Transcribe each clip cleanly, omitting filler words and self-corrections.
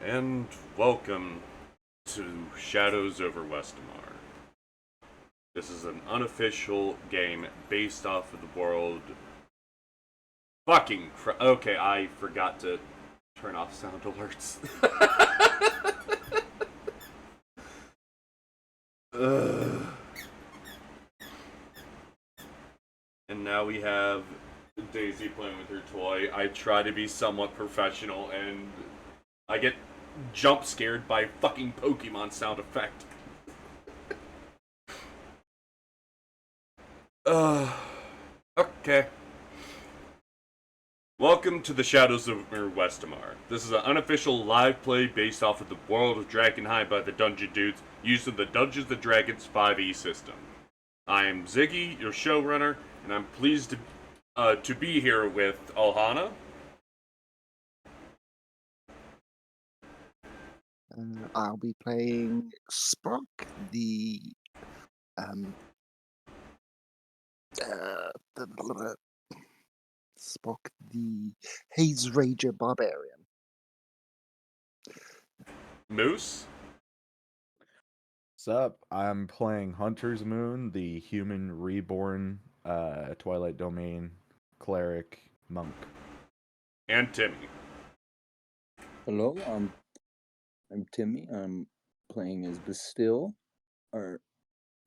And welcome to Shadows over Westemar. This is an unofficial game based off of the world. Okay, I forgot to turn off sound alerts. And now we have Daisy playing with her toy. I try to be somewhat professional, and I get jump scared by fucking Pokemon sound effect. Okay. Welcome to the Shadows of Westemar. This is an unofficial live play based off of the world of Dragonheim by the Dungeon Dudes, using the Dungeons & Dragons 5e system. I am Ziggy, your showrunner, and I'm pleased to be here with Alhana. I'll be playing Sprock, the Spock, the Haze Rager Barbarian. Moose. What's up? I'm playing Hunter's Moon, the human reborn Twilight Domain cleric monk. And Timmy. Hello, I'm Timmy. I'm playing as Bastille, or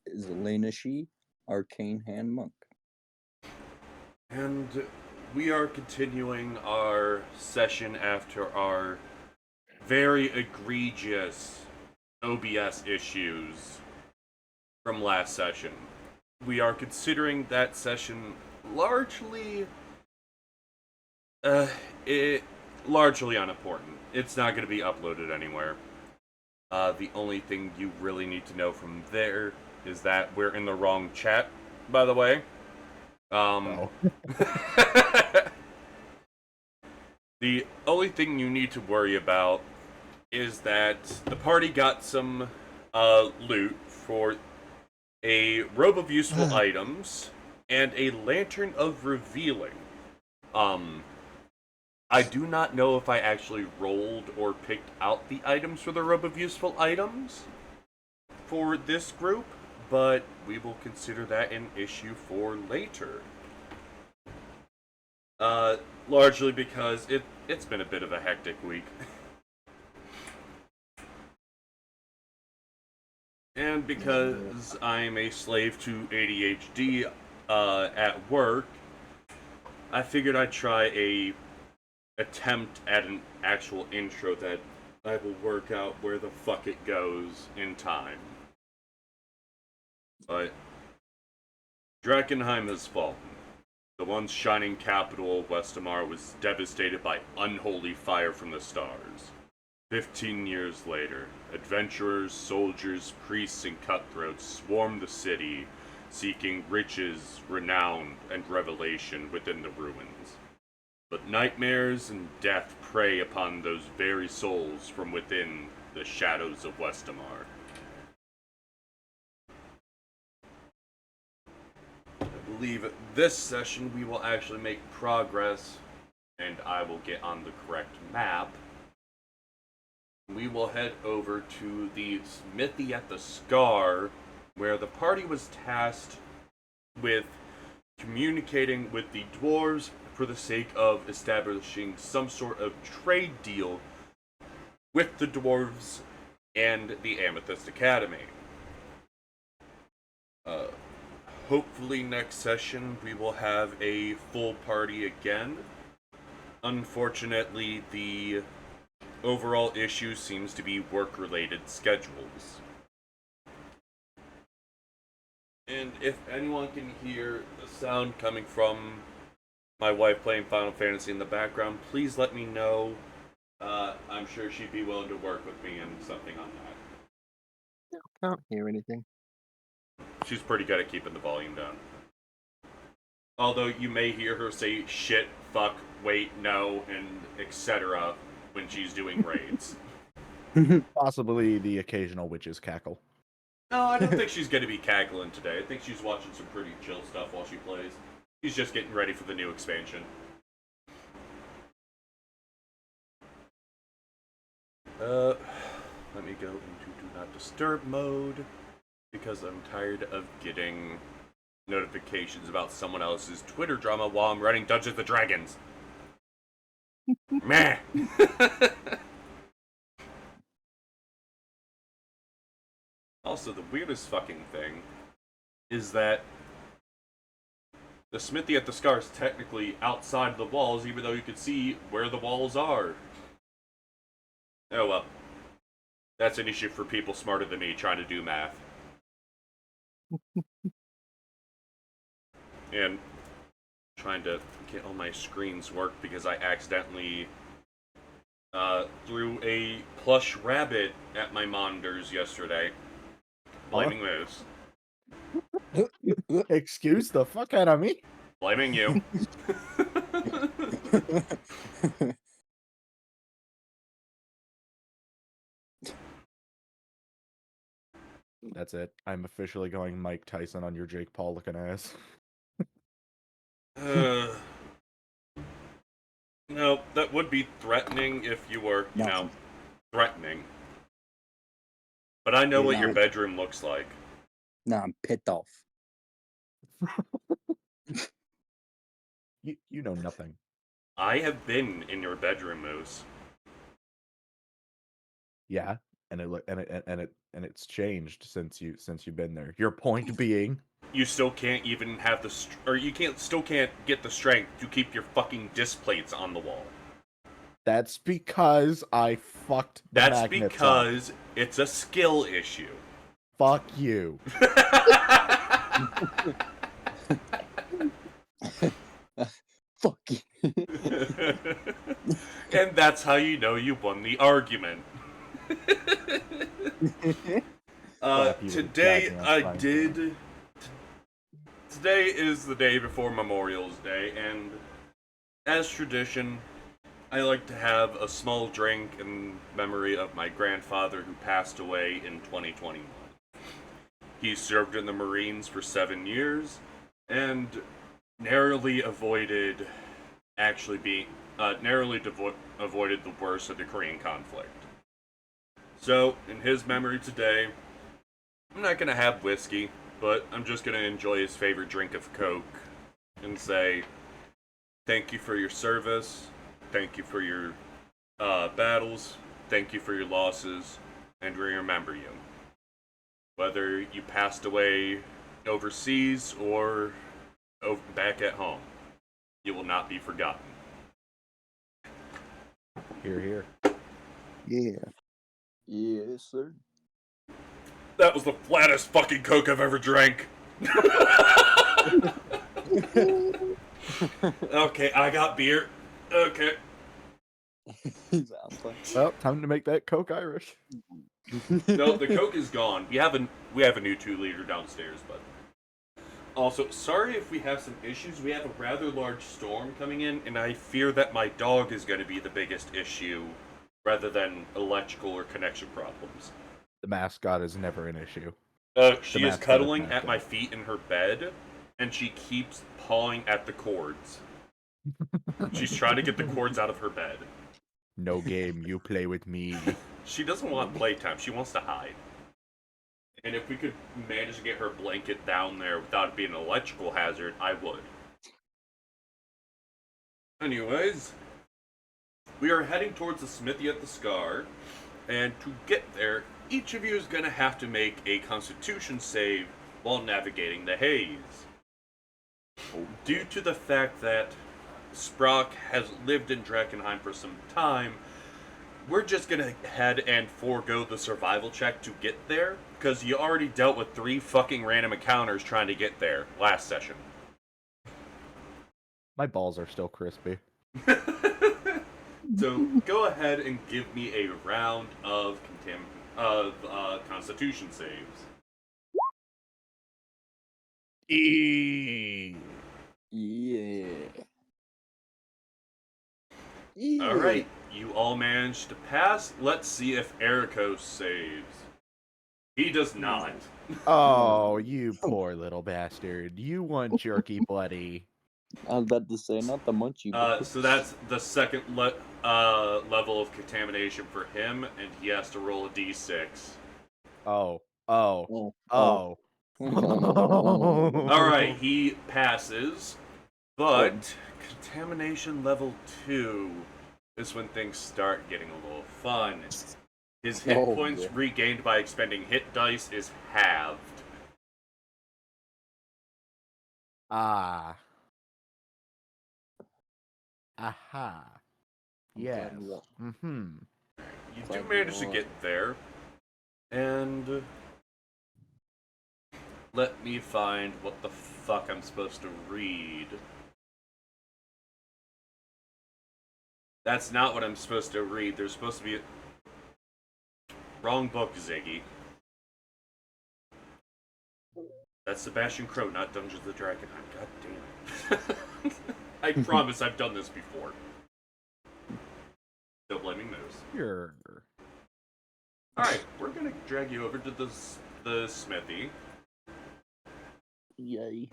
is Elena She, Arcane Hand Monk. And we are continuing our session after our very egregious OBS issues from last session. We are considering that session largely largely unimportant. It's not going to be uploaded anywhere. The only thing you really need to know from there is that we're in the wrong chat, by the way. The only thing you need to worry about is that the party got some loot for a robe of useful items and a lantern of revealing. I do not know if I actually rolled or picked out the items for the robe of useful items for this group, but we will consider that an issue for later. Largely because it's been a bit of a hectic week. And because I'm a slave to ADHD at work, I figured I'd try a attempt at an actual intro that I will work out where the fuck it goes in time. But Drakenheim has fallen. The once shining capital of Westemar was devastated by unholy fire from the stars. 15 years later, adventurers, soldiers, priests, and cutthroats swarmed the city, seeking riches, renown, and revelation within the ruins. But nightmares and death prey upon those very souls from within the shadows of Westemar. I believe this session we will actually make progress, and I will get on the correct map. We will head over to the Smithy at the Scar, where the party was tasked with communicating with the Dwarves for the sake of establishing some sort of trade deal with the Dwarves and the Amethyst Academy. Hopefully next session we will have a full party again. Unfortunately, the overall issue seems to be work-related schedules. And if anyone can hear the sound coming from my wife playing Final Fantasy in the background, please let me know. I'm sure she'd be willing to work with me on something on that. I can't hear anything. She's pretty good at keeping the volume down. Although you may hear her say shit, fuck, wait, no, and etc. when she's doing raids. Possibly the occasional witch's cackle. No, I don't think she's going to be cackling today. I think she's watching some pretty chill stuff while she plays. She's just getting ready for the new expansion. Let me go into Do Not Disturb mode because I'm tired of getting notifications about someone else's Twitter drama while I'm running Dungeons and Dragons. Meh. Also, the weirdest fucking thing is that the Smithy at the Scar is technically outside the walls, even though you can see where the walls are. Oh well. That's an issue for people smarter than me trying to do math. And trying to get all my screens work because I accidentally threw a plush rabbit at my monitors yesterday. Blaming those. Excuse the fuck out of me. Blaming you. That's it. I'm officially going Mike Tyson on your Jake Paul looking ass. No, that would be threatening if you were, threatening. But I know what your bedroom looks like. Nah, I'm pissed off. You know nothing. I have been in your bedroom, Moose. Yeah, and it's changed since you've been there. Your point being, you still can't even have the still can't get the strength to keep your fucking disc plates on the wall. That's because I fucked the That's magnets because up. It's a skill issue. Fuck you. Fuck you. And that's how you know you won the argument. Today is the day before Memorial Day, and as tradition, I like to have a small drink in memory of my grandfather who passed away in 2021. He served in the Marines for 7 years, and narrowly avoided avoided the worst of the Korean conflict. So, in his memory today, I'm not gonna have whiskey, but I'm just gonna enjoy his favorite drink of Coke and say, thank you for your service, thank you for your battles, thank you for your losses, and we remember you. Whether you passed away overseas or back at home, you will not be forgotten. Hear, hear. Yeah. Yes, sir. That was the flattest fucking Coke I've ever drank. Okay, I got beer. Okay. Well, time to make that Coke Irish. No, the Coke is gone. We have a new 2-liter downstairs, but also, sorry if we have some issues. We have a rather large storm coming in, and I fear that my dog is going to be the biggest issue rather than electrical or connection problems. The mascot is never an issue. She is cuddling at my feet in her bed, and she keeps pawing at the cords. She's trying to get the cords out of her bed. No game, you play with me. She doesn't want playtime. She wants to hide. And if we could manage to get her blanket down there without it being an electrical hazard, I would. Anyways, we are heading towards the Smithy at the Scar, and to get there, each of you is going to have to make a Constitution save while navigating the haze. Due to the fact that Sprock has lived in Drakenheim for some time, we're just going to head and forego the survival check to get there, because you already dealt with 3 fucking random encounters trying to get there last session. My balls are still crispy. So go ahead and give me a round of Constitution saves. Yeah. Alright, you all managed to pass. Let's see if Ericos saves. He does not. Oh, you poor little bastard. You want jerky, buddy. I was about to say, not the munchie. But So that's the second level of contamination for him, and he has to roll a d6. Oh. Oh. Alright, he passes, but contamination level 2 is when things start getting a little fun. His hit Oh, points yeah. regained by expending hit dice is halved. Ah. Aha. I'm Yes. glad you You do Glad manage to you get there, and let me find what the fuck I'm supposed to read. That's not what I'm supposed to read. There's supposed to be wrong book, Ziggy. That's Sebastian Crow, not Dungeons the Dragon. God damn it. I promise I've done this before. Still blaming Moose. Sure. Alright, we're gonna drag you over to the smithy. Yay.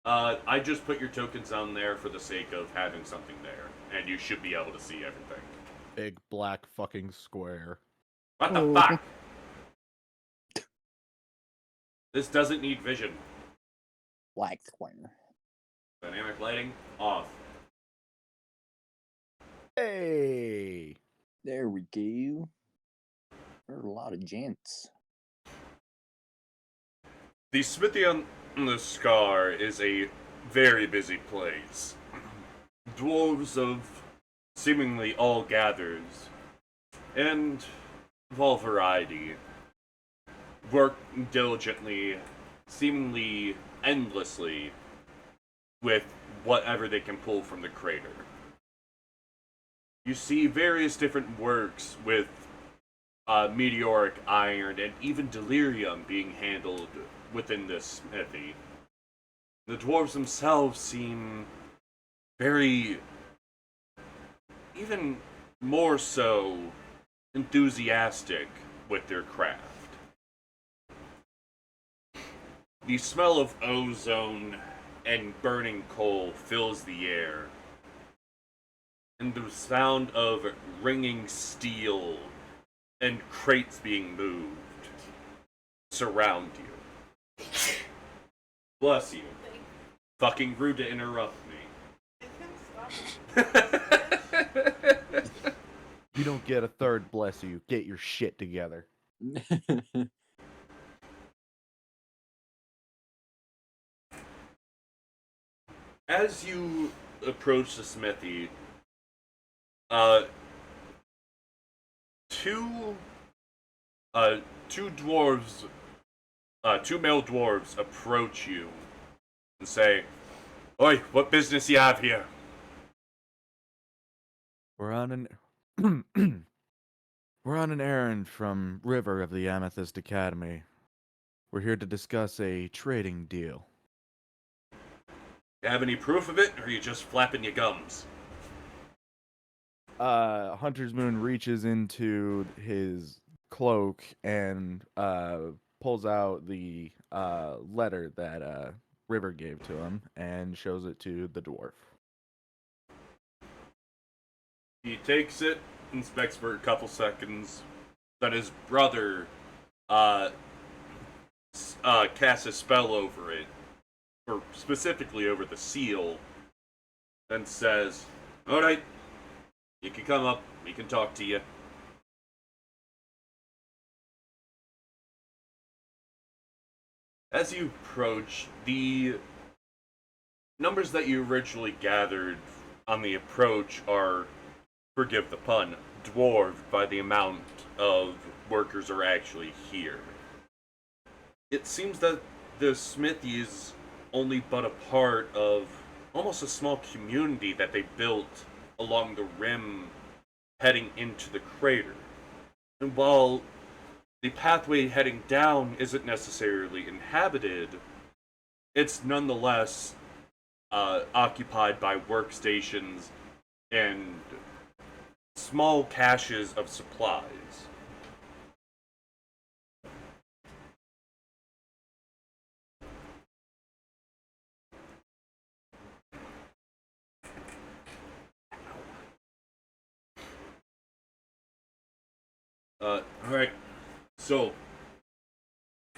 I just put your tokens on there for the sake of having something there, and you should be able to see everything. Big black fucking square. What the fuck? This doesn't need vision. Black square. Dynamic lighting, off. Hey. There we go. There are a lot of gents. The smithy on the Scar is a very busy place. Dwarves of seemingly all gathers, and of all variety, work diligently, seemingly endlessly, with whatever they can pull from the crater. You see various different works with meteoric iron and even delirium being handled within this smithy. The dwarves themselves seem very, even more so, enthusiastic with their craft. The smell of ozone and burning coal fills the air, and the sound of ringing steel and crates being moved surround you. Bless you. Fucking rude to interrupt me. You don't get a third bless you. Get your shit together. As you approach the smithy, two dwarves, two male dwarves approach you and say, "Oi, what business you have here?" We're on an we're on an errand from River of the Amethyst Academy. We're here to discuss a trading deal. You have any proof of it, or are you just flapping your gums? Hunter's Moon reaches into his cloak and pulls out the letter that River gave to him and shows it to the dwarf. He takes it, inspects for a couple seconds, then his brother casts a spell over it, or specifically over the seal, and says, "Alright, you can come up, we can talk to you." As you approach, the numbers that you originally gathered on the approach are, forgive the pun, dwarfed by the amount of workers are actually here. It seems that the smithy is only but a part of almost a small community that they built along the rim heading into the crater. And while the pathway heading down isn't necessarily inhabited, it's nonetheless occupied by workstations and small caches of supplies. Alright. So,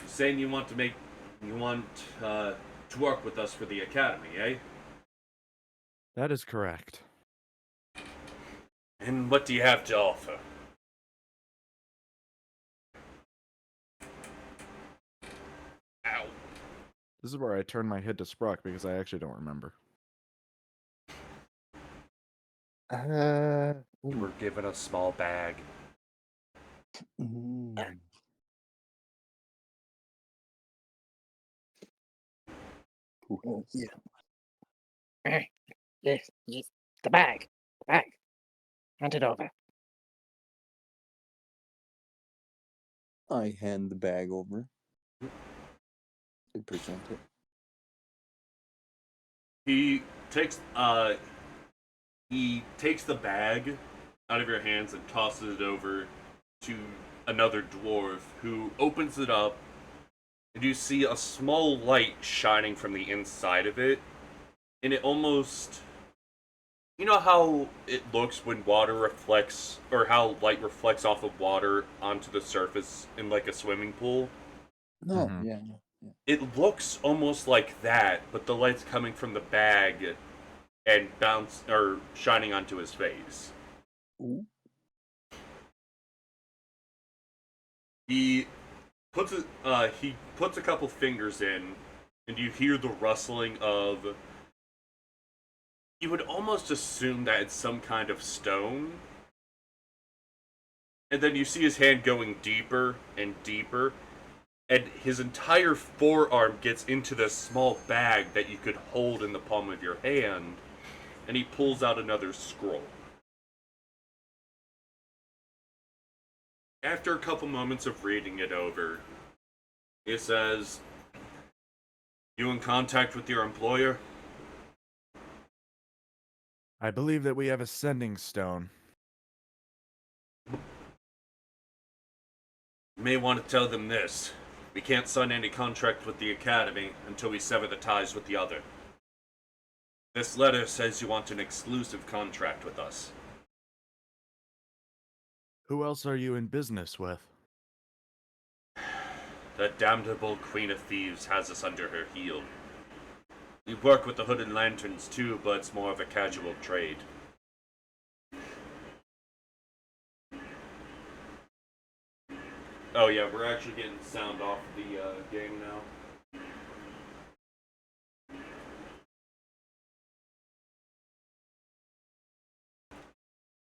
saying you want to work with us for the academy, eh? That is correct. And what do you have to offer? Ow. This is where I turn my head to Sprock because I actually don't remember. We're given a small bag. Mm. Who Oh, has- yeah. Yes, the bag. The bag. Hand it over. I hand the bag over. I present it. He takes the bag out of your hands and tosses it over to another dwarf who opens it up, and you see a small light shining from the inside of it, and it almost, you know how it looks when water reflects, or how light reflects off of water onto the surface in like a swimming pool? No, Mhm. yeah. It looks almost like that, but the light's coming from the bag and shining onto his face. Ooh. He he puts a couple fingers in, and you hear the rustling of. You would almost assume that it's some kind of stone, and then you see his hand going deeper and deeper, and his entire forearm gets into this small bag that you could hold in the palm of your hand, and he pulls out another scroll. After a couple moments of reading it over, it says, "You in contact with your employer?" I believe that we have a sending stone. You may want to tell them this. We can't sign any contract with the Academy until we sever the ties with the other. This letter says you want an exclusive contract with us. Who else are you in business with? The damnable Queen of Thieves has us under her heel. We work with the Hooded Lanterns too, but it's more of a casual trade. Oh yeah, we're actually getting sound off the game now.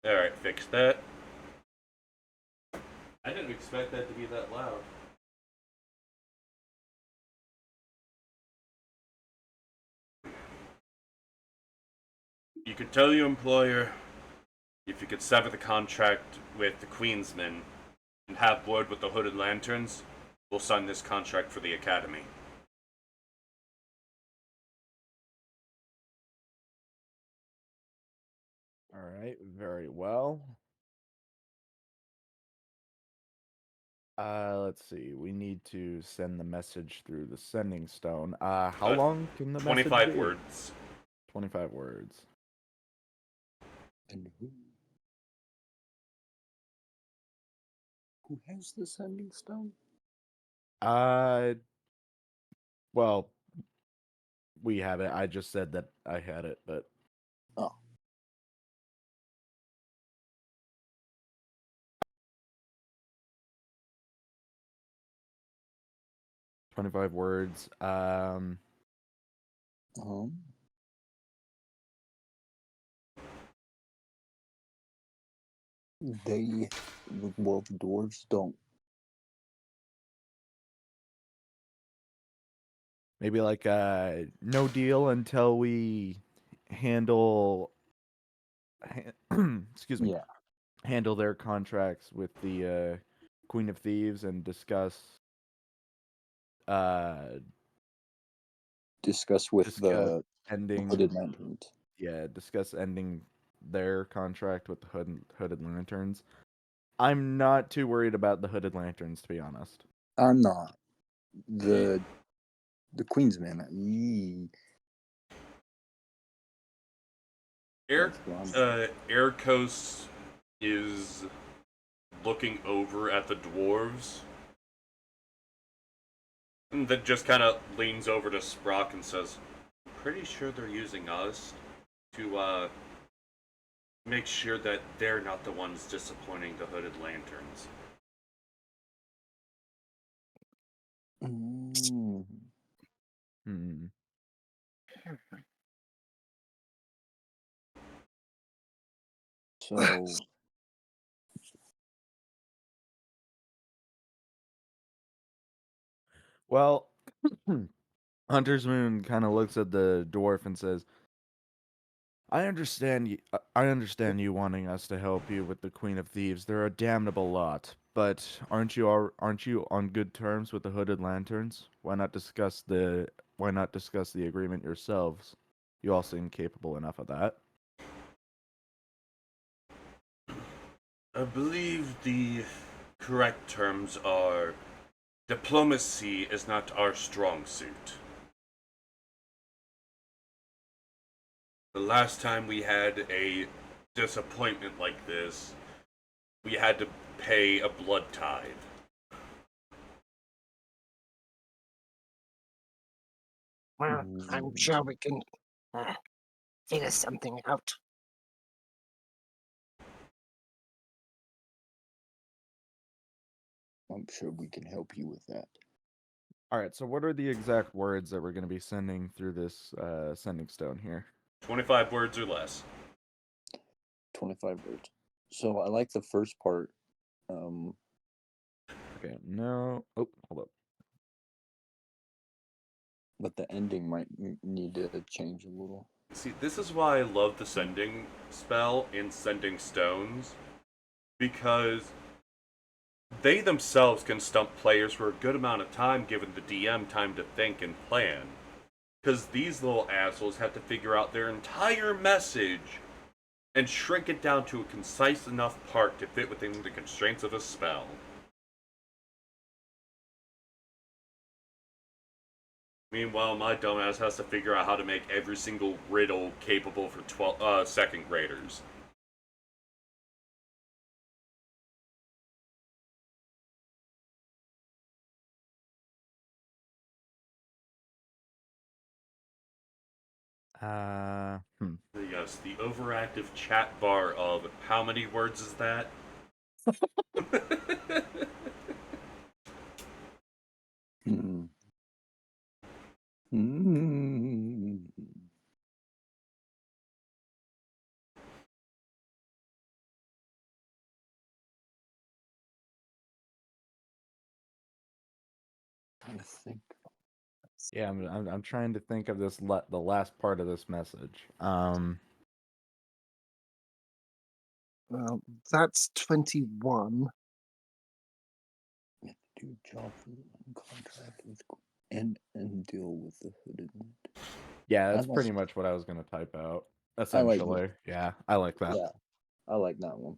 Alright, fix that. I didn't expect that to be that loud. You could tell your employer if you could sever the contract with the Queensmen and have word with the Hooded Lanterns, we'll sign this contract for the Academy. All right, very well. Let's see. We need to send the message through the sending stone. How long can the message 25 be? words. 25 words. And who has the sending stone? Well, we have it. I just said that I had it, but Oh. 25 words. The dwarves don't. Maybe like no deal until we handle excuse me. Yeah. Handle their contracts with the Queen of Thieves and discuss Discuss with the ending Hooded Lanterns. discuss ending their contract with the Hooded Lanterns. I'm not too worried about the Hooded Lanterns, to be honest. I'm not. The Queensmen. Yee. Air That's who I'm- Air Coast is looking over at the dwarves. And then just kind of leans over to Sprock and says, I'm pretty sure they're using us to make sure that they're not the ones disappointing the Hooded Lanterns. Mm. Hmm. So, Well, Hunter's Moon kind of looks at the dwarf and says, I understand I understand you wanting us to help you with the Queen of Thieves. They're a damnable lot, but aren't you on good terms with the Hooded Lanterns? Why not discuss the agreement yourselves? You all seem capable enough of that. I believe the correct terms are diplomacy is not our strong suit. The last time we had a disappointment like this, we had to pay a blood tithe. Well, I'm sure we can uh, figure something out. I'm sure we can help you with that. All right, so what are the exact words that we're going to be sending through this sending stone here? 25 words or less. 25 words. So I like the first part. Okay, no. Oh, hold up. But the ending might need to change a little. See, this is why I love the sending spell in Sending Stones, because they themselves can stump players for a good amount of time, giving the DM time to think and plan. Because these little assholes have to figure out their entire message and shrink it down to a concise enough part to fit within the constraints of a spell. Meanwhile, my dumbass has to figure out how to make every single riddle capable for second graders. Hmm. Yes, the overactive chat bar of how many words is that? Hmm. Hmm. Trying to think. Yeah, I'm trying to think of the last part of this message. Well, that's 21. We have to do a job for the contract with and deal with the hooded. Yeah, I that's like pretty much what I was gonna type out. I like Essentially, yeah, I like that. yeah, I like that one.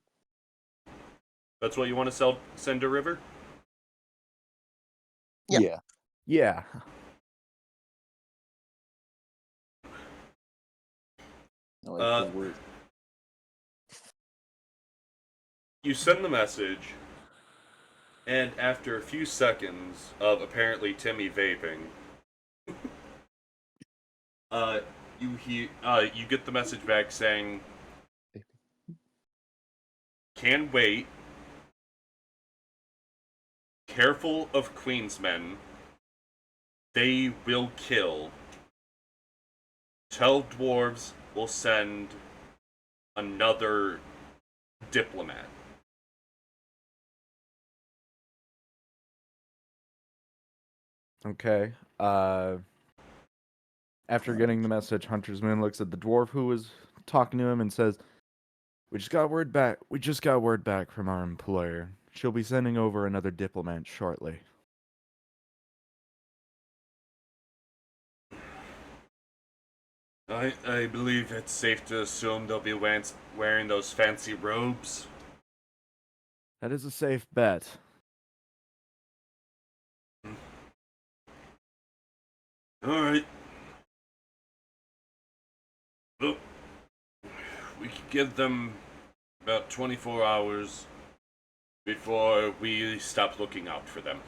That's what you want to send to River? Yep. Yeah. Yeah. I like the word. You send the message, and after a few seconds of apparently Timmy vaping, you get the message back saying, "Can wait. Careful of Queensmen. They will kill. Tell dwarves we'll send another diplomat." Okay. After getting the message, Hunter's Moon looks at the dwarf who was talking to him and says, We just got word back from our employer. She'll be sending over another diplomat shortly. I believe it's safe to assume they'll be wearing those fancy robes. That is a safe bet. Alright. Look, we could give them about 24 hours. before we stop looking out for them.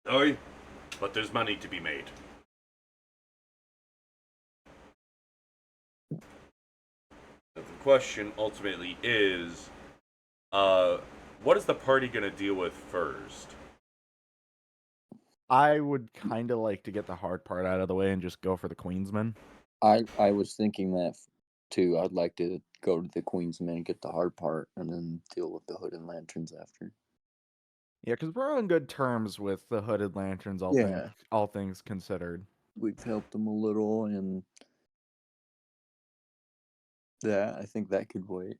Sorry, but there's money to be made. The question ultimately is, what is the party going to deal with first? I would kind of like to get the hard part out of the way and just go for the Queensman. I was thinking that too. I'd like to go to the Queen's Men, get the hard part, and then deal with the Hooded Lanterns after. Yeah, because we're on good terms with the Hooded Lanterns, Yeah. all things considered. We've helped them a little, and yeah, I think that could wait.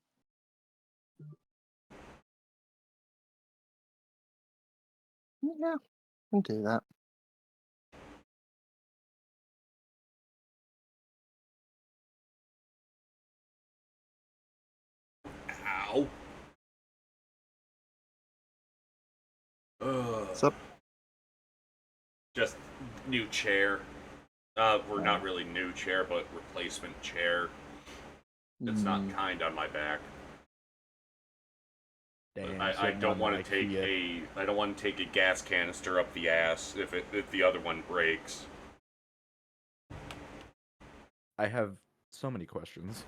Yeah, can do that. Ow. What's up? Just new chair. We're not really new chair, but replacement chair. It's not kind on my back. Damn, I don't want to take I don't want to take a gas canister up the ass if the other one breaks. I have so many questions.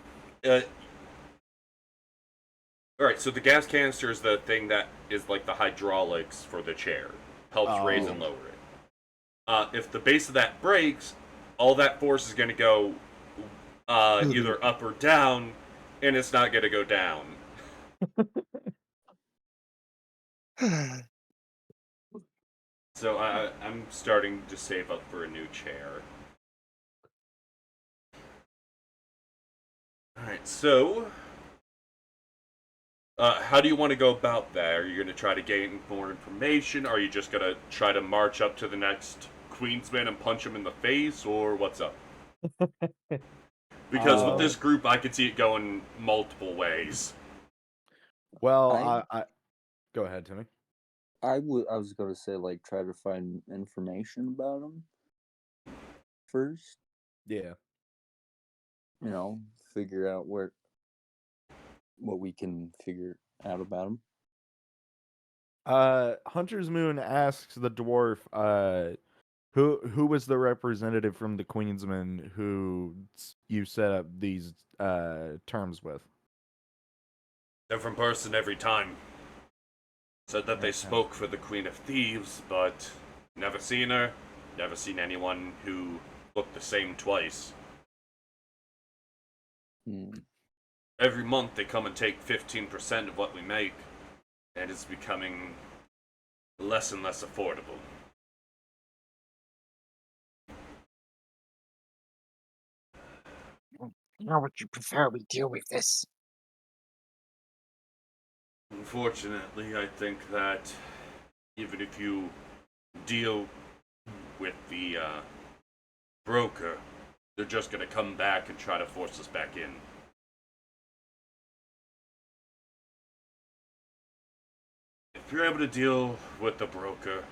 All right, so the gas canister is the thing that is like the hydraulics for the chair, helps raise and lower it. If the base of that breaks, all that force is going to go either up or down, and it's not going to go down. So I'm starting to save up for a new chair. Alright, so how do you want to go about that? Are you going to try to gain more information? Are you just going to try to march up to the next Queensman and punch him in the face, or what's up? Because with this group, I could see it going multiple ways. Well, I go ahead, Timmy. I was going to say, like, try to find information about them first. Yeah. You know, figure out what we can figure out about them. Hunter's Moon asks the dwarf, who was the representative from the Queensman who you set up these terms with? Different person every time. Said that they spoke for the Queen of Thieves, but never seen her, never seen anyone who looked the same twice. Every month they come and take 15% of what we make, and it's becoming less and less affordable. How would you prefer we deal with this? Unfortunately, I think that even if you deal with the broker, they're just going to come back and try to force us back in. If you're able to deal with the broker,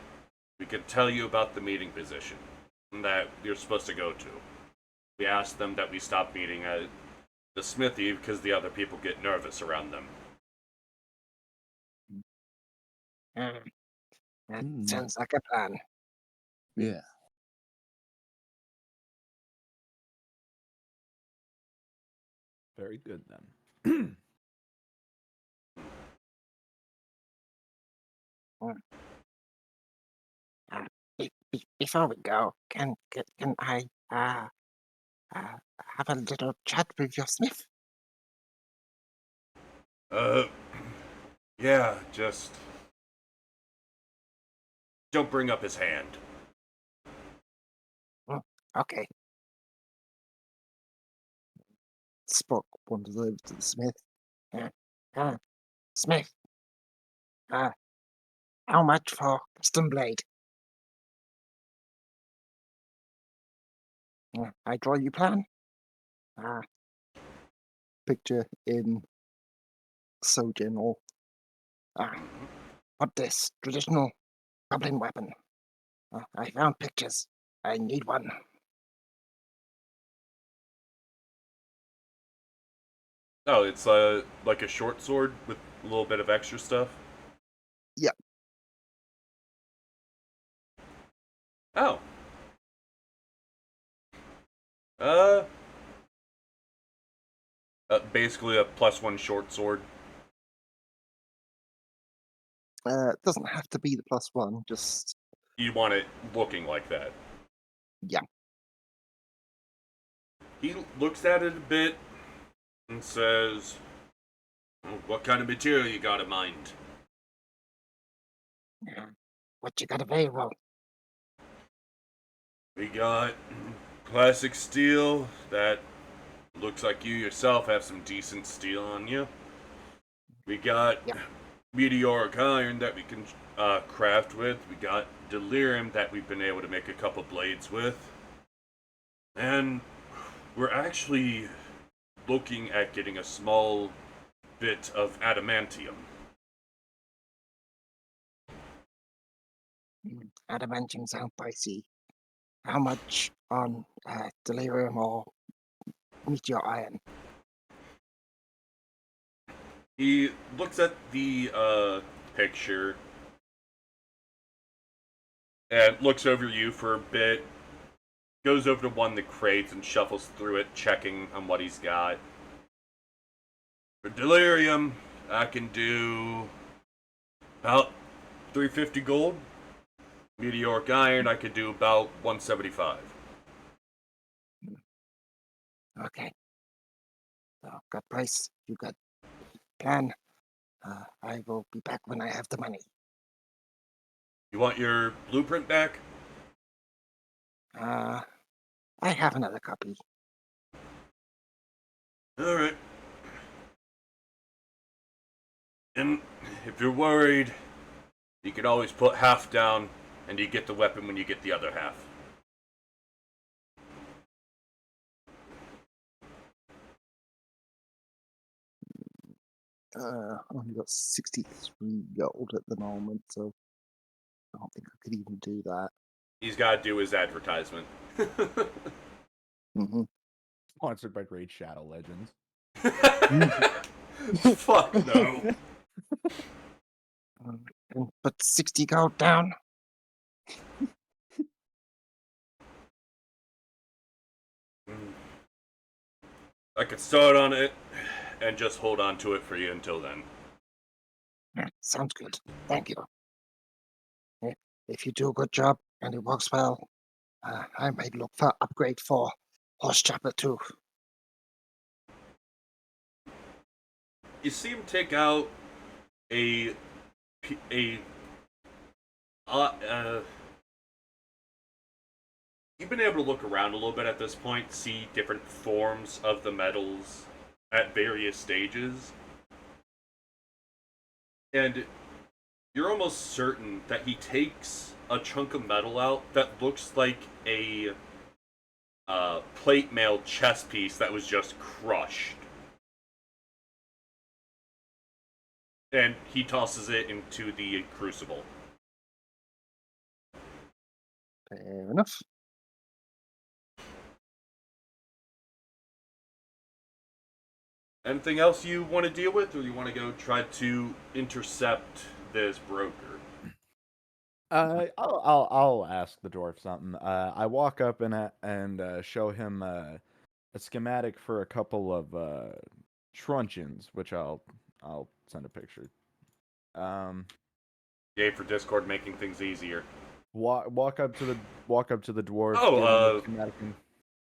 we can tell you about the meeting position that you're supposed to go to. We ask them that we stop meeting at the Smithy because the other people get nervous around them. That sounds like a plan. Yeah. Very good then. Before we go, can I have a little chat with your Smith? Yeah, just don't bring up his hand. Okay. Spock wanders over to the smith. Smith. How much for custom blade? I draw you plan. Picture in so general. What this traditional goblin weapon? I found pictures. I need one. Oh, it's like a short sword with a little bit of extra stuff? Yeah. Oh. Uh, basically a +1 short sword. It doesn't have to be the +1, just You want it looking like that. yeah. He looks at it a bit and says, "What kind of material you got in mind?" What you got available? We got classic steel that looks like you yourself have some decent steel on you. We got Yep. meteoric iron that we can craft with. We got delirium that we've been able to make a couple blades with. And we're actually looking at getting a small bit of adamantium. Adamantium sound pricey. How much on delirium or meteor iron? He looks at the picture and looks over you for a bit, goes over to one of the crates and shuffles through it, checking on what he's got. For delirium, I can do about 350 gold. Meteoric iron, I could do about 175. Okay. So got price. You got plan. I will be back when I have the money. You want your blueprint back? I have another copy. Alright. And if you're worried, you could always put half down and you get the weapon when you get the other half. I've only got 63 gold at the moment, so I don't think I could even do that. He's got to do his advertisement. Hmm. Sponsored by Great Shadow Legends. Fuck no. And put 60 gold down. I could start on it and just hold on to it for you until then. Sounds good. Thank you. If you do a good job and it works well, I might look for upgrade for Horse Chopper too. You see him take out a you've been able to look around a little bit at this point, see different forms of the metals at various stages. And you're almost certain that he takes a chunk of metal out that looks like a plate mail chess piece that was just crushed. And he tosses it into the crucible. Fair enough. Anything else you want to deal with, or you want to go try to intercept this broker? I'll ask the dwarf something. I walk up and show him a schematic for a couple of truncheons, which I'll send a picture. Yay for Discord making things easier. Walk up to the dwarf. Oh, give him the schematic and-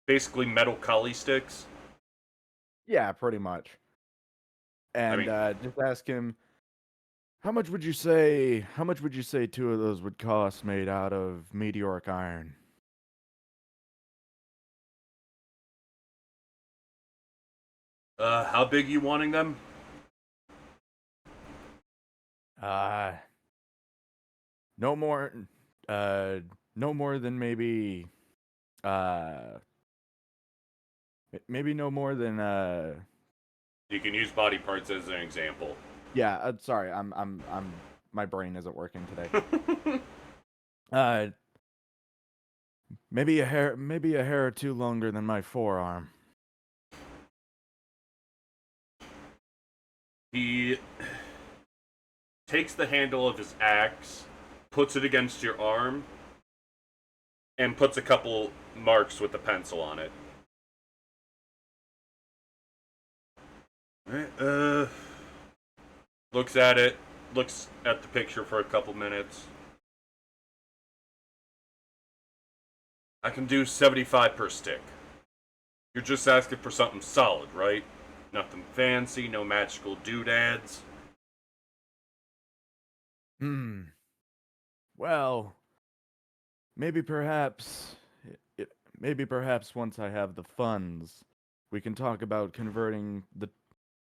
basically metal collie sticks. yeah, pretty much. And just ask him, how much would you say two of those would cost made out of meteoric iron? How big you wanting them? No more than maybe maybe no more than You can use body parts as an example. yeah, sorry, I'm my brain isn't working today. Maybe a hair or two longer than my forearm. He takes the handle of his axe, puts it against your arm, and puts a couple marks with the pencil on it. Alright, looks at it, looks at the picture for a couple minutes. I can do 75 per stick. You're just asking for something solid, right? Nothing fancy, no magical doodads. Well, maybe perhaps once I have the funds, we can talk about converting the.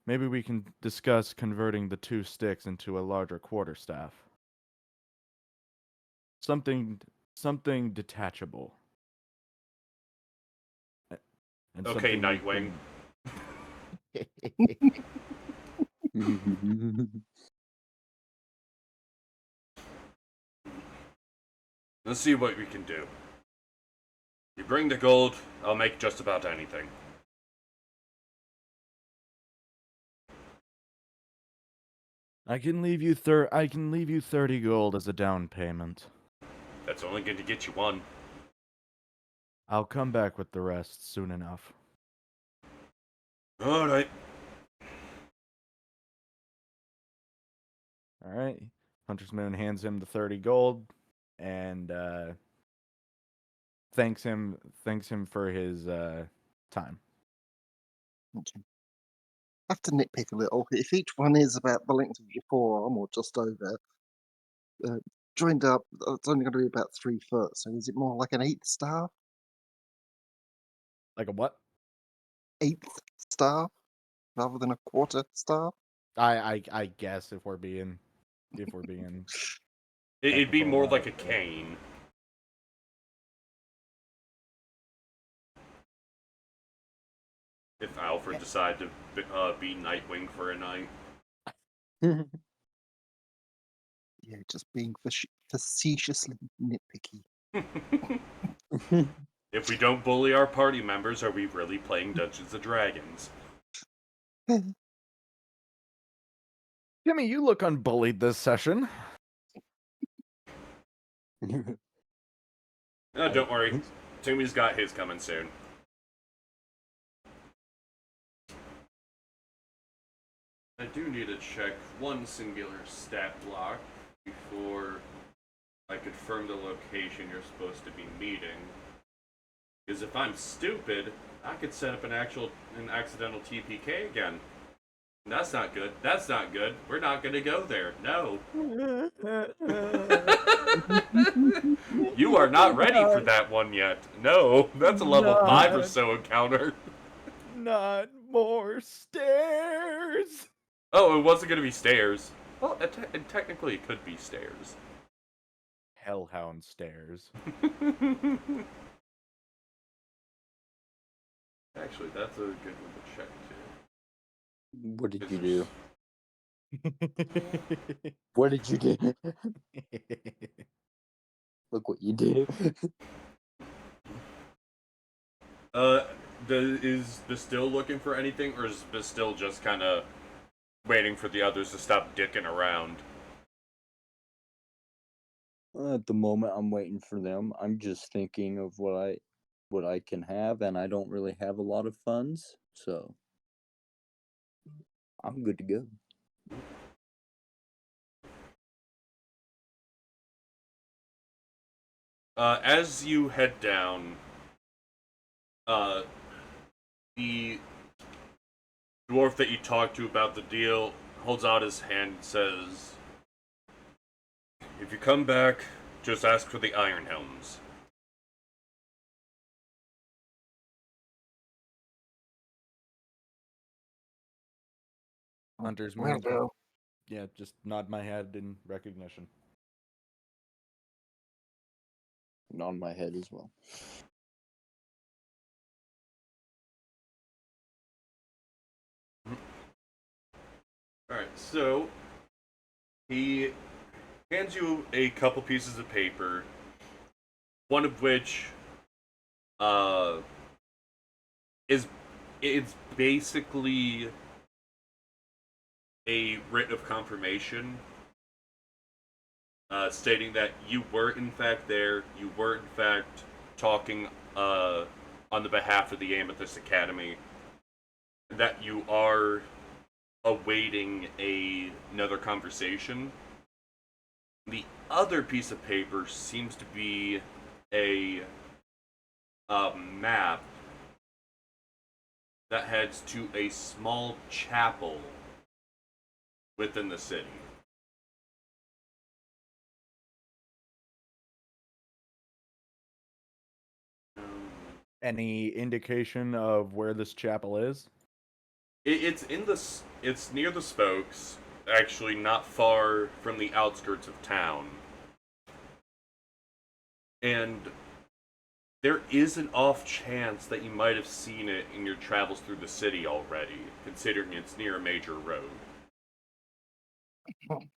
Maybe we can discuss converting the 2 sticks into a larger quarterstaff. Something detachable. And Okay, something we Nightwing. Let's see what we can do. You bring the gold, I'll make just about anything. I can leave you 30 gold as a down payment. That's only going to get you one. I'll come back with the rest soon enough. Alright. All right. Hunter's Moon hands him the 30 gold and thanks him for his time. Okay. I have to nitpick a little. If each one is about the length of your forearm or just over, joined up, it's only going to be about 3 foot. So is it more like an eighth staff? Like a what? Eighth staff rather than a quarter staff? I guess if we're being It'd be technical more about like a it. cane. If Alfred decided to be Nightwing for a night. Yeah, just being facetiously nitpicky. If we don't bully our party members, are we really playing Dungeons & Dragons? Jimmy, you look unbullied this session. Don't worry. Timmy's got his coming soon. I do need to check one singular stat block before I confirm the location you're supposed to be meeting. Because if I'm stupid, I could set up an accidental TPK again. And that's not good. That's not good. We're not going to go there. No. You are not ready for that one yet. No, that's a level 5 or so encounter. Not more stairs. Oh, it wasn't going to be stairs. Well, technically it could be stairs. Hellhound stairs. Actually, that's a good one to check too. What did you do? What did you do? Look what you did. Is Bastille looking for anything, or is Bastille just kind of waiting for the others to stop dicking around? At the moment, I'm waiting for them. I'm just thinking of what I can have, and I don't really have a lot of funds, so I'm good to go. As you head down, the dwarf that you talked to about the deal holds out his hand and says, "If you come back, just ask for the Iron Helms." Hunter's Will Moon. do. Yeah, just nod my head in recognition. And on my head as well. Alright, so he hands you a couple pieces of paper, one of which is it's basically a writ of confirmation stating that you were in fact there, you were in fact talking on the behalf of the Amethyst Academy, that you are awaiting another conversation. The other piece of paper seems to be a map that heads to a small chapel within the city. Any indication of where this chapel is? It's near the spokes, actually not far from the outskirts of town. And there is an off chance that you might have seen it in your travels through the city already, considering it's near a major road. The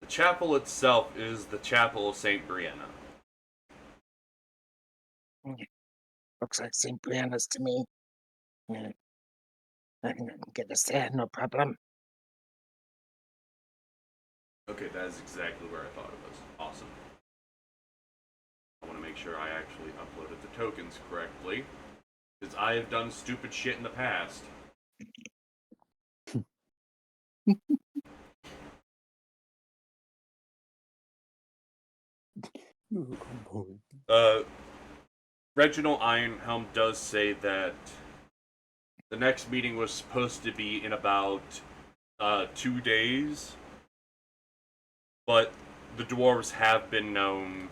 chapel itself is the Chapel of St. Brianna. Looks like St. Brianna's to me. I can get us there, no problem. Okay, that is exactly where I thought it was. Awesome. I want to make sure I actually uploaded the tokens correctly, because I have done stupid shit in the past. Reginald Ironhelm does say that the next meeting was supposed to be in about 2 days, but the dwarves have been known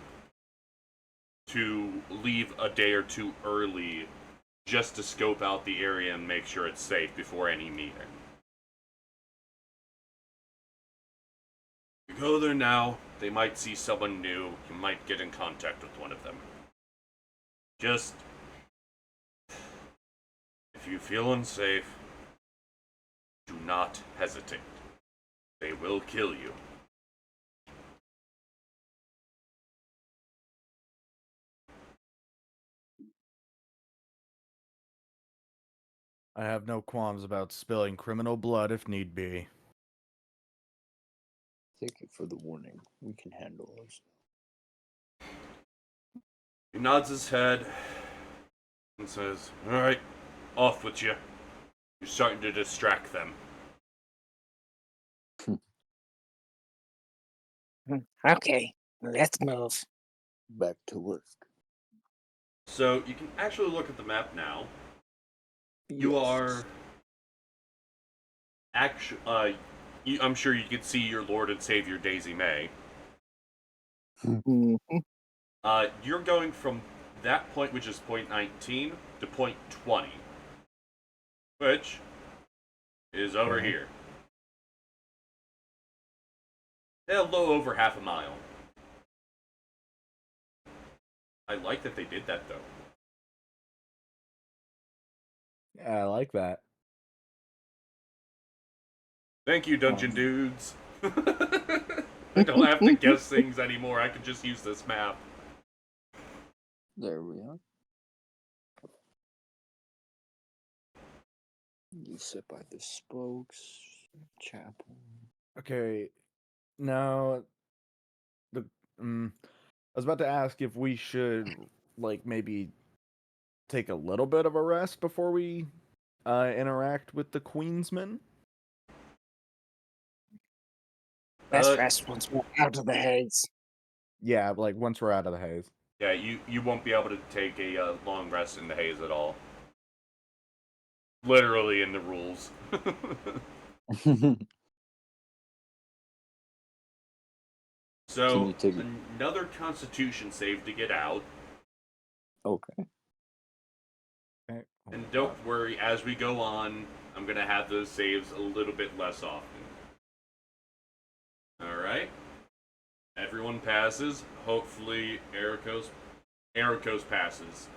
to leave a day or two early just to scope out the area and make sure it's safe before any meeting. You go there now, they might see someone new, you might get in contact with one of them. Just, if you feel unsafe, do not hesitate. They will kill you. I have no qualms about spilling criminal blood if need be. Thank you for the warning. We can handle this. He nods his head and says, "Alright, off with you. You're starting to distract them." Okay, let's move. Back to work. So you can actually look at the map now. You Yes. are actually, I'm sure you can see your Lord and Savior Daisy May. Mhm. You're going from that point, which is point 19, to point 20, which is over Okay. here. A little over half a mile. I like that they did that, though. Yeah, I like that. Thank you, Dungeon Dudes. I don't have to guess things anymore. I can just use this map. There we are. You sit by the spokes. Chapel. Okay, now the I was about to ask if we should like maybe take a little bit of a rest before we interact with the Queensmen. Best rest once we're out of the haze. Yeah, like once we're out of the haze. Yeah, you won't be able to take a long rest in the haze at all. Literally in the rules. So, Can you take it? another Constitution save to get out. Okay. Okay. And don't worry, as we go on, I'm going to have those saves a little bit less often. Alright. Everyone passes. Hopefully, Ericos passes.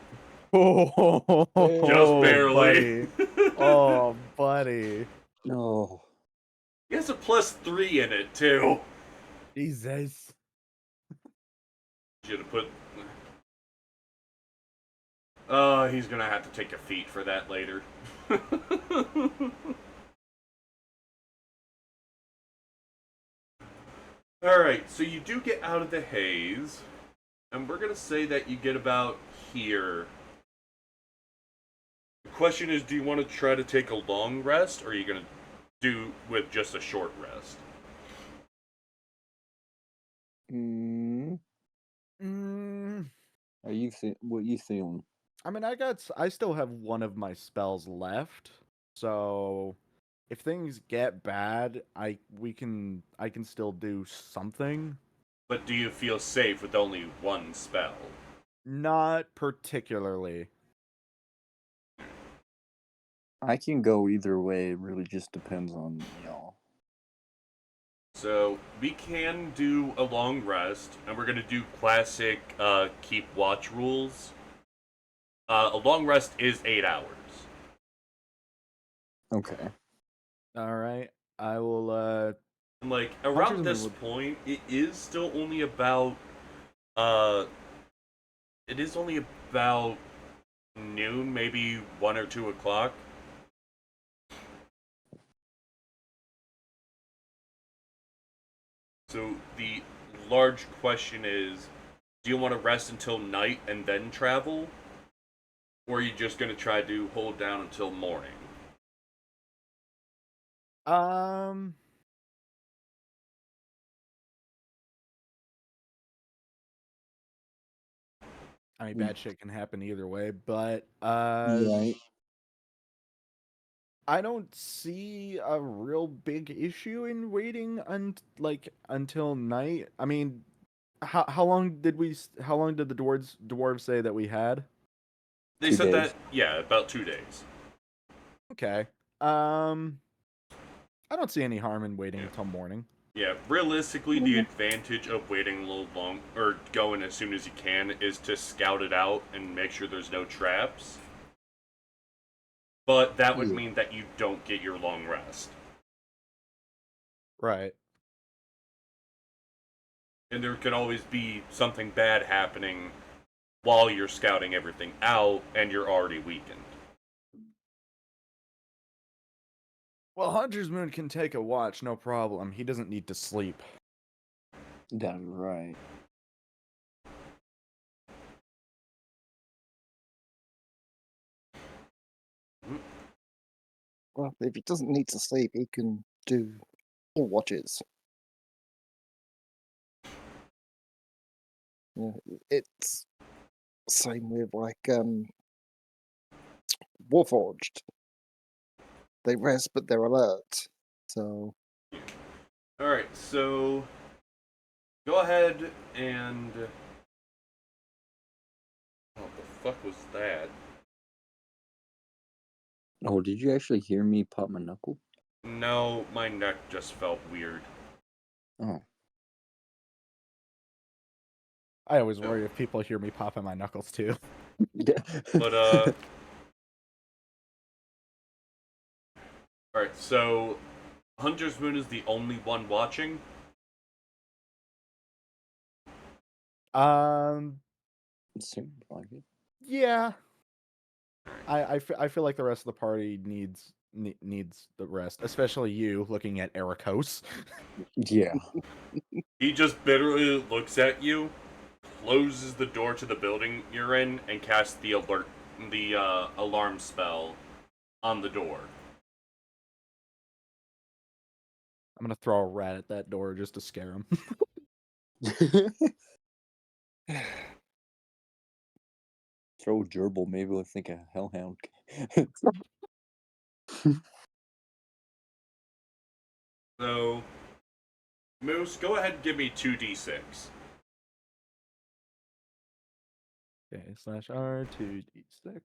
Oh, Just barely. buddy. Oh, buddy. No. He has a +3 in it, too. Jesus. Should have put... he's gonna have to take a feat for that later. Alright, so you do get out of the haze, and we're gonna say that you get about here. The question is, do you want to try to take a long rest, or are you gonna do with just a short rest? Mm, Mm, are you what you feeling? I mean, I still have one of my spells left, so if things get bad, I can still do something. But do you feel safe with only one spell? Not particularly. I can go either way. It really just depends on y'all. So we can do a long rest, and we're gonna do classic keep watch rules. A long rest is 8 hours. Okay. All right, I will. And like Hunter's around Moon this would. point, uh it is only about noon, maybe 1 or 2 o'clock. So the large question is, do you want to rest until night and then travel? Or are you just gonna try to hold down until morning? Um, I mean, Mm, bad shit can happen either way, but Right. I don't see a real big issue in waiting until night. I mean, how long did how long did the dwarves say that we had? They 2 said days. that, yeah, about 2 days. Okay. I don't see any harm in waiting Yeah. until morning. Yeah, realistically, the advantage of waiting a little long, or going as soon as you can, is to scout it out and make sure there's no traps. But that would Yeah. mean that you don't get your long rest. Right. And there could always be something bad happening while you're scouting everything out and you're already weakened. Well, Hunter's Moon can take a watch, no problem. He doesn't need to sleep. That's right. Well, if he doesn't need to sleep, he can do all watches. Yeah, it's same with like Warforged. They rest, but they're alert. So Alright, so go ahead and. What the fuck was that? Oh, did you actually hear me pop my knuckle? No, my neck just felt weird. Oh. I always Oh. worry if people hear me popping my knuckles too. But, Alright, so Hunter's Moon is the only one watching? Seems like it. Yeah. I feel like the rest of the party needs the rest, especially you looking at Ericos. Yeah. He just bitterly looks at you, closes the door to the building you're in, and casts the alarm spell on the door. I'm gonna throw a rat at that door just to scare him. Throw a gerbil, maybe we'll think a hellhound. So, Moose, go ahead and give me 2d6. Okay, /R2d6.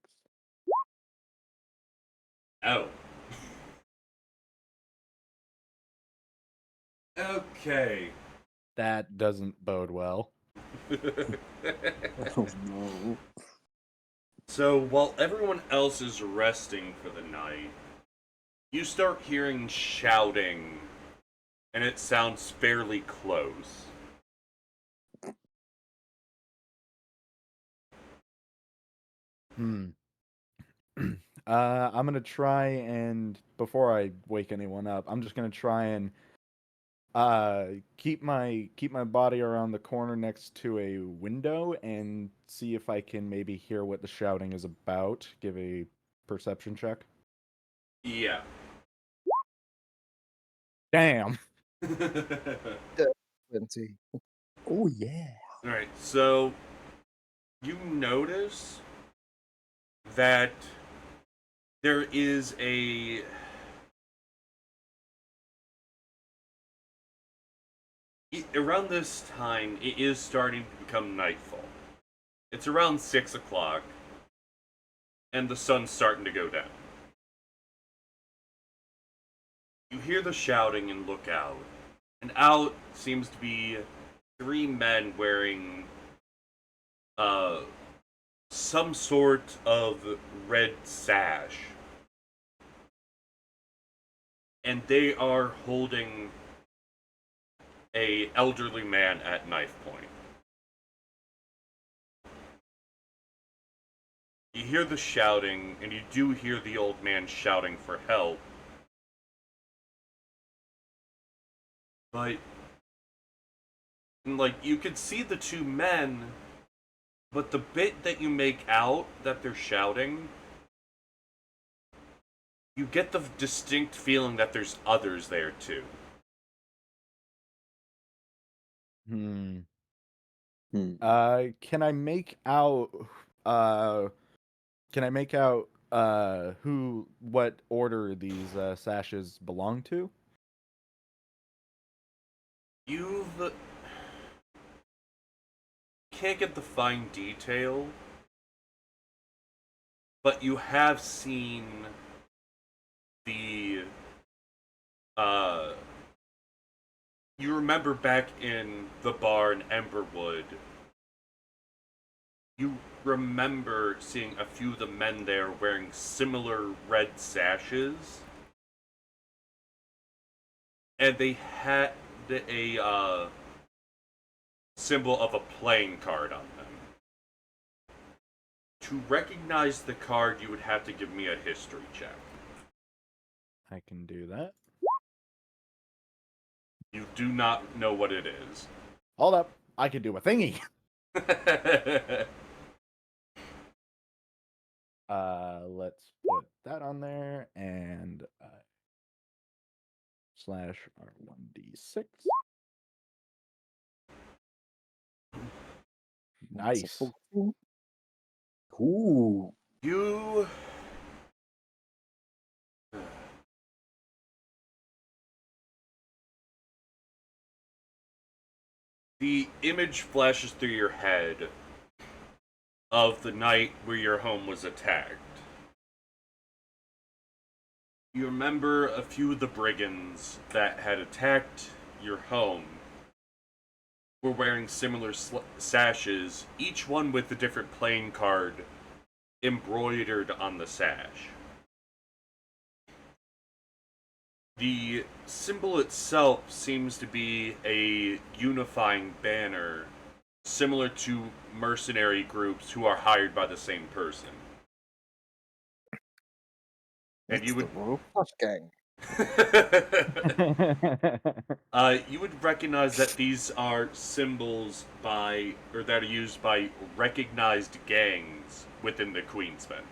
Oh. Okay. That doesn't bode well. Oh no. So, while everyone else is resting for the night, you start hearing shouting, and it sounds fairly close. Hmm. I'm gonna try and before I wake anyone up, I'm just gonna try and Keep my body around the corner next to a window and see if I can maybe hear what the shouting is about. Give a perception check. Yeah. Damn. 20. Oh yeah. Alright, so you notice that there is around this time, it is starting to become nightfall. It's around 6 o'clock, and the sun's starting to go down. You hear the shouting and look out, and out seems to be 3 men wearing some sort of red sash. And they are holding a elderly man at knife point. You hear the shouting, and you do hear the old man shouting for help. But, like, you could see the 2 men, but the bit that you make out that they're shouting, you get the distinct feeling that there's others there too. Hmm. Hmm. Can I make out? Uh, can I make out? What order these sashes belong to? You've can't get the fine detail, but you have seen the uh you remember back in the bar in Emberwood, you remember seeing a few of the men there wearing similar red sashes, and they had a symbol of a playing card on them. To recognize the card, you would have to give me a history check. I can do that. You do not know what it is. Hold up. I can do a thingy. Let's put that on there and slash R1D6. That's a Nice. 14. Ooh. You the image flashes through your head of the night where your home was attacked. You remember a few of the brigands that had attacked your home were wearing similar sashes, each one with a different playing card embroidered on the sash. The symbol itself seems to be a unifying banner, similar to mercenary groups who are hired by the same person. And It's you the would Royal Flush Gang. you would recognize that these are symbols by, or that are used by recognized gangs within the Queensmen.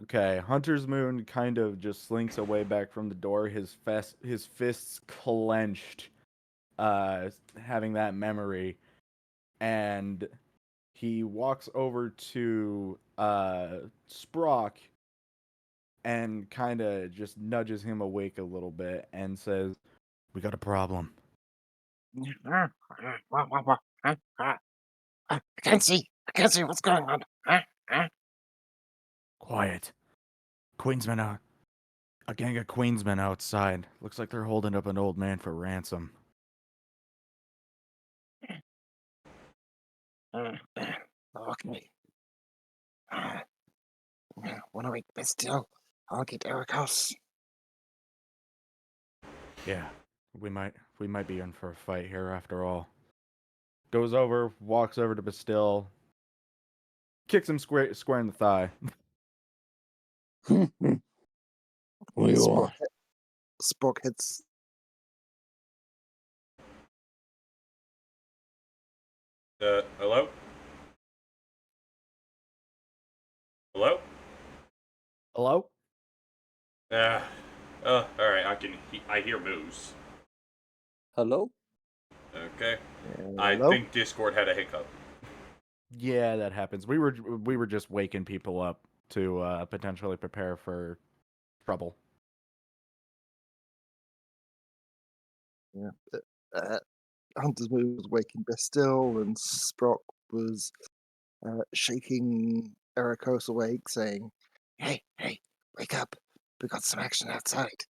Okay. Hunter's Moon kind of just slinks away back from the door, his fists clenched, having that memory, and he walks over to Sprock and kind of just nudges him awake a little bit and says, "We got a problem." What? I can't see. I can't see what's going on. Quiet. Queensmen out. A gang of Queensmen outside. Looks like they're holding up an old man for ransom. Okay. Uh, Wanna wait bit still? I'll get Eric House. Yeah, we might be in for a fight here after all. Goes over, walks over to Bastille, kicks him square in the thigh. What do you want? Spock heads. Hello? Hello? Hello? Alright, I hear moose. Hello? Okay. I Hello? think Discord had a hiccup. Yeah, that happens. We were just waking people up to potentially prepare for trouble. Yeah. Hunter's Moon was waking Bastille, and Sprock was shaking Ericos awake, saying, Hey, wake up. We got some action outside.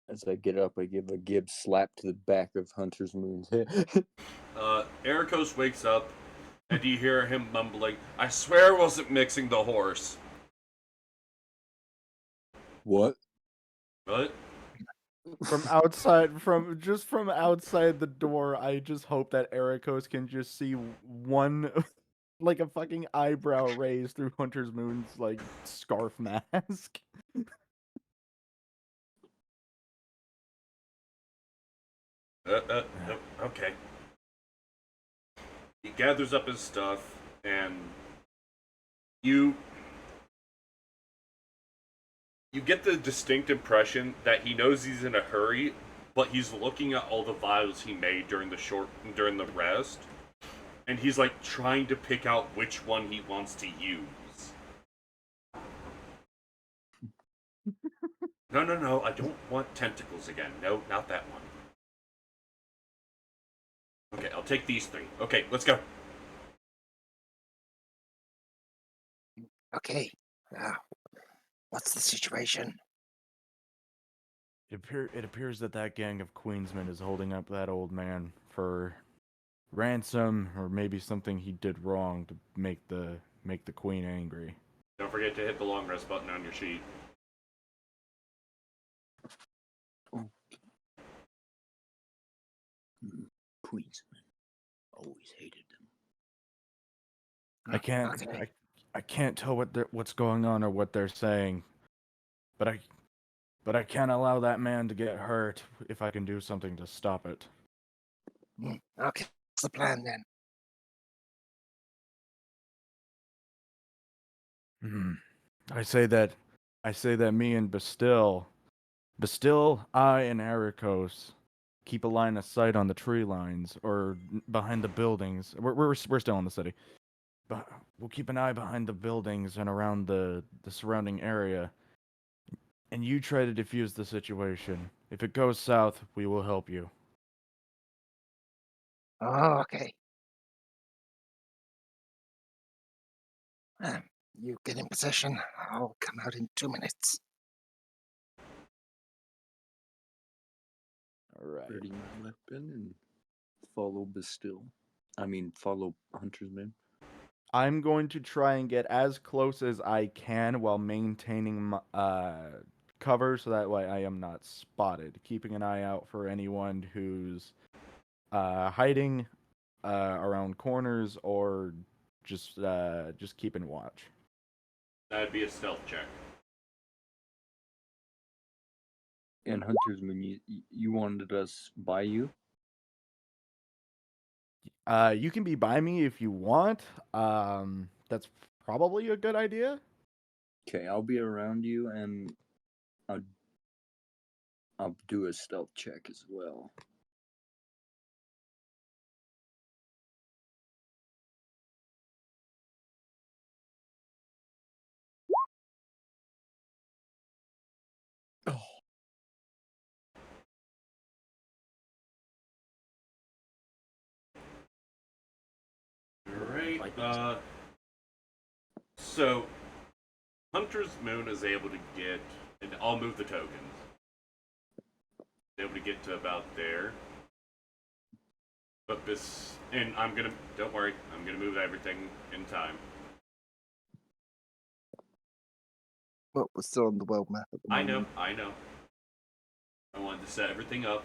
As I get up, I give a Gibbs slap to the back of Hunter's Moon's head. Ericos wakes up, and you hear him mumbling, I swear I wasn't mixing the horse. What? What? From outside, from outside the door, I just hope that Ericos can just see one, like a fucking eyebrow raised through Hunter's Moon's like scarf mask. Okay. He gathers up his stuff, and you get the distinct impression that he knows he's in a hurry, but he's looking at all the vials he made during the rest, and he's like trying to pick out which one he wants to use. No, I don't want tentacles again. No, not that one. Okay, I'll take these 3. Okay, let's go. Okay. What's the situation? It appears that gang of Queensmen is holding up that old man for ransom, or maybe something he did wrong to make the Queen angry. Don't forget to hit the long rest button on your sheet. Queensman. Always hated them. Okay. I can't tell what's going on or what they're saying, but I can't allow that man to get hurt if I can do something to stop it. Okay. What's the plan then? I say that me and Bastille, I and Ericos keep a line of sight on the tree lines or behind the buildings. We're still in the city, but we'll keep an eye behind the buildings and around the surrounding area. And you try to defuse the situation. If it goes south, we will help you. Oh, okay. You get in position. I'll come out in 2 minutes. All right. Ready my weapon and follow follow Hunter's Man. I'm going to try and get as close as I can while maintaining my, cover, so that way I am not spotted. Keeping an eye out for anyone who's hiding around corners or just keeping watch. That'd be a stealth check. And Hunter's Man, you wanted us by you? You can be by me if you want. That's probably a good idea. Okay, I'll be around you, and I'll do a stealth check as well. Oh. Alright, so Hunter's Moon is able to get, and I'll move the tokens. Able to get to about there. But don't worry, I'm gonna move everything in time. Well, we're still on the world map at the moment. I know. I wanted to set everything up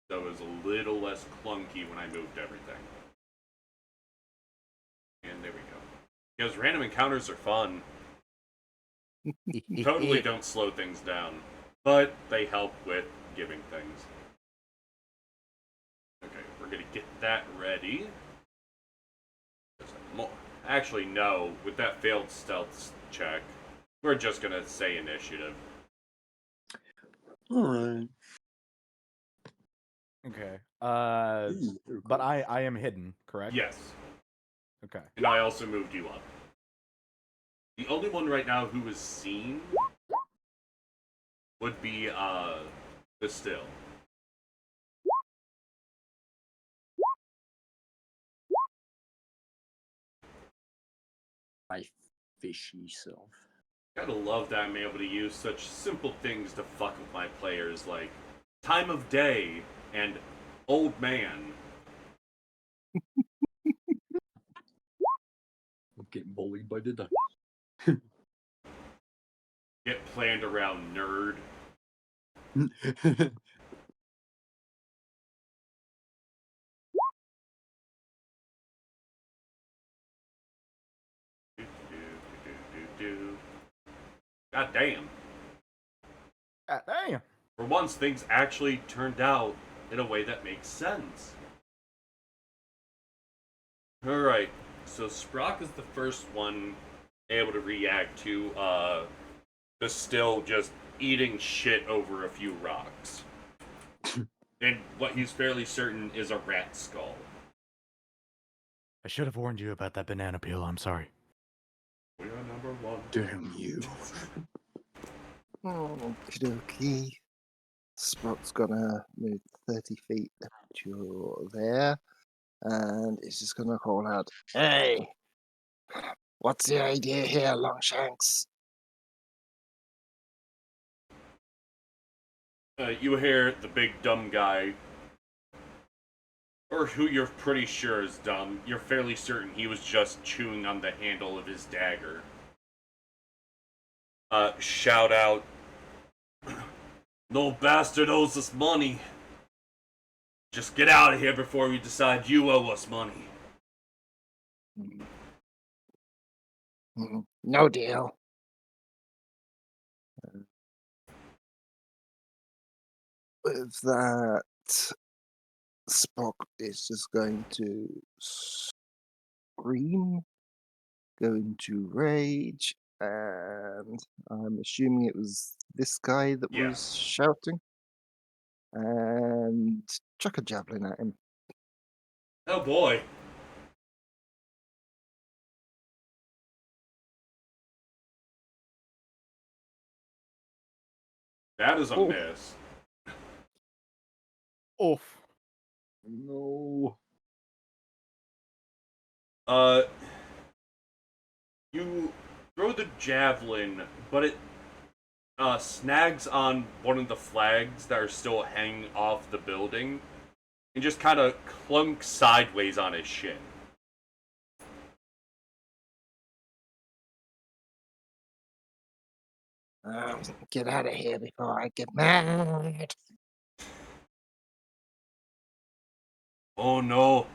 so it was a little less clunky when I moved everything. And there we go. Because random encounters are fun. Totally don't slow things down, but they help with giving things. Okay, we're gonna get that ready. Actually, no. With that failed stealth check, we're just gonna say initiative. Alright. Okay. They're But cool. I am hidden, correct? Yes, Okay. and I also moved you up. The only one right now who is seen would be the still. My fishy self. Gotta love that I'm able to use such simple things to fuck with my players, like time of day and old man. I'm getting bullied by the dice. Get planned around nerd. God damn. Damn. For once, things actually turned out in a way that makes sense. Alright, so Sprock is the first one able to react to the still just eating shit over a few rocks. And what he's fairly certain is a rat skull. I should have warned you about that banana peel. I'm sorry. We are number one. Damn you. Okie dokie. Sprock's gonna move 30 feet to there, and it's just gonna call out, Hey, what's the idea here, Longshanks? You hear the big dumb guy, or who you're pretty sure is dumb. You're fairly certain he was just chewing on the handle of his dagger. Shout out, "No bastard owes us money. Just get out of here before we decide you owe us money." No deal. with that, Spock is just going to scream, go into rage, and I'm assuming it was this guy that Yeah. was shouting, and chuck a javelin at him. Oh boy. That is a Oh. miss. Oof. No. You throw the javelin, but it snags on one of the flags that are still hanging off the building and just kind of clunks sideways on his shin. Get out of here before I get mad. Oh no,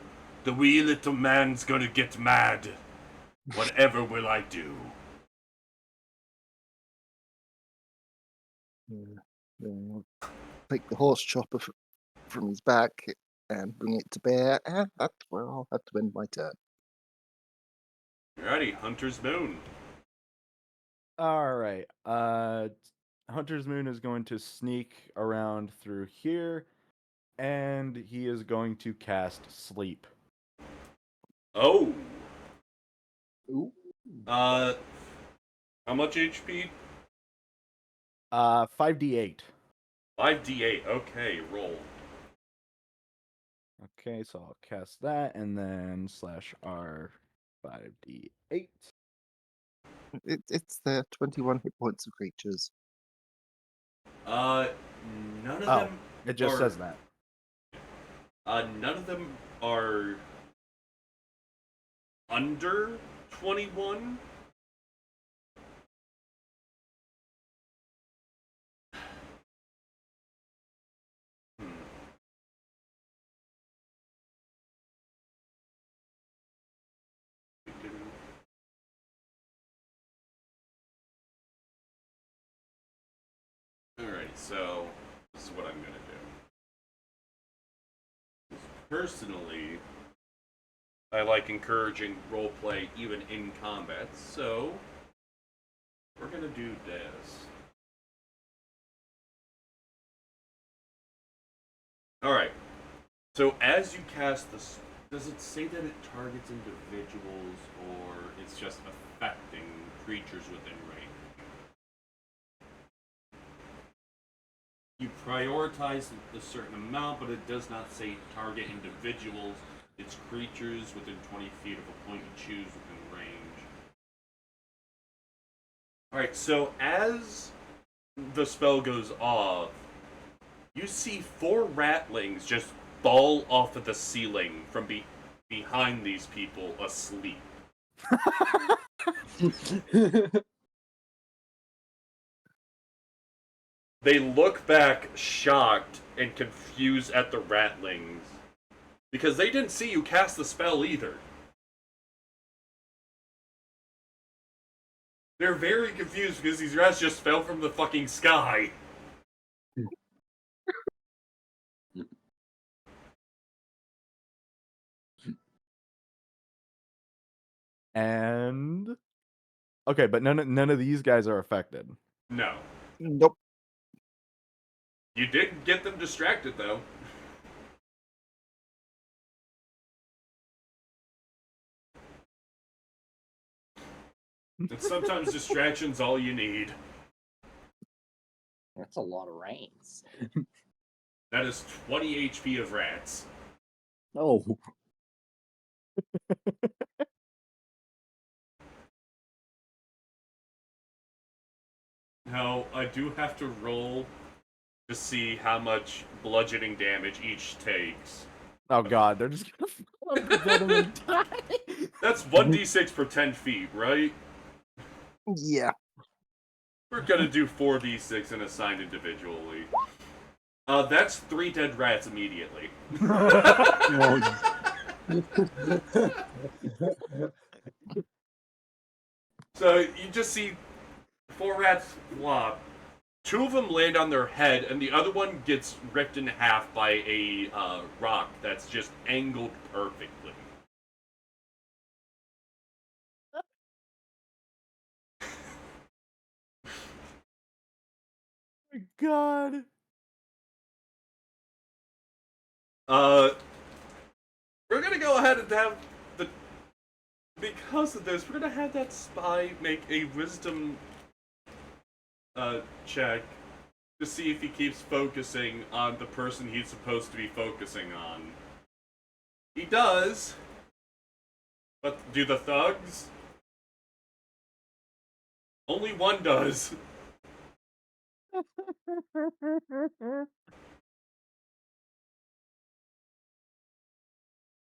the wee little man's gonna get mad. Whatever will I do? Take the horse chopper from his back and bring it to bear, and that's where I'll have to end my turn. Alrighty, Hunter's Moon. All right. Hunter's Moon is going to sneak around through here, and he is going to cast Sleep. Oh. Ooh. How much HP? 5d8. 5d8. Okay, roll. Okay, so I'll cast that, and then /R 5d8. It's there, 21 hit points of creatures. Uh, none of Oh, them. it just are, says that. None of them are under 21. Hmm. Alrighty, so this is what I'm gonna do. Personally, I like encouraging roleplay even in combat, so we're gonna do this. Alright, so as you cast this, does it say that it targets individuals or it's just affecting creatures within range? You prioritize a certain amount, but it does not say target individuals. It's creatures within 20 feet of a point you choose within range. Alright, so as the spell goes off, you see 4 ratlings just fall off of the ceiling from behind these people asleep. They look back shocked and confused at the ratlings because they didn't see you cast the spell either. They're very confused because these rats just fell from the fucking sky. And okay, but none of these guys are affected. No. Nope. You did get them distracted, though. And sometimes distraction's all you need. That's a lot of rains. That is 20 HP of rats. Oh. Now, I do have to roll to see how much bludgeoning damage each takes. Oh god, they're just gonna fall off the bed and die. That's 1d6 per 10 feet, right? Yeah. We're gonna do 4d6 and assigned individually. That's 3 dead rats immediately. So you just see 4 rats flop. 2 of them land on their head, and the other one gets ripped in half by a rock that's just angled perfectly. My god. We're gonna go ahead and have the... Because of this, we're gonna have that spy make a wisdom check to see if he keeps focusing on the person he's supposed to be focusing on. He does, but do the thugs? Only one does.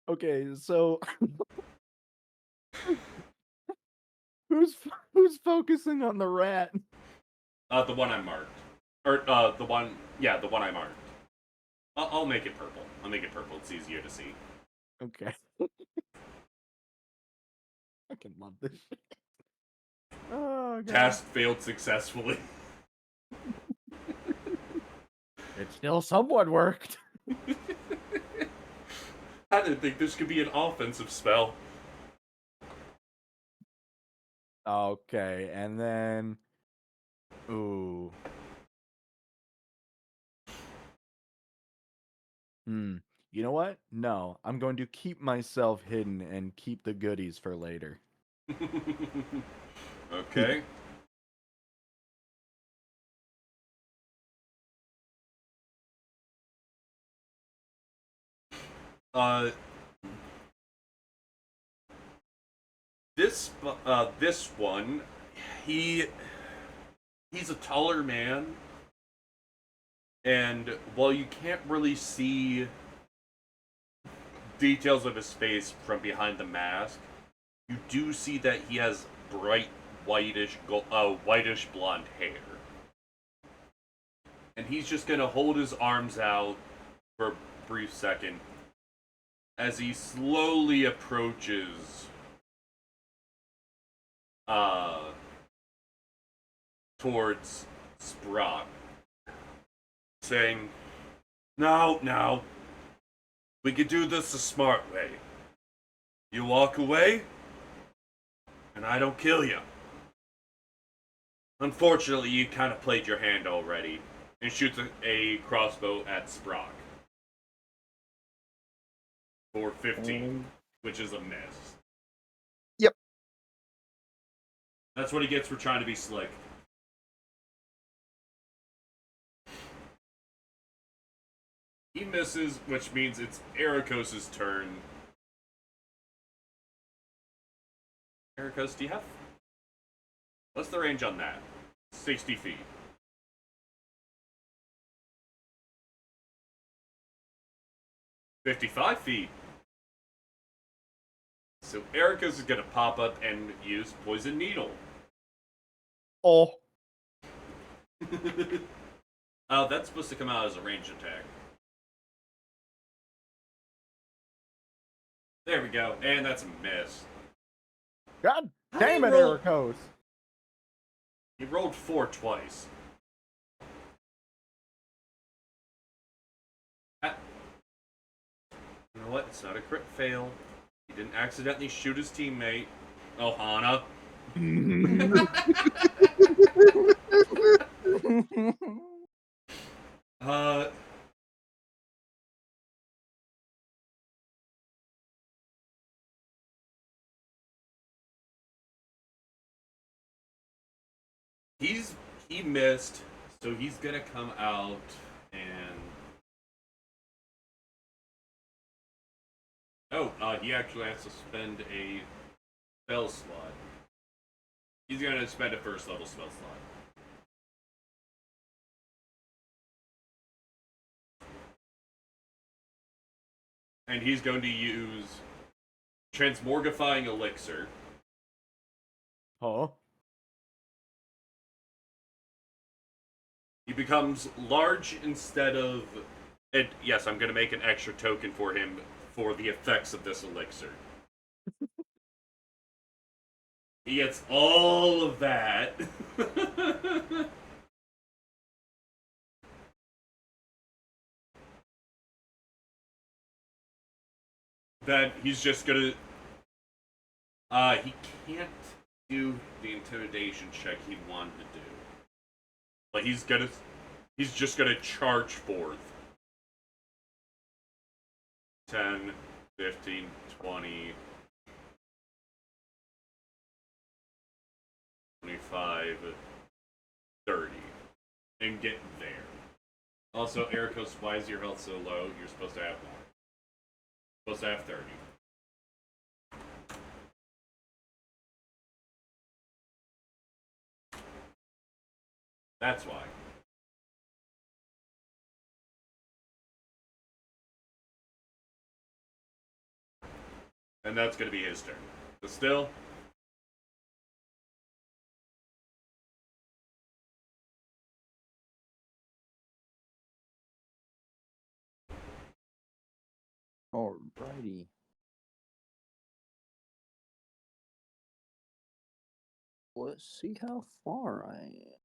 Okay, so who's focusing on the rat? The one I marked. Or, the one I marked. I'll make it purple. I'll make it purple, it's easier to see. Okay. I can love this shit. Oh god. Task failed successfully. It still somewhat worked. I didn't think this could be an offensive spell. Okay, and then ooh. You know what? No, I'm going to keep myself hidden and keep the goodies for later. Okay. This one, he's a taller man, and while you can't really see details of his face from behind the mask, you do see that he has bright whitish blonde hair. And he's just gonna hold his arms out for a brief second as he slowly approaches towards Sprock. saying, "No, no. We could do this the smart way. You walk away, and I don't kill you." Unfortunately, you kind of played your hand already, and shoots a crossbow at Sprock for 15, which is a miss. Yep. That's what he gets for trying to be slick. He misses, which means it's Ericos' turn. Ericos, do you have... What's the range on that? 60 feet. 55 feet. So Ericos is gonna pop up and use Poison Needle. Oh. That's supposed to come out as a ranged attack. There we go, and that's a miss. God How damn do it, you roll- Ericos. He rolled 4 twice. Ah. You know what? It's not a crit fail. He didn't accidentally shoot his teammate. Oh, Hana. uh, he missed, so he's gonna come out and he actually has to spend a spell slot. He's gonna spend a first level spell slot. And he's going to use Transmorgifying Elixir. Huh? He becomes large instead of... And yes, I'm going to make an extra token for him for the effects of this elixir. He gets all of that. Then he's just gonna... he can't do the intimidation check he wanted to do. But he's just gonna charge forth. 10, 15, 20, 25, 30. And get there. Also, Ericos, why is your health so low? You're supposed to have more. Supposed to have 30. That's why. And that's going to be his turn. But still, Alrighty. Let's see how far I am.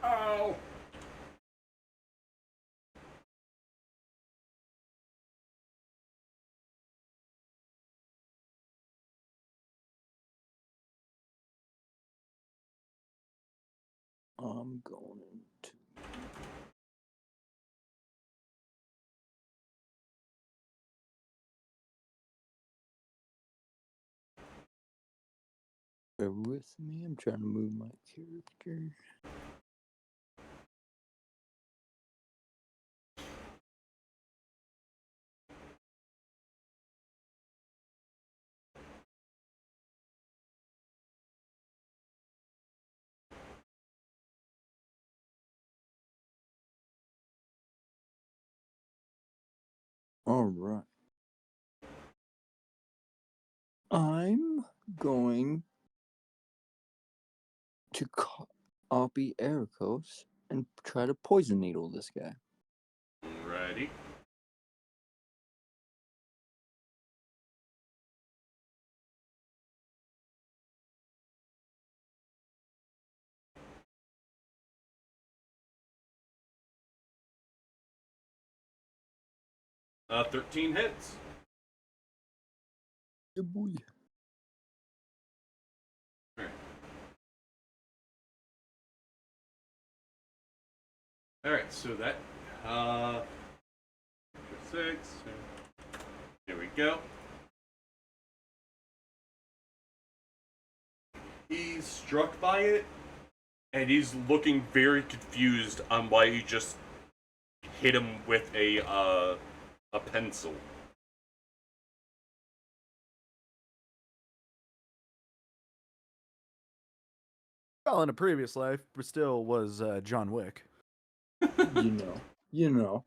oh, I'm going into bear with me. I'm trying to move my character. All right. I'm going to copy Ericos and try to poison needle this guy. Ready? Uh, 13 hits. Yeah, boy. Alright, so that, uh, 6. Here we go. He's struck by it, and he's looking very confused on why he just hit him with a pencil. Well, in a previous life, but still was John Wick. You know.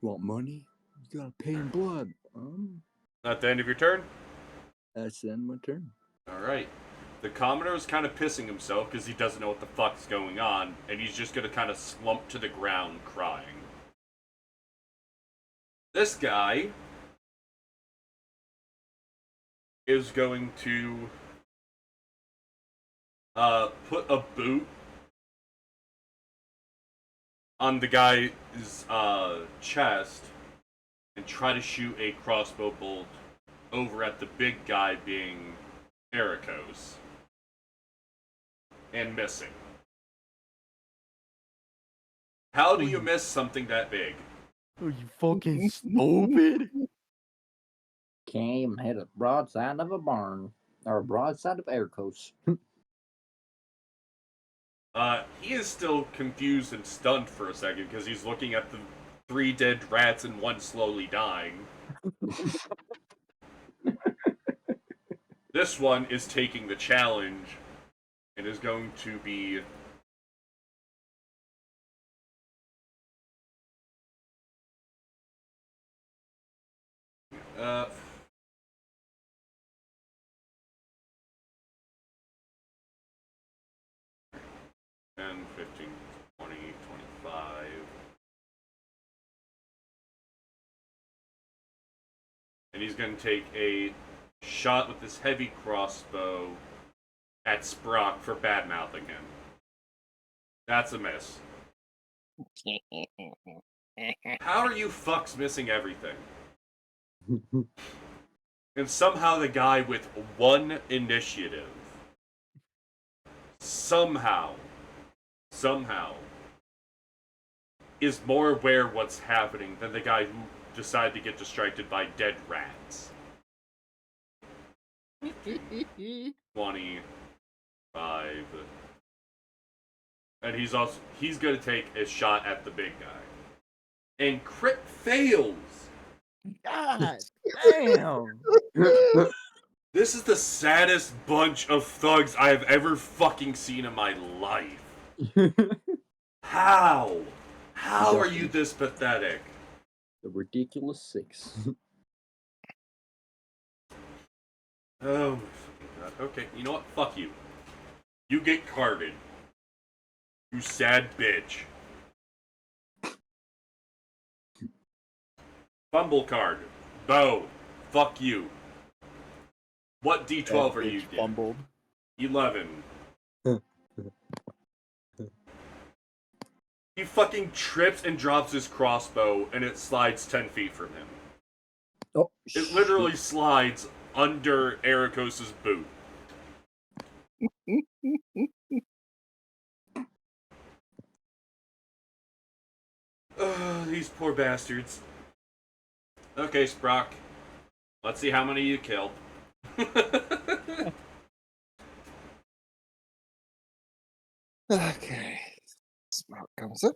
Want money? You gotta pay in blood. At the end of your turn? That's the end of my turn. Alright. The Commodore's kind of pissing himself because he doesn't know what the fuck's going on, and he's just gonna kind of slump to the ground crying. This guy is going to put a boot on the guy's chest and try to shoot a crossbow bolt over at the big guy being Ericos. And missing. How do you miss something that big? Oh, you fucking stupid! Came hit a broadside of a barn. Or a broadside of Ericos. He is still confused and stunned for a second because he's looking at the 3 dead rats and 1 slowly dying. This one is taking the challenge and is going to be uh 10, 15, 20, 25. And he's going to take a shot with this heavy crossbow at Sprock for bad-mouthing him. That's a miss. How are you fucks missing everything? And somehow the guy with 1 initiative somehow is more aware of what's happening than the guy who decided to get distracted by dead rats. 25. And he's gonna take a shot at the big guy. And crit fails! God damn! This is the saddest bunch of thugs I have ever fucking seen in my life. How? How are you this pathetic? The ridiculous 6. Oh my fucking god. Okay, you know what? Fuck you. You get carded. You sad bitch. Fumble card. Bo. Fuck you. What D12 That are you? bitch fumbled. 11. He fucking trips and drops his crossbow, and it slides 10 feet from him. Oh, It literally slides under Ericos' boot. These poor bastards. Okay, Sprock. Let's see how many you killed. Okay. Sprout comes up.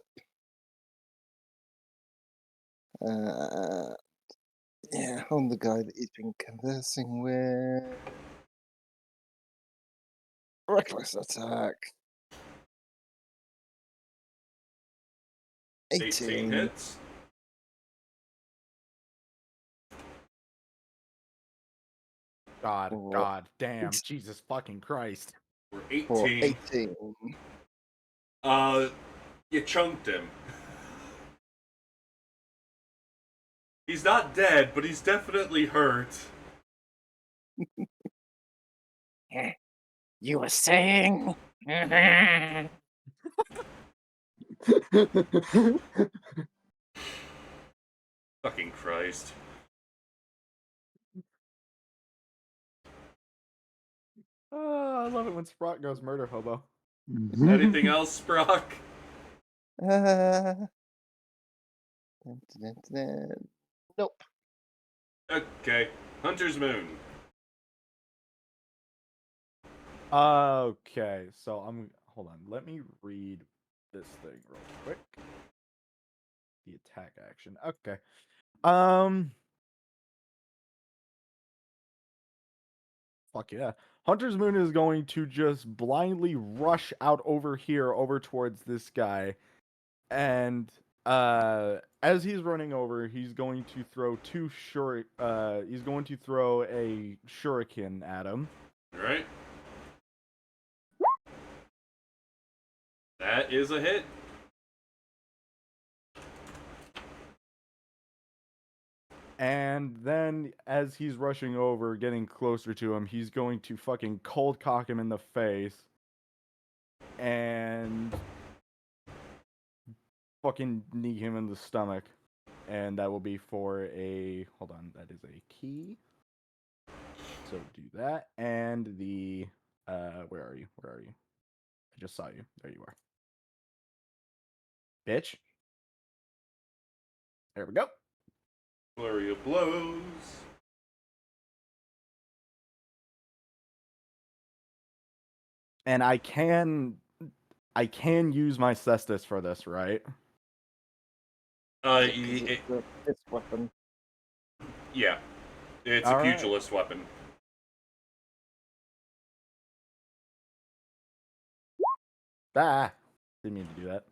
Yeah, on the guy that he's been conversing with. Reckless attack. 18 hits. God, Or God, damn, Jesus fucking Christ. For for 18. 18. You chunked him. He's not dead, but he's definitely hurt. You were saying? Fucking Christ. Oh, I love it when Sprout goes murder hobo. Anything else, Sprock? Uh, dun, dun, dun, dun. Nope. Okay. Hunter's Moon. Okay, so hold on, let me read this thing real quick. The attack action. Okay. Fuck yeah. Hunter's Moon is going to just blindly rush out over here over towards this guy. And as he's running over, he's going to throw he's going to throw a shuriken at him. Alright. That is a hit. And then, as he's rushing over, getting closer to him, he's going to fucking cold cock him in the face. And fucking knee him in the stomach. And that will be for a... Hold on, that is a key. So do that. And the... where are you? Where are you? I just saw you. There you are. Bitch. There we go. Flurry of blows. And I can use my cestus for this, right? This weapon. Yeah. It's All a right. pugilist weapon. Ah, didn't mean to do that.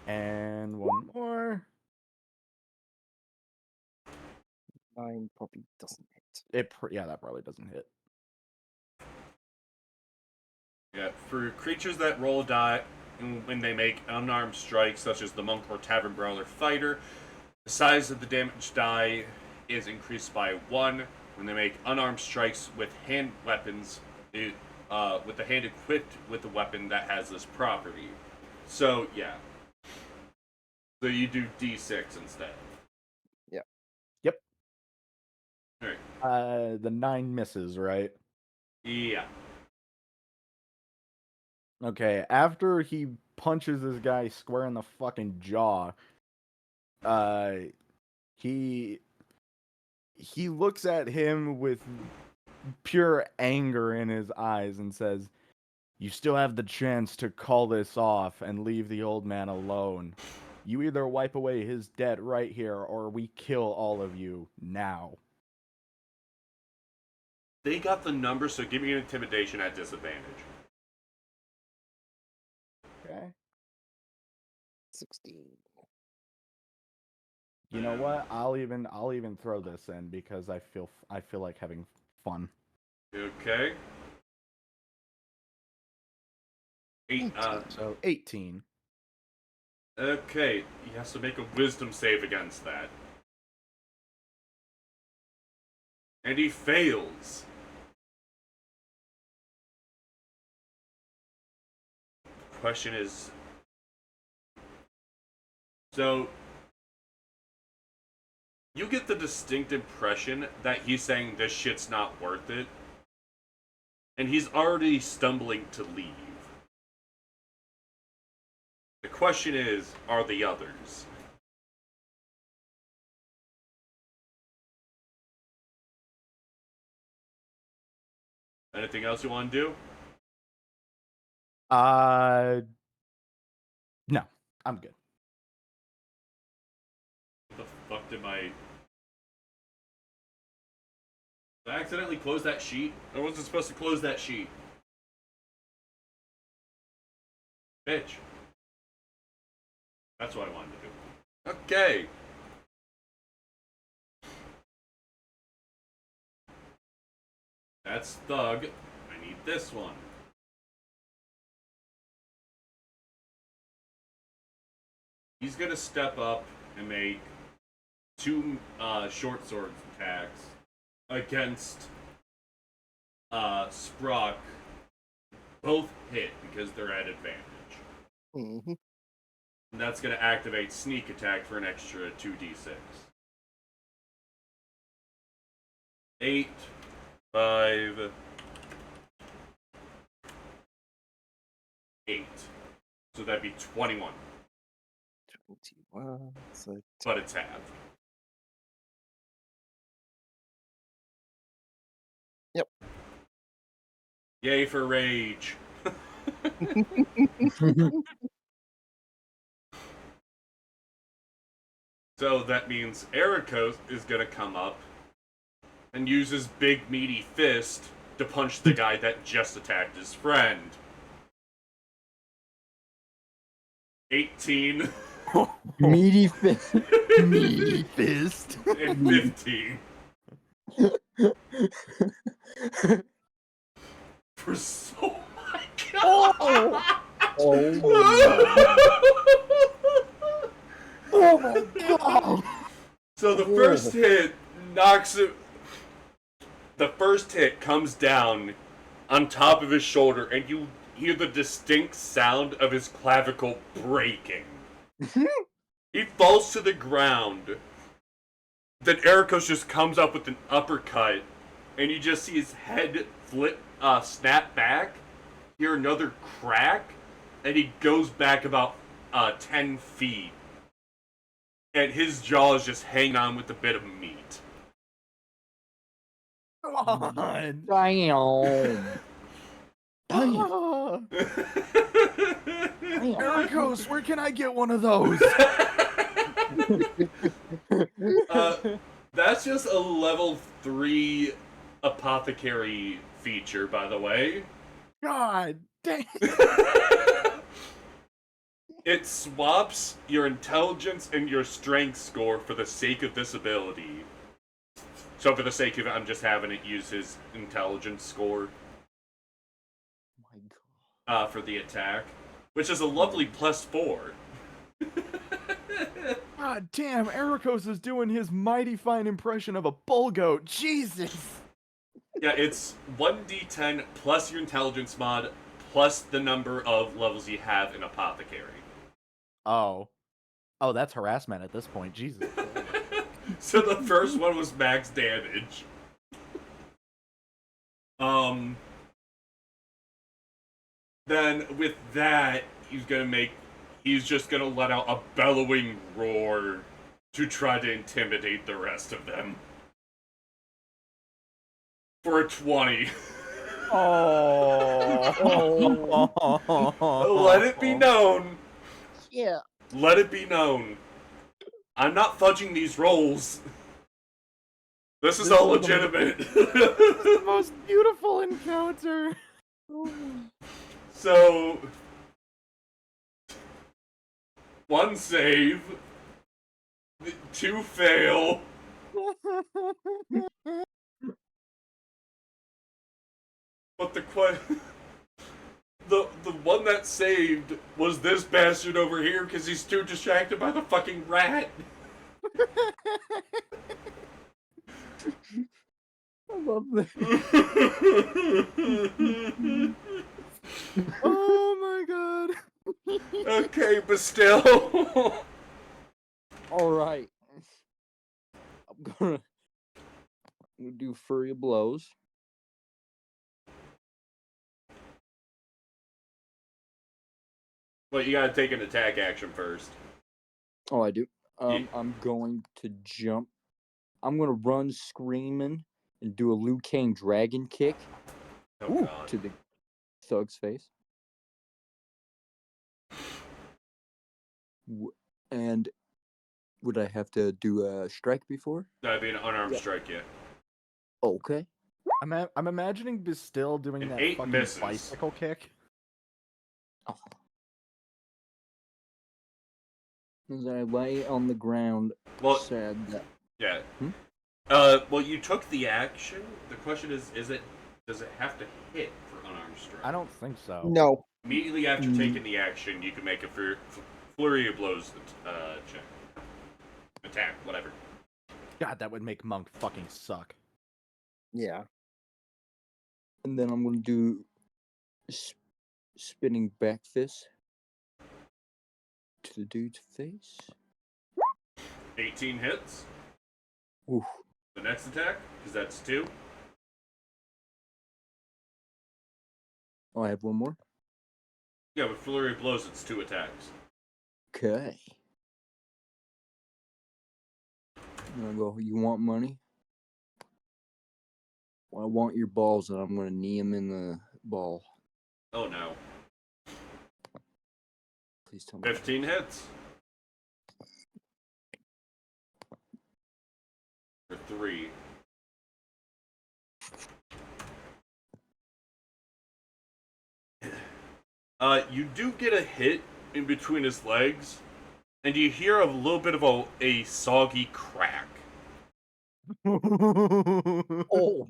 And one more. 9 probably doesn't hit. Yeah, that probably doesn't hit. Yeah, for creatures that roll a die when they make unarmed strikes, such as the monk or tavern brawler fighter, the size of the damage die is increased by 1. When they make unarmed strikes with hand weapons, with the hand equipped with the weapon that has this property. So, yeah. So you do D6 instead. Yep. Alright. The 9 misses, right? Yeah. Okay, after he punches this guy square in the fucking jaw, he looks at him with pure anger in his eyes and says, "You still have the chance to call this off and leave the old man alone. You either wipe away his debt right here or we kill all of you now." They got the number, so give me an intimidation at disadvantage. Okay. 16. You know what? I'll even throw this in because I feel like having fun. Okay. 8, So 18. okay, he has to make a wisdom save against that. And he fails. The question is... So... You get the distinct impression that he's saying this shit's not worth it. And he's already stumbling to leave. The question is, are the others? Anything else you want to do? No, I'm good. What the fuck did my... Did I accidentally close that sheet? I wasn't supposed to close that sheet. Bitch. That's what I wanted to do. Okay. That's Thug. I need this one. He's gonna step up and make 2 short sword attacks against Sprock. Both hit because they're at advantage. Mm-hmm. And that's gonna activate sneak attack for an extra 2d6. 8, 5, 8. So that'd be 21. 21. So But it's half. Yep. Yay for rage. So that means Ericos is gonna come up and use his big meaty fist to punch the guy that just attacked his friend. 18 Meaty fist. Meaty fist. and 15. For so my god! Oh my god! So the first hit knocks it. The first hit comes down on top of his shoulder, and you hear the distinct sound of his clavicle breaking. He falls to the ground. Then Ericos just comes up with an uppercut, and you just see his head snap back. Hear another crack, and he goes back about 10 feet. And his jaw is just hanging on with a bit of meat. Come on. Damn. Ah. Ericos, where can I get one of those? That's just a level 3 apothecary feature, by the way. God dang. It swaps your intelligence and your strength score for the sake of this ability. So for the sake of it, I'm just having it use his intelligence score My god. for the attack, which is a lovely +4. God damn, Ericos is doing his mighty fine impression of a bull goat. Jesus. Yeah, it's 1d10 plus your intelligence mod plus the number of levels you have in apothecary. Oh. Oh, that's harassment at this point. Jesus. So the first one was max damage. Then with that, he's just gonna let out a bellowing roar to try to intimidate the rest of them. For a 20. Oh. Let it be known. Yeah. Let it be known. I'm not fudging these rolls. This is all legitimate. The most beautiful encounter. So, 1 save, 2 fail. But the one that saved was this bastard over here because he's too distracted by the fucking rat. I love this. Oh my god. Okay, but still. Alright. I'm gonna do Fury of Blows. But you gotta take an attack action first. Oh, I do. Yeah. I'm going to jump. I'm gonna run screaming and do a Liu Kang dragon kick Oh god. to the thug's face. And would I have to do a strike before? That'd be an unarmed Yeah. strike, yeah. Okay. I'm imagining Bastille doing An that 8 fucking misses. bicycle kick. Oh. As I lay on the ground, Well, sad that yeah. Hmm? Well, you took the action. The question is it does it have to hit for unarmed strike? I don't think so. No. Immediately after taking the action, you can make a flurry of blows check, attack, whatever. God, that would make Monk fucking suck. Yeah. and then I'm gonna do spinning back fist to the dude's face. 18 hits. Oof. The next attack, because that's 2. Oh, I have one more. Yeah, with flurry of blows, it's 2 attacks. Okay. And I go, you want money? Well, I want your balls, and I'm gonna knee him in the ball. Oh no. Please tell me. 15 hits. For 3. You do get a hit in between his legs, and you hear a little bit of a soggy crack. Oh,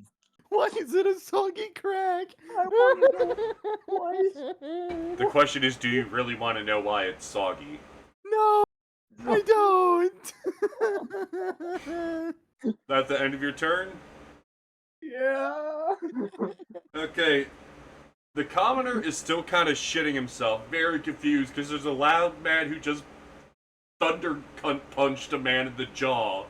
Why is it a soggy crack? I want to know why. The question is, do you really want to know why it's soggy? No, I don't. Is that the end of your turn? Yeah. Okay. The commoner is still kind of shitting himself, very confused, because there's a loud man who just thunder punched a man in the jaw.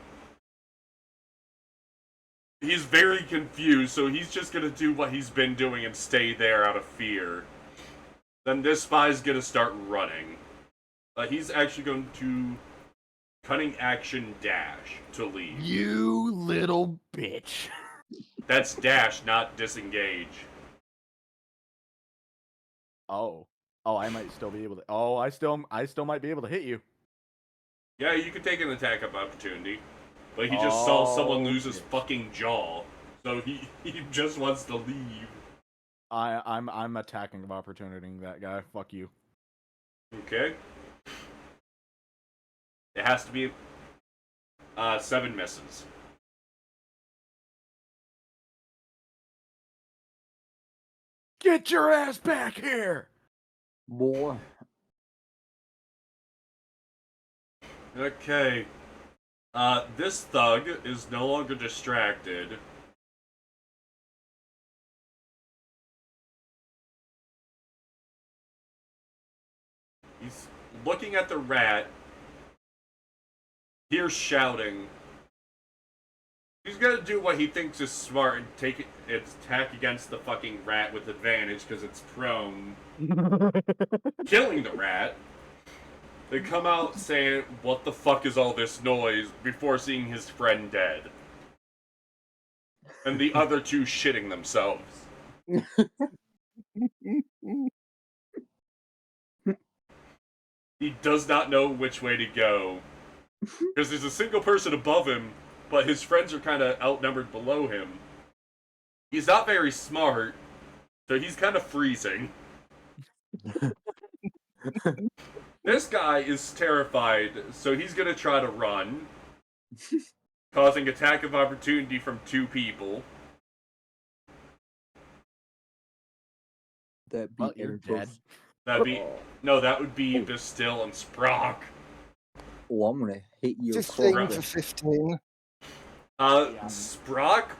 He's very confused, so he's just gonna do what he's been doing and stay there out of fear. Then this spy's gonna start running. He's actually going to cunning action dash to leave. You little bitch. That's dash, not disengage. Oh, I might still be able to. Oh, I still might be able to hit you. Yeah, you could take an attack of opportunity. But he just saw someone lose his shit. fucking jaw. So he just wants to leave. I'm attacking of opportunity that guy. Fuck you. Okay. It has to be 7 misses. Get your ass back here. Boy. Okay. This thug is no longer distracted. He's looking at the rat. Here's shouting. He's gonna do what he thinks is smart and take its attack against the fucking rat with advantage because it's prone. Killing the rat. They come out saying, "What the fuck is all this noise?" before seeing his friend dead. And the other two shitting themselves. He does not know which way to go. Because there's a single person above him, but his friends are kind of outnumbered below him. He's not very smart, so he's kind of freezing. This guy is terrified, so he's gonna try to run, causing attack of opportunity from 2 people. That beat Well, you're dead. That'd be that would be Bastille and Sprock. Oh, I'm gonna hit you. 15 for 15. Sprock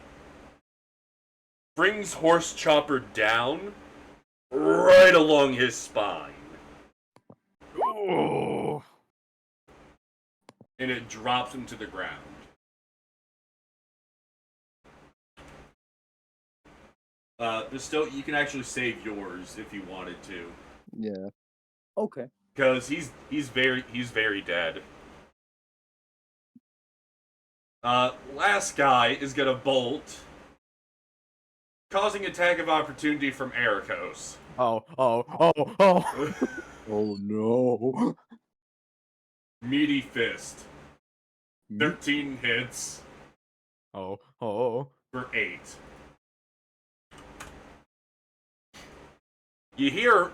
brings Horse Chopper down right along his spine. Oh. And it drops him to the ground. Bastille, you can actually save yours if you wanted to. Yeah. Okay. Because he's very dead. Last guy is gonna bolt, causing attack of opportunity from Ericos. Oh. Oh no. Meaty Fist. 13 hits Oh. for 8. You hear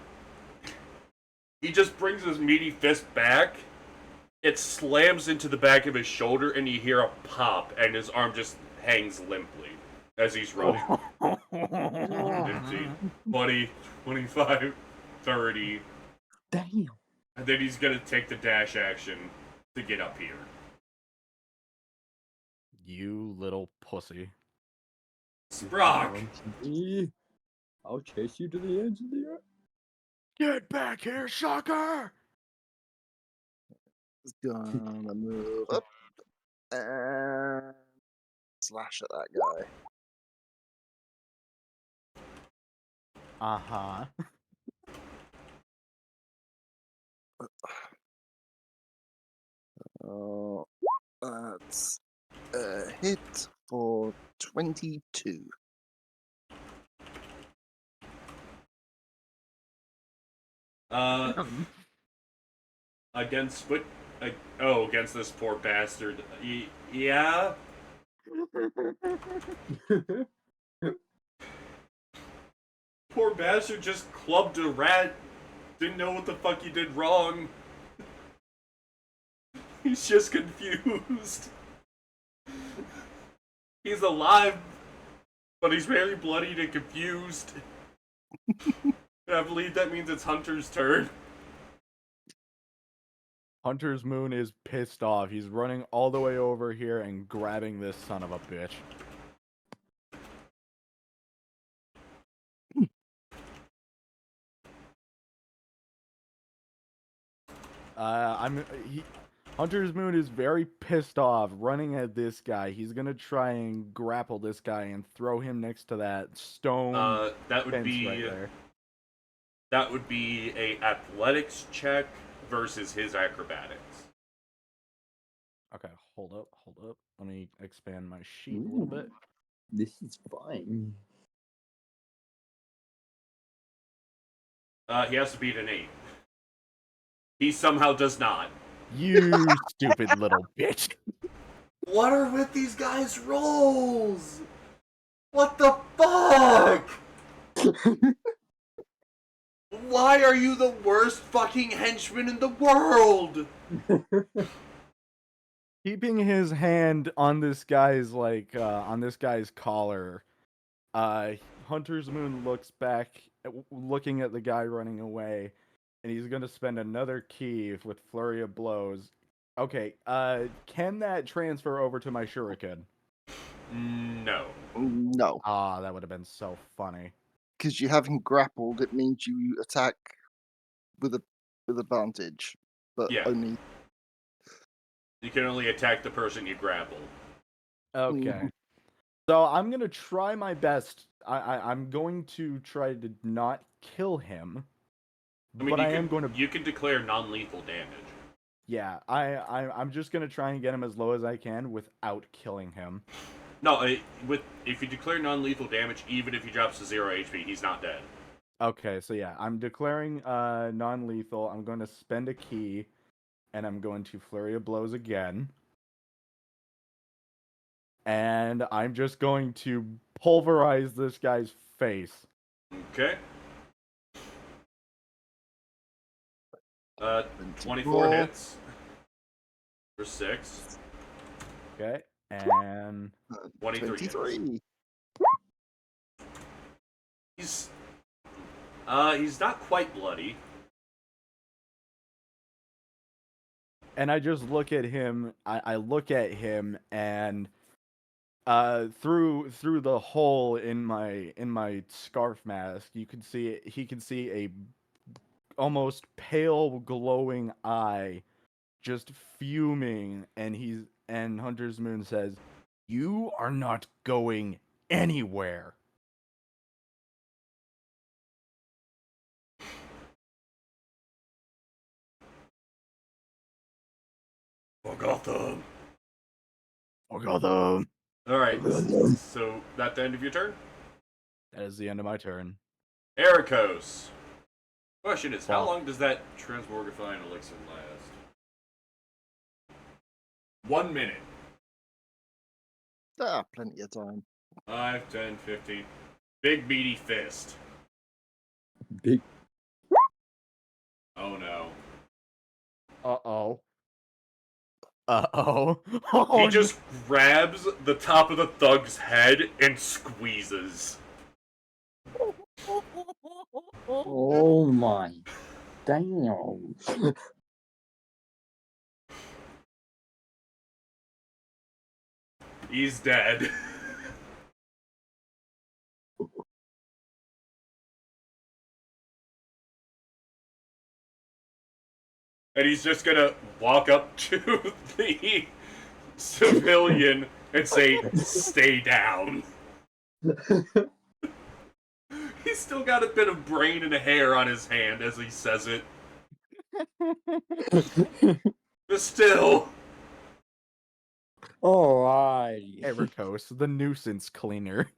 he just brings his meaty fist back, It slams into the back of his shoulder, and you hear a pop, and his arm just hangs limply as he's running. 15, 20, 25, 30. Damn. And then he's gonna take the dash action to get up here. You little pussy. Sprock! I'll chase you to the edge of the earth. Get back here, sucker! It's gonna move up and slash at that guy. Uh-huh. Oh, that's a hit for 22. Against what? Against this poor bastard. Yeah? Poor bastard just clubbed a rat. Didn't know what the fuck he did wrong. He's just confused. He's alive, but he's very bloodied and confused. And I believe that means it's Hunter's turn. Hunter's Moon is pissed off. He's running all the way over here and grabbing this son of a bitch. Hunter's Moon is very pissed off, running at this guy. He's gonna try and grapple this guy and throw him next to that stone That would fence be right there. that would be a athletics check versus his acrobatics. Okay, hold up. Let me expand my sheet a little bit. This is fine. He has to beat an 8. He somehow does not. You stupid little bitch. What are with these guys' rolls? What the fuck? Why are you the worst fucking henchman in the world? Keeping his hand on this guy's collar, Hunter's Moon looks back, looking at the guy running away, and he's gonna spend another key with Flurry of Blows. Okay, can that transfer over to my Shuriken? No. No, Ah, that would have been so funny. because you haven't grappled, it means you attack with advantage, but Yeah. only. You can only attack the person you grapple. Okay. So I'm gonna try my best. I'm going to try to not kill him. I mean, but I am going to. You can declare non-lethal damage. Yeah, I'm just gonna try and get him as low as I can without killing him. No, if you declare non-lethal damage, even if he drops to 0 HP, he's not dead. Okay, so yeah, I'm declaring non-lethal. I'm going to spend a key, and I'm going to Flurry of Blows again. And I'm just going to pulverize this guy's face. Okay. 24 hits. For 6. Okay, and 23 hits. 23. He's not quite bloody. and I just look at him. I look at him, and through the hole in my scarf mask, he can see a almost pale glowing eye just fuming, and Hunter's Moon says, "You are not going anywhere." Forgot them. That Alright, so that the end of your turn? is the end of my turn. Ericos. Question is, how Wow. long does that transmogrifying elixir last? 1 minute. Plenty of time. 5, 10, 15. Big meaty fist. Big. Oh no. Uh-oh. Uh-oh. Oh, He just grabs the top of the thug's head and squeezes. Oh my. Damn. He's dead. And he's just gonna walk up to the civilian and say, "Stay down." He's still got a bit of brain and hair on his hand as he says it. But still. Alrighty. Evercoast, the nuisance cleaner.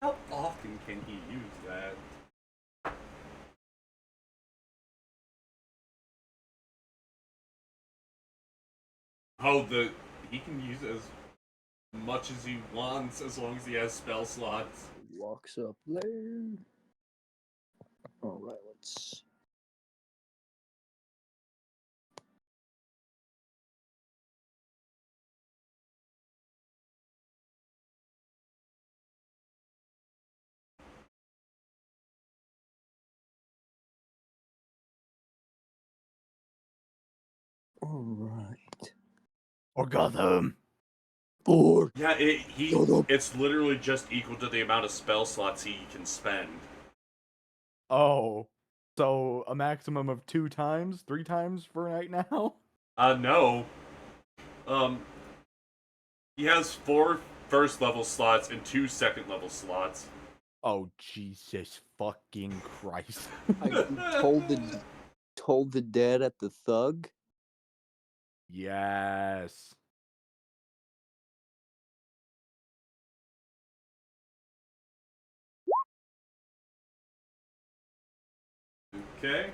How often can he use that? Oh, he can use it as much as he wants as long as he has spell slots. Walks up there. Alright, let's. Alright. Or got them. 4. Yeah, Shut up. it's literally just equal to the amount of spell slots he can spend. Oh. So a maximum of 2 times, 3 times for right now? No. He has 4 first level slots and 2 second level slots. Oh, Jesus fucking Christ. I told the dead at the thug. Yes. Okay.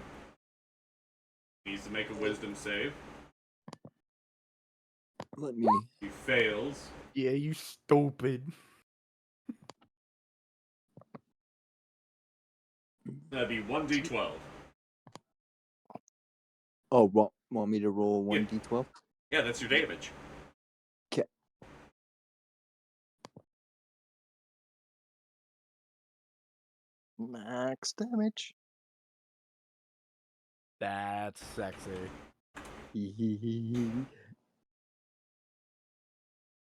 Needs to make a wisdom save. Let me. He fails. Yeah, you stupid. That'd be 1d12. Oh, want me to roll Yeah. 1d12? Yeah, that's your damage. Okay. Max damage. That's sexy.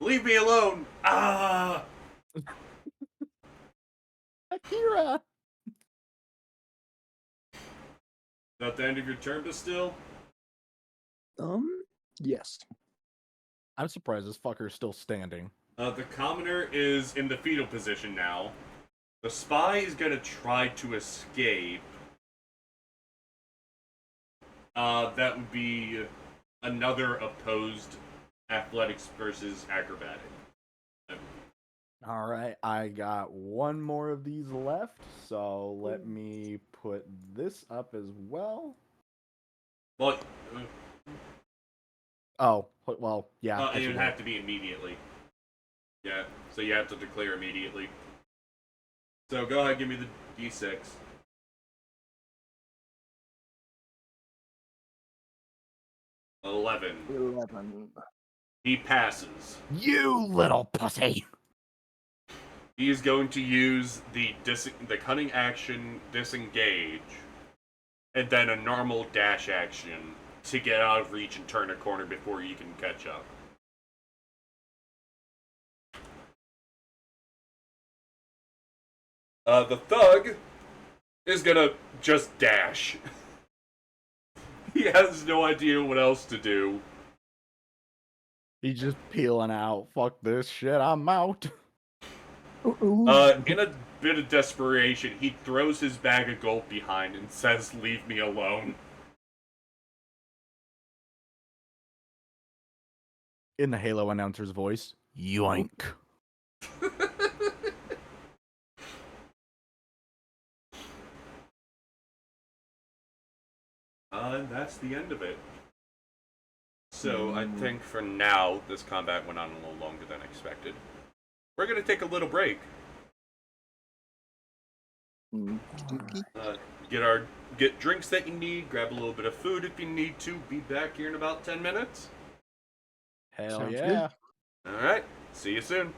Leave me alone! Ah! Akira! Is that the end of your turn, Bastille? Yes. I'm surprised this fucker's still standing. The commoner is in the fetal position now. The spy is gonna try to escape. That would be another opposed athletics versus acrobatic. Alright, I got one more of these left, so let me put this up as well. Well, Oh, well, yeah. I it should would wait. have to be immediately. Yeah, so you have to declare immediately. So go ahead, give me the d6. $11. 11. He passes. You little pussy! He is going to use the cunning action disengage, and then a normal dash action to get out of reach and turn a corner before you can catch up. The thug is gonna just dash. He has no idea what else to do. He's just peeling out. Fuck this shit, I'm out. In a bit of desperation, he throws his bag of gold behind and says, "Leave me alone." In the Halo announcer's voice, yoink. And that's the end of it. So, I think for now, this combat went on a little longer than expected. We're gonna take a little break. Okey-dokey. get drinks that you need, grab a little bit of food if you need to. Be back here in about 10 minutes. Hell Sounds yeah. good. All right. See you soon.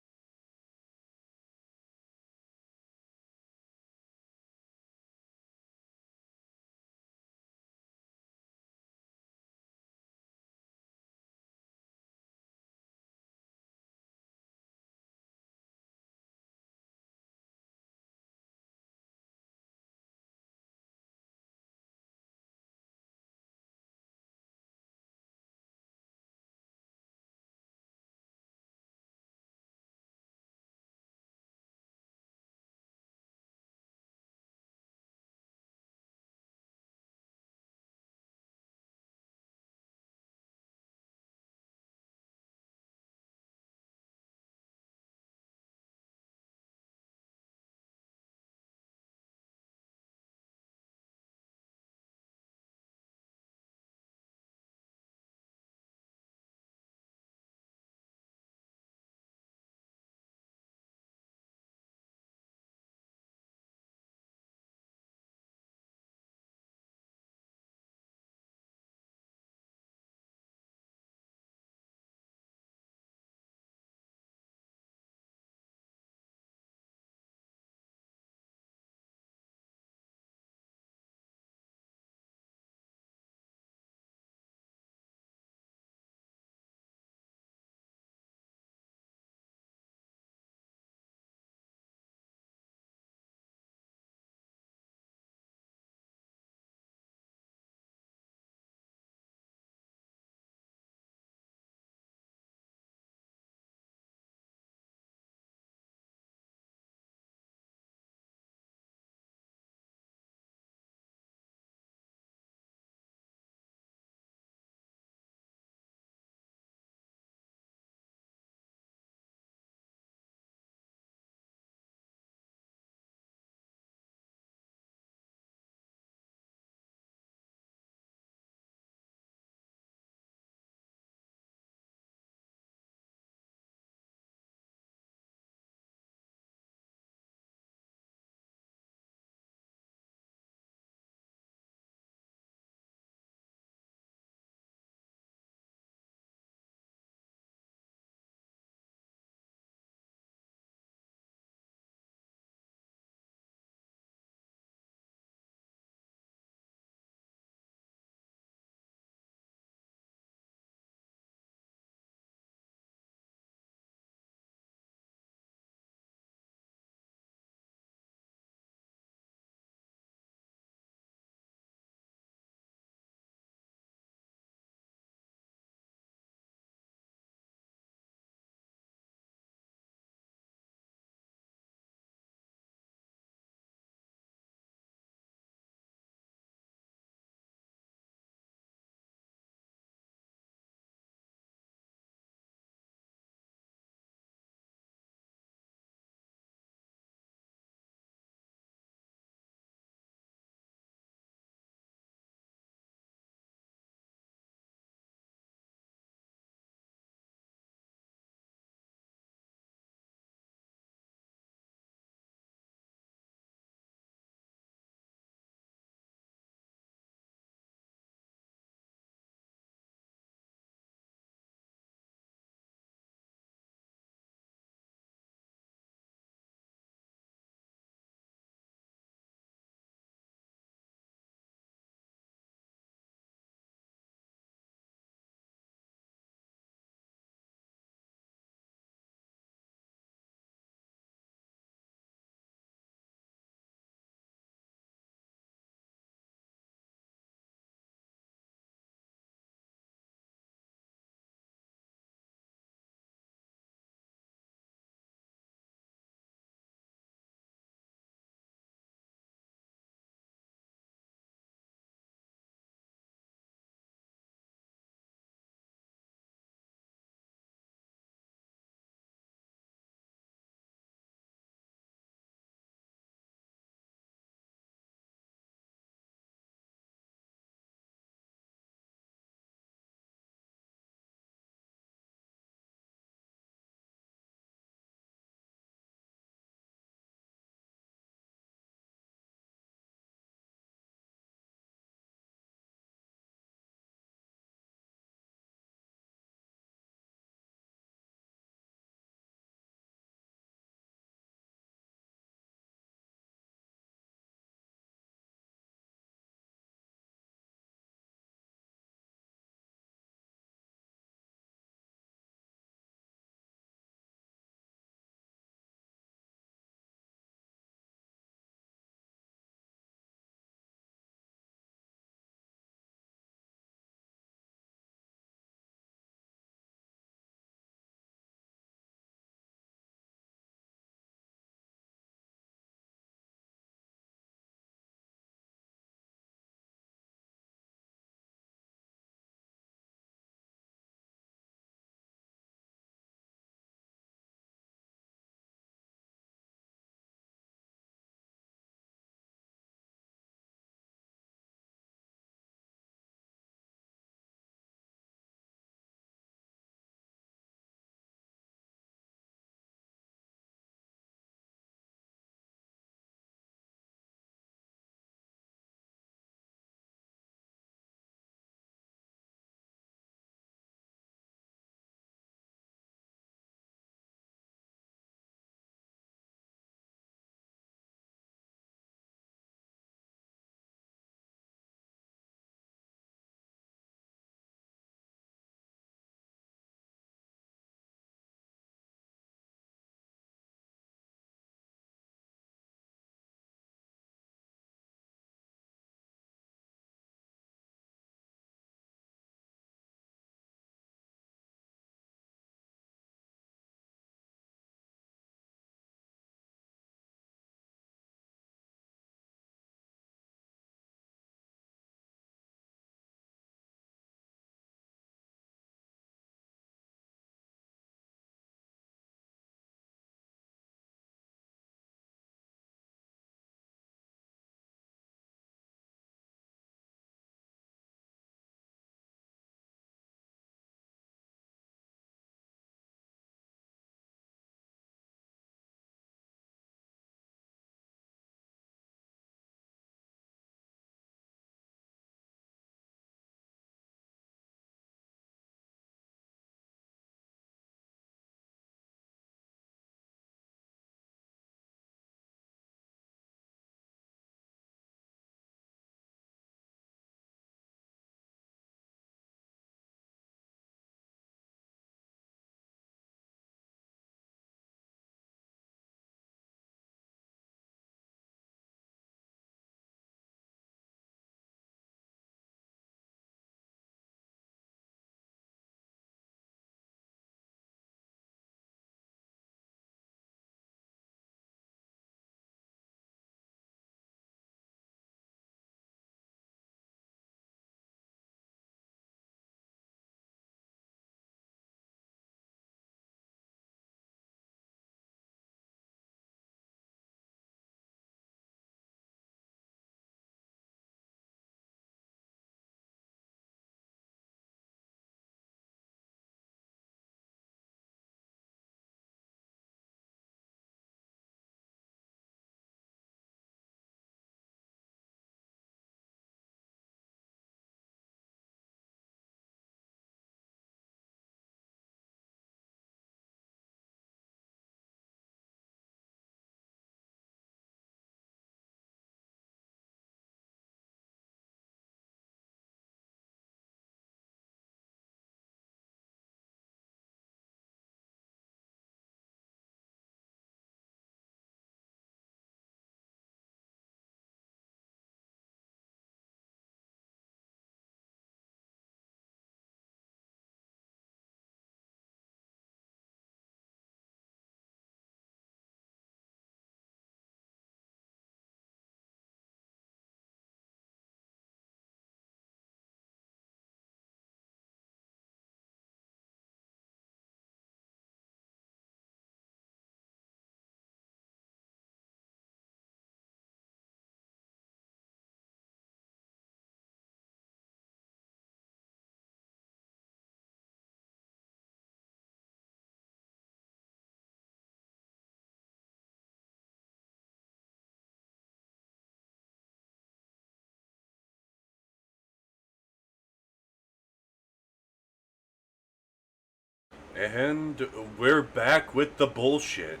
And we're back with the bullshit.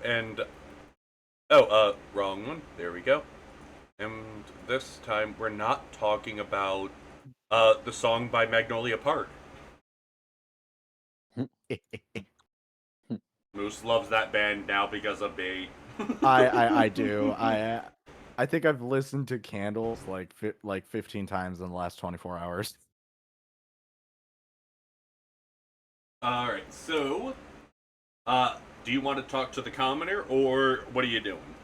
And wrong one. There we go. And this time we're not talking about the song by Magnolia Park. Moose loves that band now because of me. I do. I think I've listened to Candles like 15 times in the last 24 hours. All right, so do you want to talk to the commoner, or what are you doing?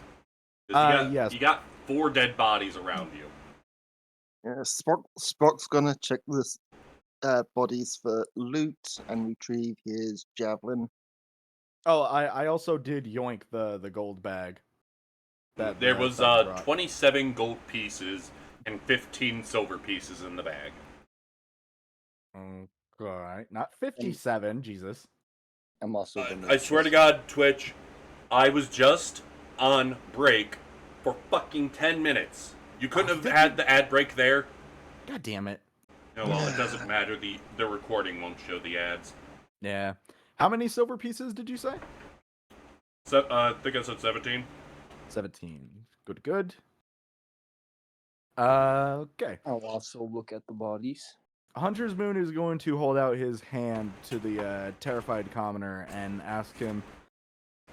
'Cause Yes. you got 4 dead bodies around you. Yeah, Spock's gonna check this bodies for loot and retrieve his javelin. Oh, I also did yoink the gold bag. There was that brought. 27 gold pieces and 15 silver pieces in the bag. Okay, not 57. Jesus. I'm also gonna. I swear to God, Twitch, I was just on break for fucking 10 minutes. You couldn't have 50? had the ad break there. God damn it. No, well, it doesn't matter. The recording won't show the ads. Yeah. How many silver pieces did you say? So, I think I said 17. 17. Good. Okay. I'll also look at the bodies. Hunter's Moon is going to hold out his hand to the terrified commoner and ask him,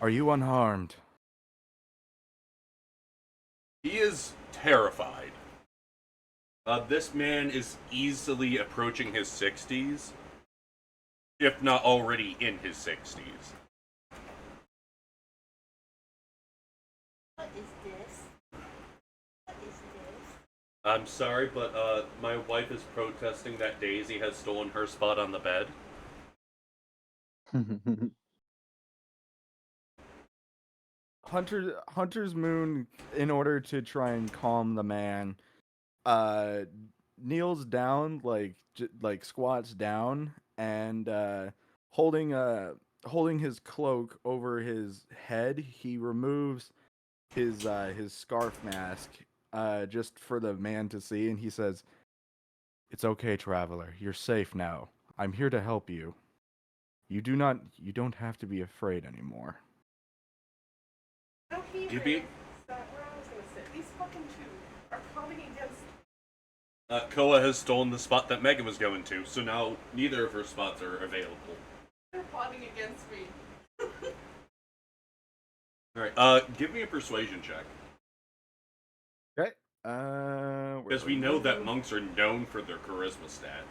"Are you unharmed?" He is terrified. This man is easily approaching his 60s, if not already in his 60s. What is this? What is this? I'm sorry, but my wife is protesting that Daisy has stolen her spot on the bed. Hunter's Moon, in order to try and calm the man, kneels down, like squats down, and holding his cloak over his head, he removes his scarf mask, just for the man to see, and he says, "It's okay, traveler. You're safe now. I'm here to help you. You don't have to be afraid anymore." No, he You ran. beat- That's where I was gonna sit. These fucking two are plotting against. Koa has stolen the spot that Megan was going to, so now neither of her spots are available. They're plotting against me. Alright, give me a persuasion check. Okay. Because we know that monks are known for their charisma stat.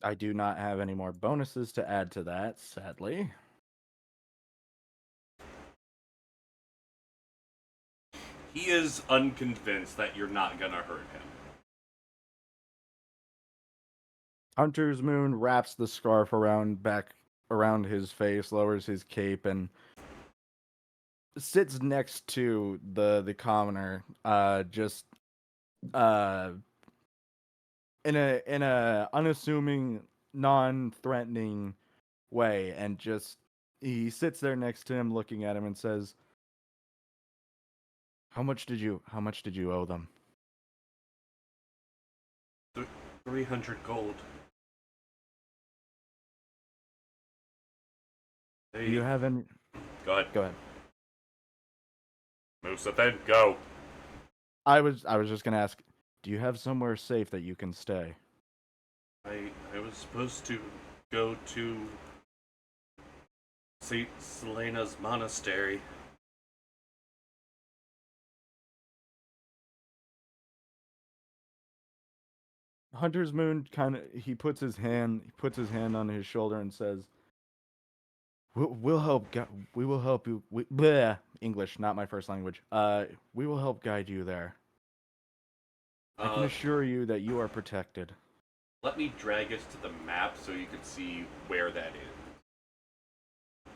I do not have any more bonuses to add to that, sadly. He is unconvinced that you're not gonna hurt him. Hunter's Moon wraps the scarf around his face, lowers his cape, and sits next to the commoner, just in a unassuming, non-threatening way, and just he sits there next to him, looking at him, and says, How much did you owe them?" 300 gold. Do you have any? Go ahead. Go ahead. Musa, then go. I was just gonna ask, do you have somewhere safe that you can stay? I was supposed to go to St. Selena's monastery. Hunter's Moon he puts his hand on his shoulder and says, We'll help. We will help you. Bleh, English, not my first language. We will help guide you there. I can assure you that you are protected." Let me drag us to the map so you can see where that is.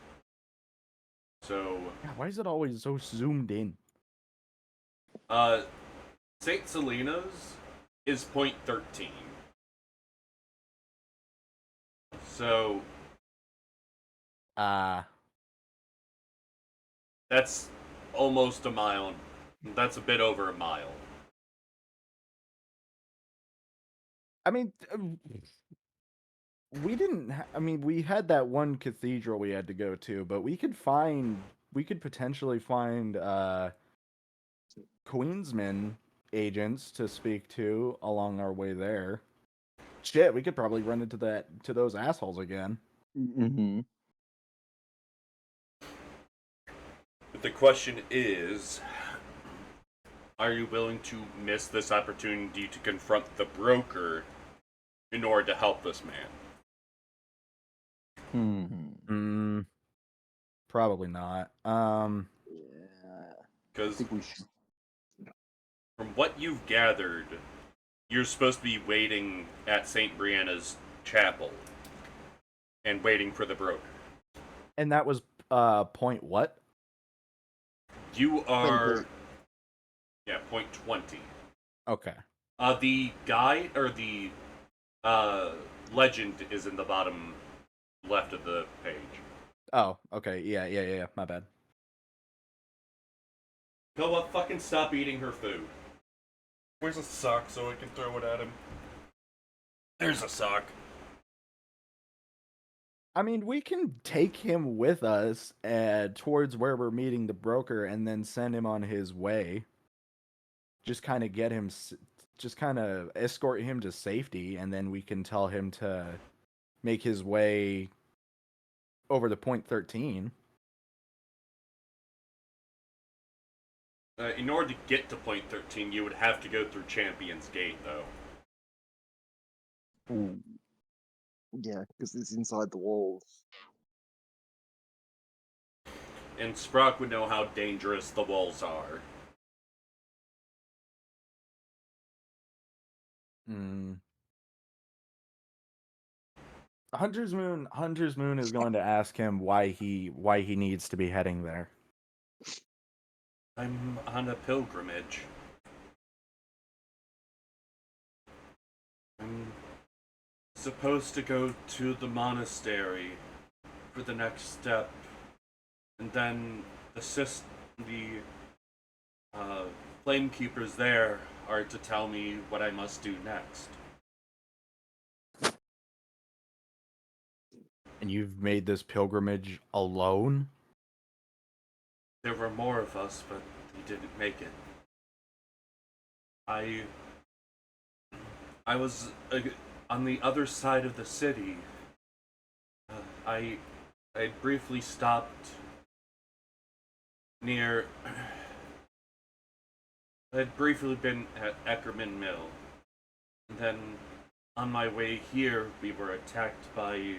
So, Yeah, why is it always so zoomed in? St. Selena's is point 13. So, that's almost a mile. That's a bit over a mile. I mean, we didn't. I mean, we had that one cathedral we had to go to, but we could potentially find Queensman agents to speak to along our way there. Shit, we could probably run into those assholes again. Mm-hmm. But the question is, are you willing to miss this opportunity to confront the broker in order to help this man? Hmm. Probably not. Yeah. I Because think we should. from what you've gathered, you're supposed to be waiting at St. Brianna's chapel and waiting for the broker. And that was point what? You are... 20. Yeah, point 20. Okay. The guide, or the legend is in the bottom left of the page. Oh, okay. Yeah. My bad. Koa, fucking stop eating her food. Where's a sock so I can throw it at him? There's a sock. I mean, we can take him with us towards where we're meeting the broker and then send him on his way. Just kind of escort him to safety, and then we can tell him to make his way over to point 13. In order to get to point 13, you would have to go through Champion's Gate, though. Ooh. Yeah, because it's inside the walls. And Sprock would know how dangerous the walls are. Hunter's Moon is going to ask him why he needs to be heading there. I'm on a pilgrimage. I'm supposed to go to the monastery for the next step, and then the flamekeepers there are to tell me what I must do next. And you've made this pilgrimage alone? There were more of us, but we didn't make it. I was on the other side of the city. I briefly stopped near. I had briefly been at Eckerman Mill. And then on my way here, we were attacked by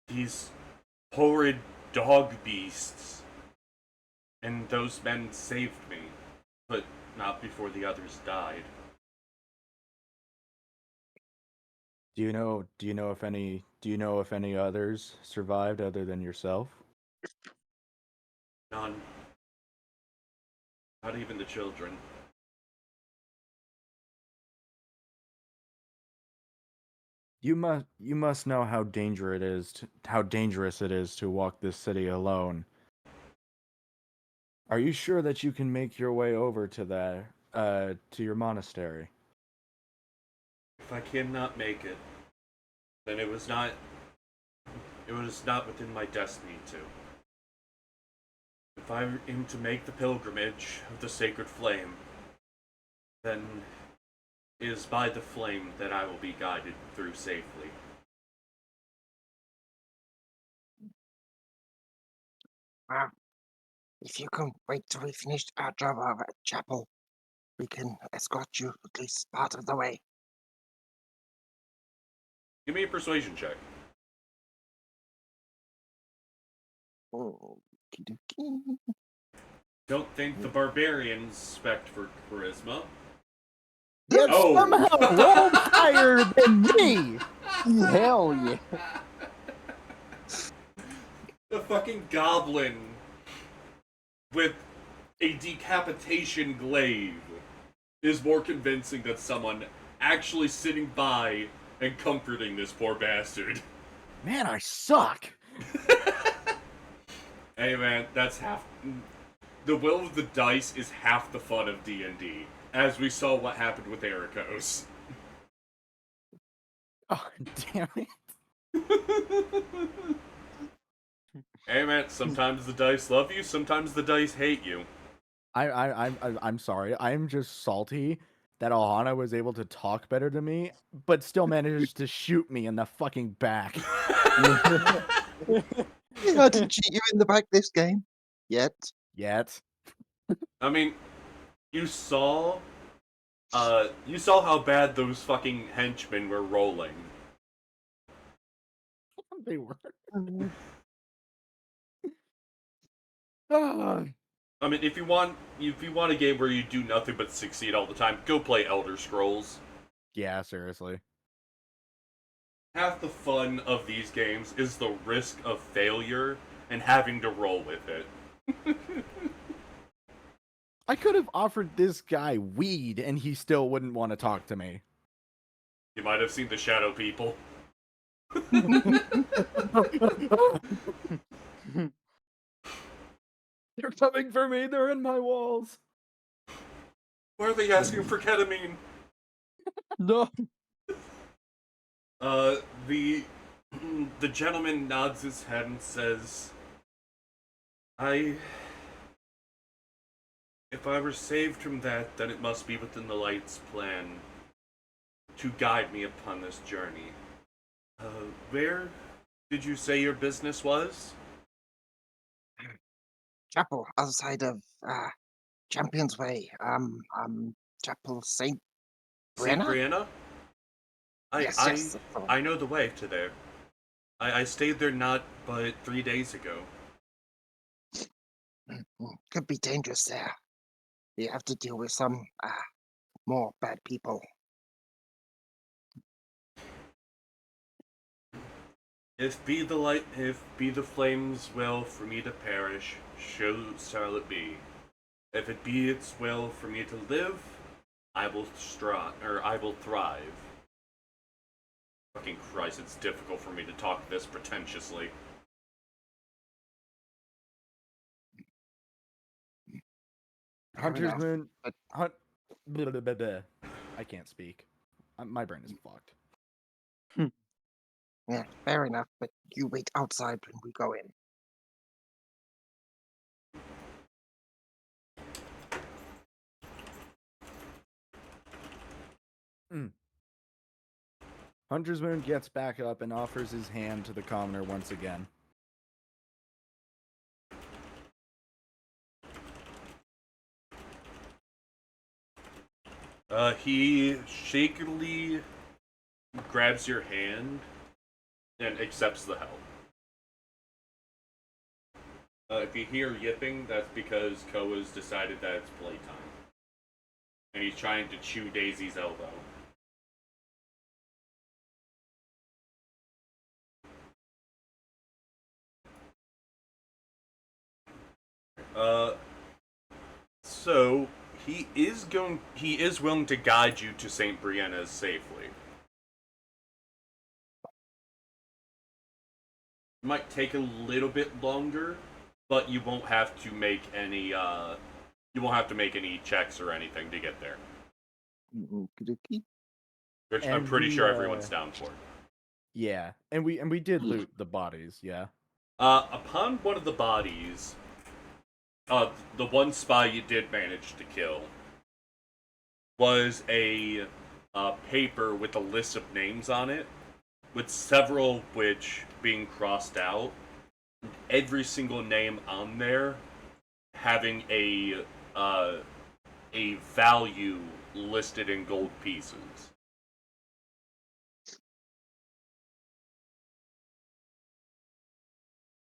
these horrid dog beasts. And those men saved me, but not before the others died. Do you know if any others survived other than yourself? None. Not even the children. You must know how dangerous it is to walk this city alone. Are you sure that you can make your way over to your monastery? If I cannot make it, then it was not within my destiny to. If I am to make the pilgrimage of the sacred flame, then it is by the flame that I will be guided through safely. Well, if you can wait till we finish our job over at chapel, we can escort you at least part of the way. Give me a persuasion check. Okey-dokey. Don't think the barbarians spec for charisma. You Oh. somehow rolled higher than me! Hell yeah. The fucking goblin with a decapitation glaive is more convincing than someone actually sitting by and comforting this poor bastard. Man, I suck! Hey man, that's half... The will of the dice is half the fun of D&D, as we saw what happened with Ericos. Oh, damn it. Hey man, sometimes the dice love you, sometimes the dice hate you. I'm sorry. I'm just salty that Ohana was able to talk better than me, but still managed to shoot me in the fucking back. Yeah, I didn't cheat you in the back this game. Yet. Yet. I mean, you saw how bad those fucking henchmen were rolling. They were. Mm, Ah. I mean, if you want a game where you do nothing but succeed all the time, go play Elder Scrolls. Yeah, seriously. Half the fun of these games is the risk of failure and having to roll with it. I could have offered this guy weed and he still wouldn't want to talk to me. You might have seen the Shadow People. They're coming for me. They're in my walls. Why are they asking for ketamine? No. The the gentleman nods his head and says, If I were saved from that, then it must be within the light's plan to guide me upon this journey. Where did you say your business was? Chapel outside of Champions Way. Chapel Saint St. Brenna? Brianna? Yes, yes. That's the one. I know the way to there. I stayed there not but 3 days ago. Could be dangerous there. You have to deal with some more bad people. If be the flames will for me to perish, so shall it be. If it be its will for me to live, I will thrive. Fucking Christ, it's difficult for me to talk this pretentiously. Hunter's enough, Moon. but- Blah, blah, blah, blah. I can't speak. My brain is fucked. Yeah, fair enough, but you wait outside when we go in. Hunter's Moon gets back up and offers his hand to the commoner once again. He shakily grabs your hand and accepts the help. If you hear yipping, that's because Koa's decided that it's playtime. And he's trying to chew Daisy's elbow. So he is willing to guide you to St. Brianna's safely. It might take a little bit longer, but you won't have to make any checks or anything to get there. okey-dokey. Which I'm And pretty we, sure everyone's down for. Yeah, and we did loot the bodies. Yeah. Upon one of the bodies, the one spy you did manage to kill was a paper with a list of names on it, with several of which being crossed out. Every single name on there having a value listed in gold pieces.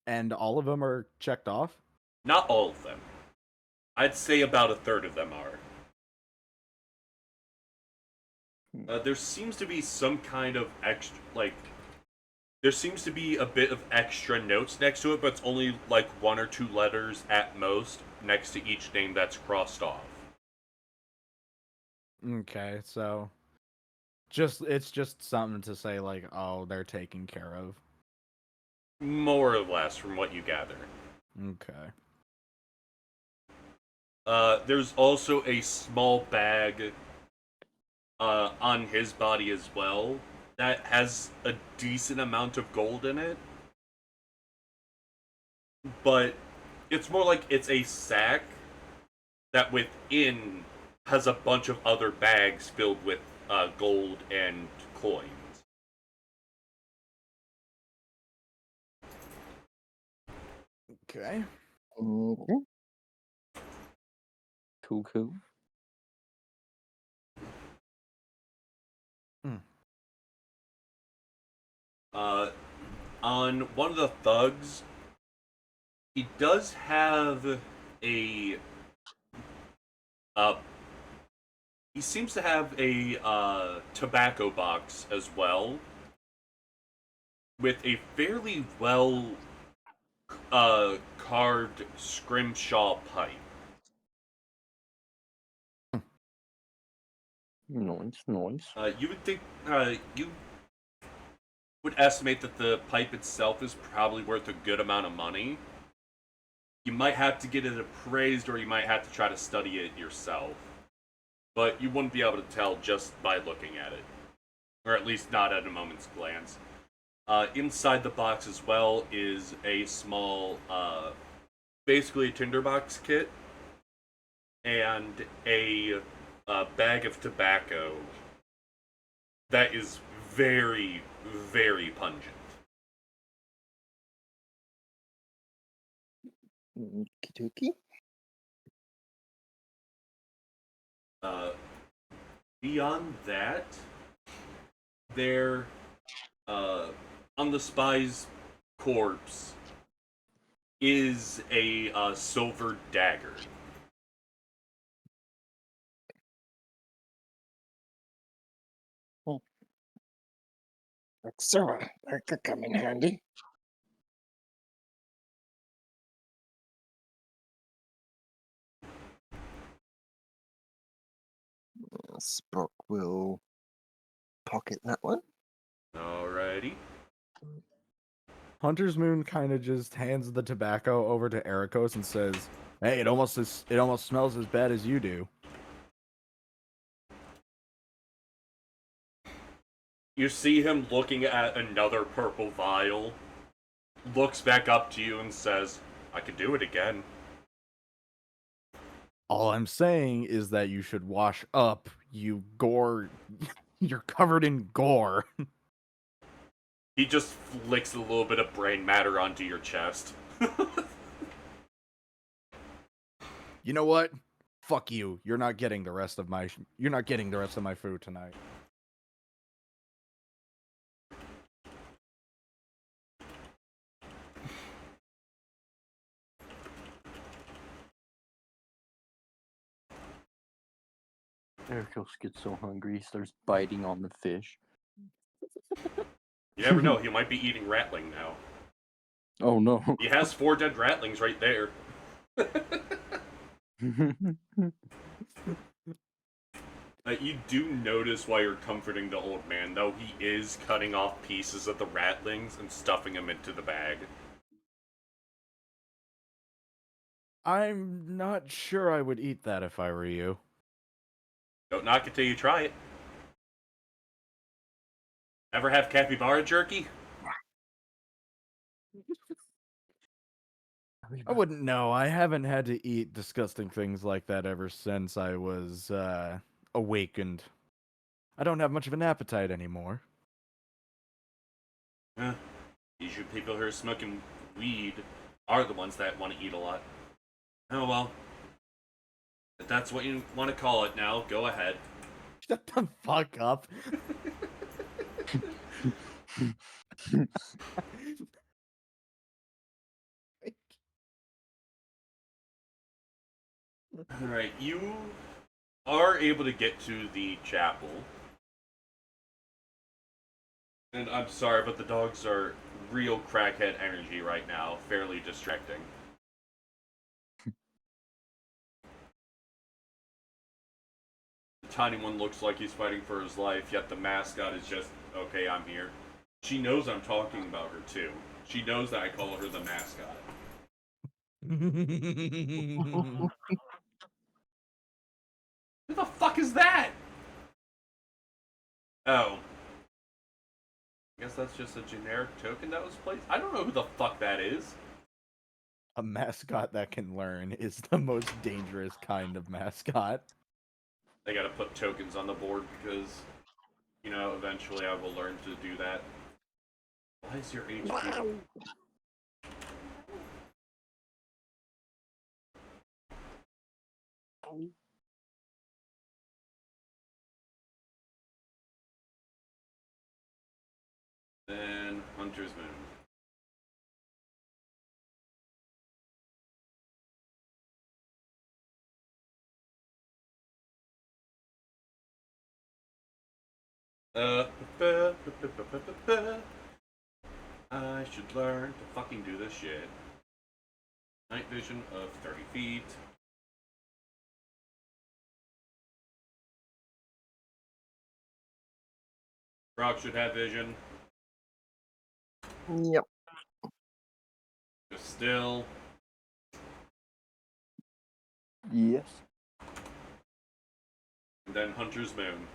And all of them are checked off? Not all of them. I'd say about a third of them are. There seems to be some kind of extra, there seems to be a bit of extra notes next to it, but it's only like 1 or 2 letters at most next to each name that's crossed off. Okay, so it's just something to say like, oh, they're taken care of. More or less, from what you gather. Okay. There's also a small bag on his body as well that has a decent amount of gold in it, but it's more like it's a sack that within has a bunch of other bags filled with gold and coins. Okay. Okay. Cool. On one of the thugs, he does have a uh, he seems to have a tobacco box as well, with a fairly well carved scrimshaw pipe. Nice. You would think you would estimate that the pipe itself is probably worth a good amount of money. You might have to get it appraised, or you might have to try to study it yourself. But you wouldn't be able to tell just by looking at it, or at least not at a moment's glance. Inside the box as well is a small, basically a tinderbox kit and a bag of tobacco that is very, very pungent. Okey-dokey. Beyond that, there, on the spy's corpse, is a silver dagger. Like so, that could come in handy. Spock will pocket that one. Alrighty. Hunter's Moon kind of just hands the tobacco over to Ericos and says, "Hey, it almost smells as bad as you do." You see him looking at another purple vial, looks back up to you and says, I could do it again. All I'm saying is that you should wash up. You gore. You're covered in gore. He just flicks a little bit of brain matter onto your chest. You know what? Fuck you. You're not getting the rest of my food tonight. Ericos gets so hungry, he starts biting on the fish. You never know, he might be eating ratling now. Oh no. He has 4 dead ratlings right there. You do notice while you're comforting the old man, though, he is cutting off pieces of the ratlings and stuffing them into the bag. I'm not sure I would eat that if I were you. Don't knock it till you try it. Ever have capybara jerky? I wouldn't know. I haven't had to eat disgusting things like that ever since I was awakened. I don't have much of an appetite anymore. Usually people who are smoking weed are the ones that want to eat a lot. Oh well. If that's what you want to call it now, go ahead. Shut the fuck up. Alright, you are able to get to the chapel. And I'm sorry, but the dogs are real crackhead energy right now, fairly distracting. The tiny one looks like he's fighting for his life, yet the mascot is just, okay, I'm here. She knows I'm talking about her, too. She knows that I call her the mascot. Who the fuck is that? Oh. guess that's just a generic token that was placed. I don't know who the fuck that is. A mascot that can learn is the most dangerous kind of mascot. I gotta put tokens on the board because, you know, eventually I will learn to do that. Why is your HP? Then Hunter's Moon. Uh, I should learn to fucking do this shit. Night vision of 30 feet. Rock should have vision. Yep. Just still. Yes. And then Hunter's Moon.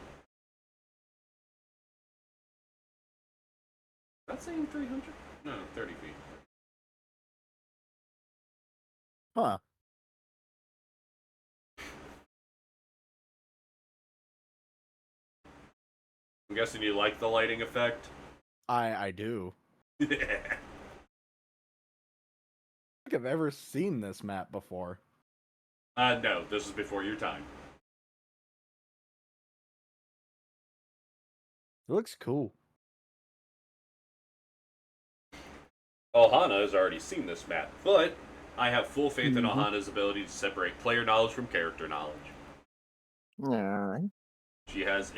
Is that saying 300? No, 30 feet. Huh. I'm guessing you like the lighting effect? I do. Yeah. I don't think I've ever seen this map before. No, this is before your time. It looks cool. Ohana has already seen this map, but I have full faith in Ohana's ability to separate player knowledge from character knowledge. Alright. She has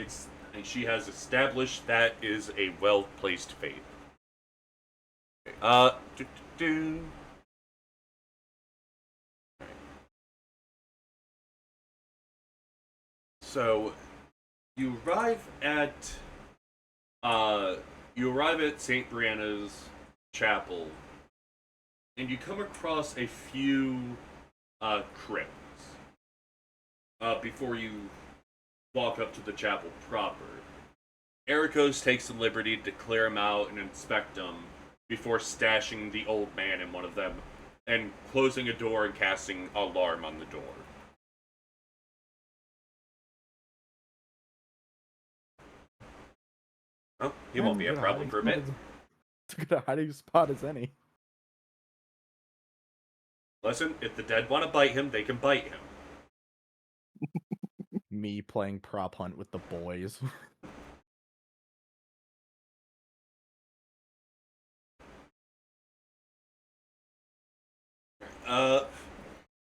established that is a well-placed faith. Do, do, do. So, you arrive at Saint Brianna's chapel, and you come across a few crypts before you walk up to the chapel proper. Ericos takes the liberty to clear them out and inspect them before stashing the old man in one of them and closing a door and casting alarm on the door. Oh, he won't be a problem for a bit. It's a good hiding spot as any. Listen, if the dead want to bite him, they can bite him. Me playing prop hunt with the boys.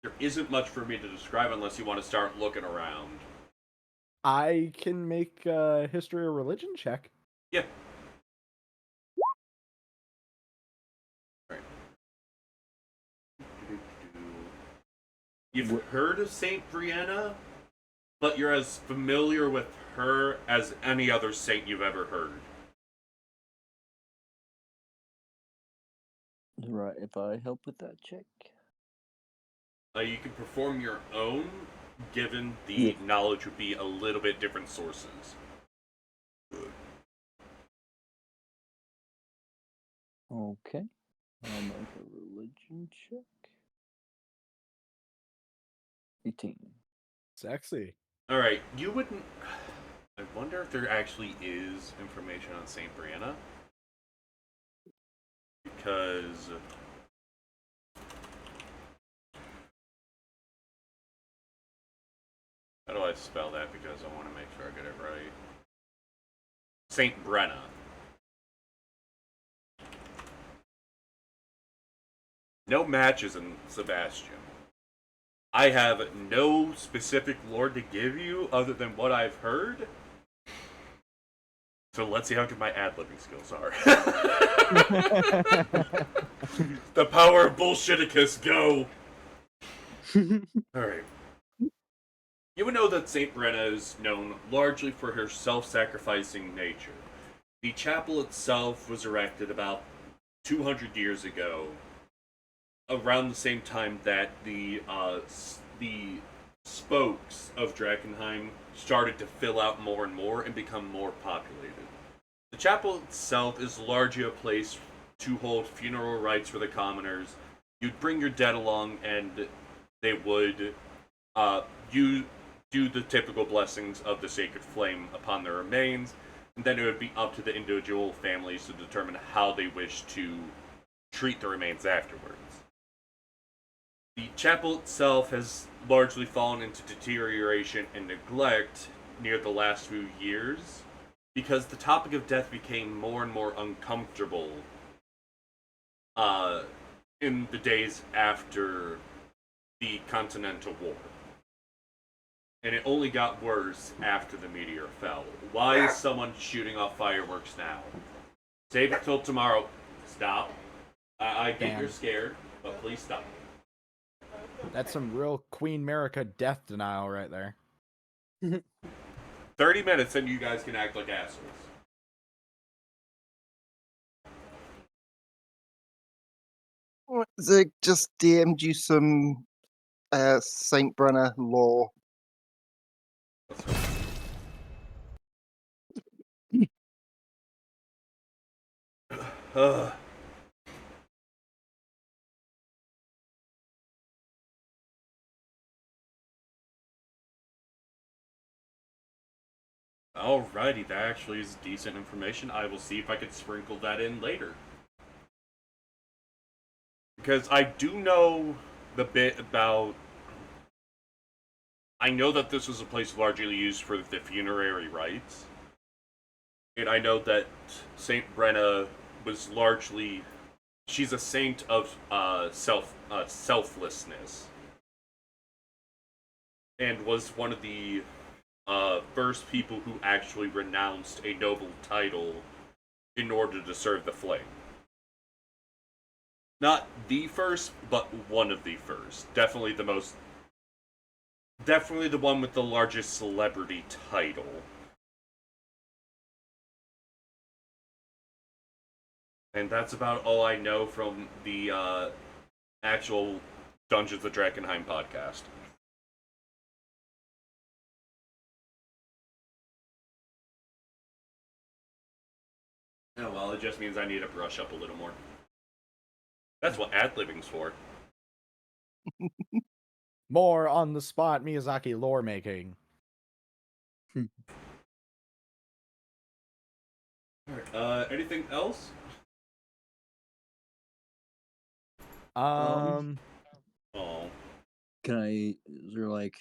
There isn't much for me to describe unless you want to start looking around. I can make a history or religion check. Yeah. Right. You've heard of Saint Brianna, but you're as familiar with her as any other saint you've ever heard. Right, if I help with that check. You can perform your own, given the knowledge would be a little bit different sources. Okay. I'll make a religion check. 18. Sexy. Alright, you wouldn't... I wonder if there actually is information on Saint Brianna. Because... How do I spell that? Because I want to make sure I get it right. Saint Brenna. No matches in Sebastian. I have no specific lore to give you other than what I've heard. So let's see how good my ad-libbing skills are. The power of Bullshiticus, go! Alright. You would know that St. Brenna is known largely for her self-sacrificing nature. The chapel itself was erected about 200 years ago, around the same time that the spokes of Drakenheim started to fill out more and more and become more populated. The chapel itself is largely a place to hold funeral rites for the commoners. You'd bring your dead along, and they would you do the typical blessings of the sacred flame upon their remains, and then it would be up to the individual families to determine how they wish to treat the remains afterwards. The chapel itself has largely fallen into deterioration and neglect near the last few years because the topic of death became more and more uncomfortable in the days after the Continental War. And it only got worse after the meteor fell. Why is someone shooting off fireworks now? Save it till tomorrow. Stop. I get Damn. you're scared, but please stop. That's some real Queen America death denial right there. 30 minutes and you guys can act like assholes. Zig just DM'd you some Saint Brenner lore. Ugh. Alrighty, that actually is decent information. I will see if I can sprinkle that in later. Because I do know the bit about... I know that this was a place largely used for the funerary rites. And I know that Saint Brenna was largely... She's a saint of selflessness. And was one of the first people who actually renounced a noble title in order to serve the flame. Not the first, but one of the first. Definitely the one with the largest celebrity title. And that's about all I know from the actual Dungeons of Drakenheim podcast. Oh well, it just means I need to brush up a little more. That's what ad-libbing's for. More on the spot Miyazaki lore making. Anything else? Oh. Can I? Is there like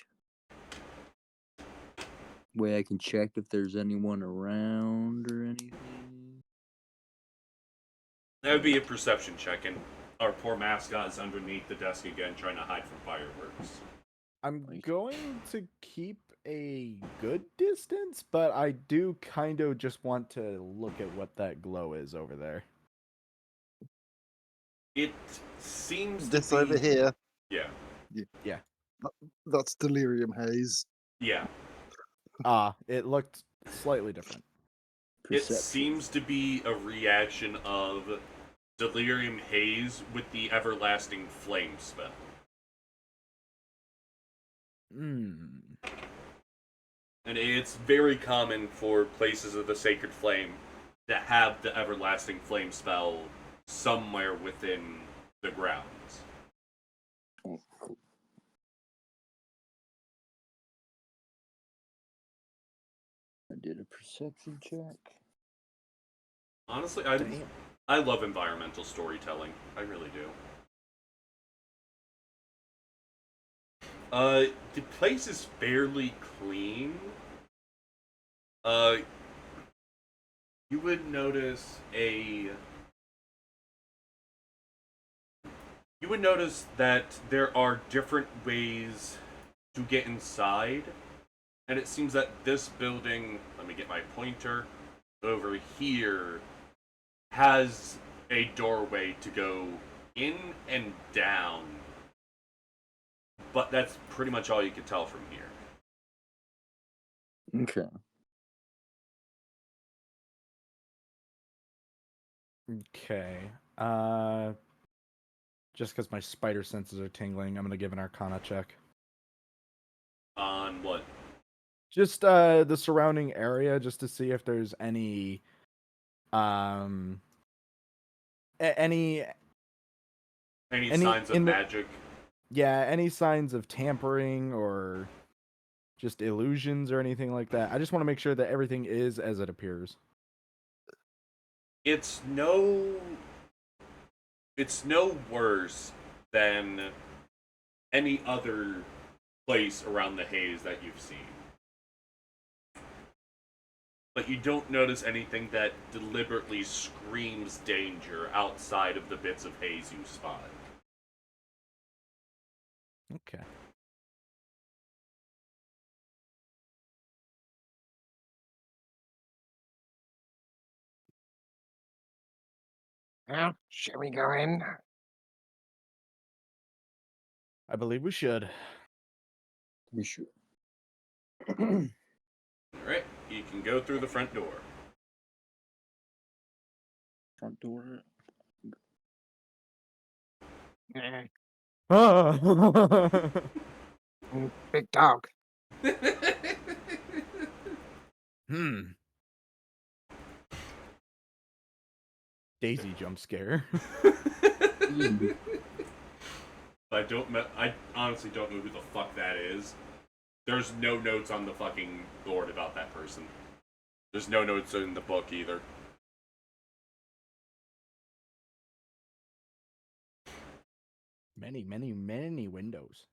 way I can check if there's anyone around or anything? That would be a perception check, and our poor mascot is underneath the desk again, trying to hide from fireworks. I'm going to keep a good distance, but I do kind of just want to look at what that glow is over there. It seems This to be... over here. Yeah. Yeah. That's delirium haze. Yeah. It looked slightly different. It seems to be a reaction of delirium haze with the everlasting flame spell. And it's very common for places of the sacred flame to have the everlasting flame spell somewhere within the grounds. Oh, cool. I did a perception check. Honestly, I love environmental storytelling. I really do. The place is fairly clean. You would notice that there are different ways to get inside, and it seems that this building, let me get my pointer, over here, has a doorway to go in and down. But that's pretty much all you can tell from here. Okay. Okay. Just because my spider senses are tingling, I'm gonna give an Arcana check. On what? Just the surrounding area, just to see if there's any Any Any Any- signs of in the- magic? yeah, any signs of tampering or just illusions or anything like that? I just want to make sure that everything is as it appears. It's no worse than any other place around the haze that you've seen. But you don't notice anything that deliberately screams danger outside of the bits of haze you spot. Okay. Well, shall we go in? I believe we should. To be sure. Alright, you can go through the front door. Front door. Eh, Ah! Big dog. Daisy jump scare. I honestly don't know who the fuck that is. There's no notes on the fucking board about that person. There's no notes in the book either. Many, many, many windows.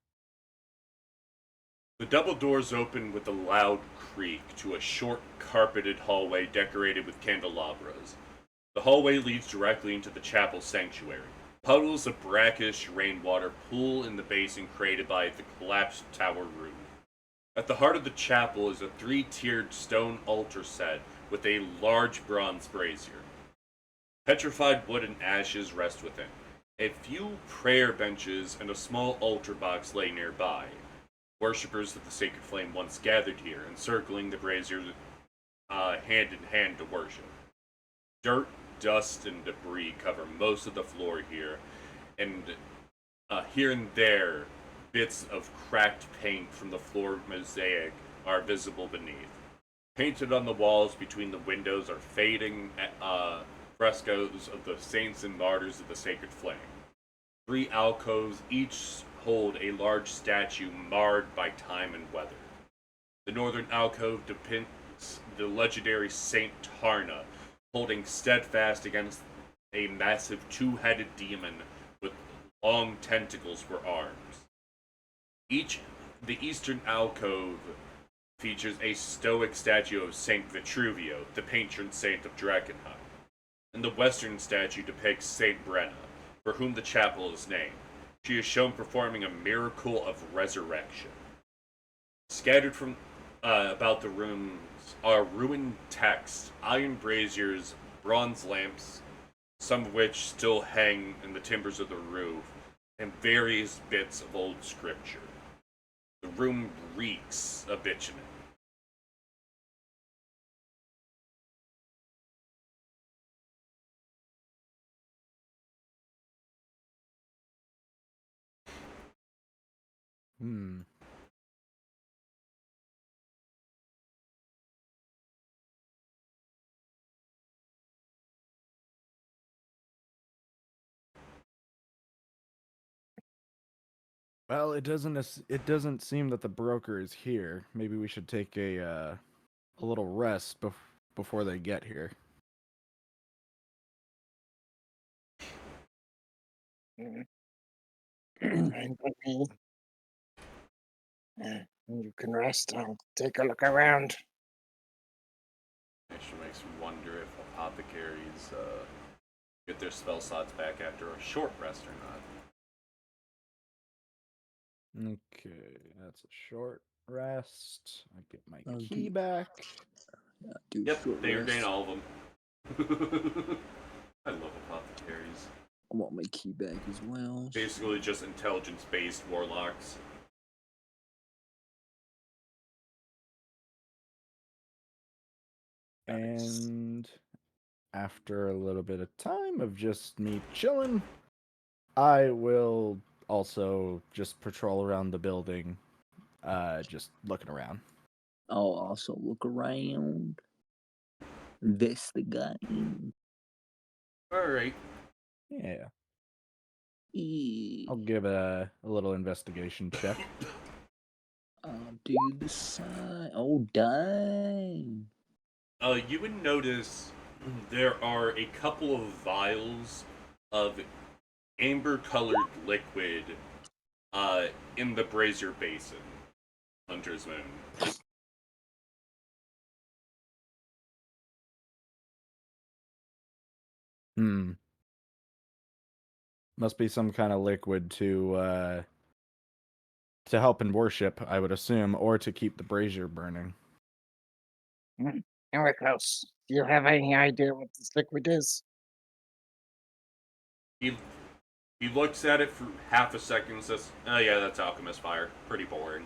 The double doors open with a loud creak to a short, carpeted hallway decorated with candelabras. The hallway leads directly into the chapel sanctuary. Puddles of brackish rainwater pool in the basin created by the collapsed tower roof. At the heart of the chapel is a three-tiered stone altar set with a large bronze brazier. Petrified wood and ashes rest within. A few prayer benches and a small altar box lay nearby. Worshippers of the sacred flame once gathered here, encircling the brazier hand in hand to worship. Dirt, dust, and debris cover most of the floor here, and here and there, bits of cracked paint from the floor mosaic are visible beneath. Painted on the walls between the windows are fading frescoes of the saints and martyrs of the sacred flame. 3 alcoves each hold a large statue marred by time and weather. The northern alcove depicts the legendary Saint Tarna, holding steadfast against a massive 2-headed demon with long tentacles for arms. The eastern alcove features a stoic statue of Saint Vitruvio, the patron saint of Drakenheim, and the western statue depicts Saint Brenna, for whom the chapel is named. She is shown performing a miracle of resurrection. Scattered from about the rooms are ruined texts, iron braziers, bronze lamps, some of which still hang in the timbers of the roof, and various bits of old scripture. The room reeks of bitumen. Hmm. Well, it doesn't seem that the broker is here. Maybe we should take a little rest before they get here. Mm. Fine by me. You can rest. I'll take a look around. Actually makes me wonder if apothecaries get their spell slots back after a short rest or not. Okay, that's a short rest. I get my I'll key do- back. Do Yep, short they rest. regain all of them. I love apothecaries. I want my key back as well. Basically just intelligence-based warlocks. Nice. And after a little bit of time of just me chilling, I will also just patrol around the building, just looking around. I'll also look around. Investigating. Alright. Yeah. E- I'll give a little investigation check. I'll do the sign. Oh, dang. You would notice there are a couple of vials of amber-colored liquid in the brazier basin, Hunter's Moon. Hmm. Must be some kind of liquid to help in worship, I would assume, or to keep the brazier burning. And we're close. Do you have any idea what this liquid is? He looks at it for half a second and says, "Oh yeah, that's alchemist fire. Pretty boring."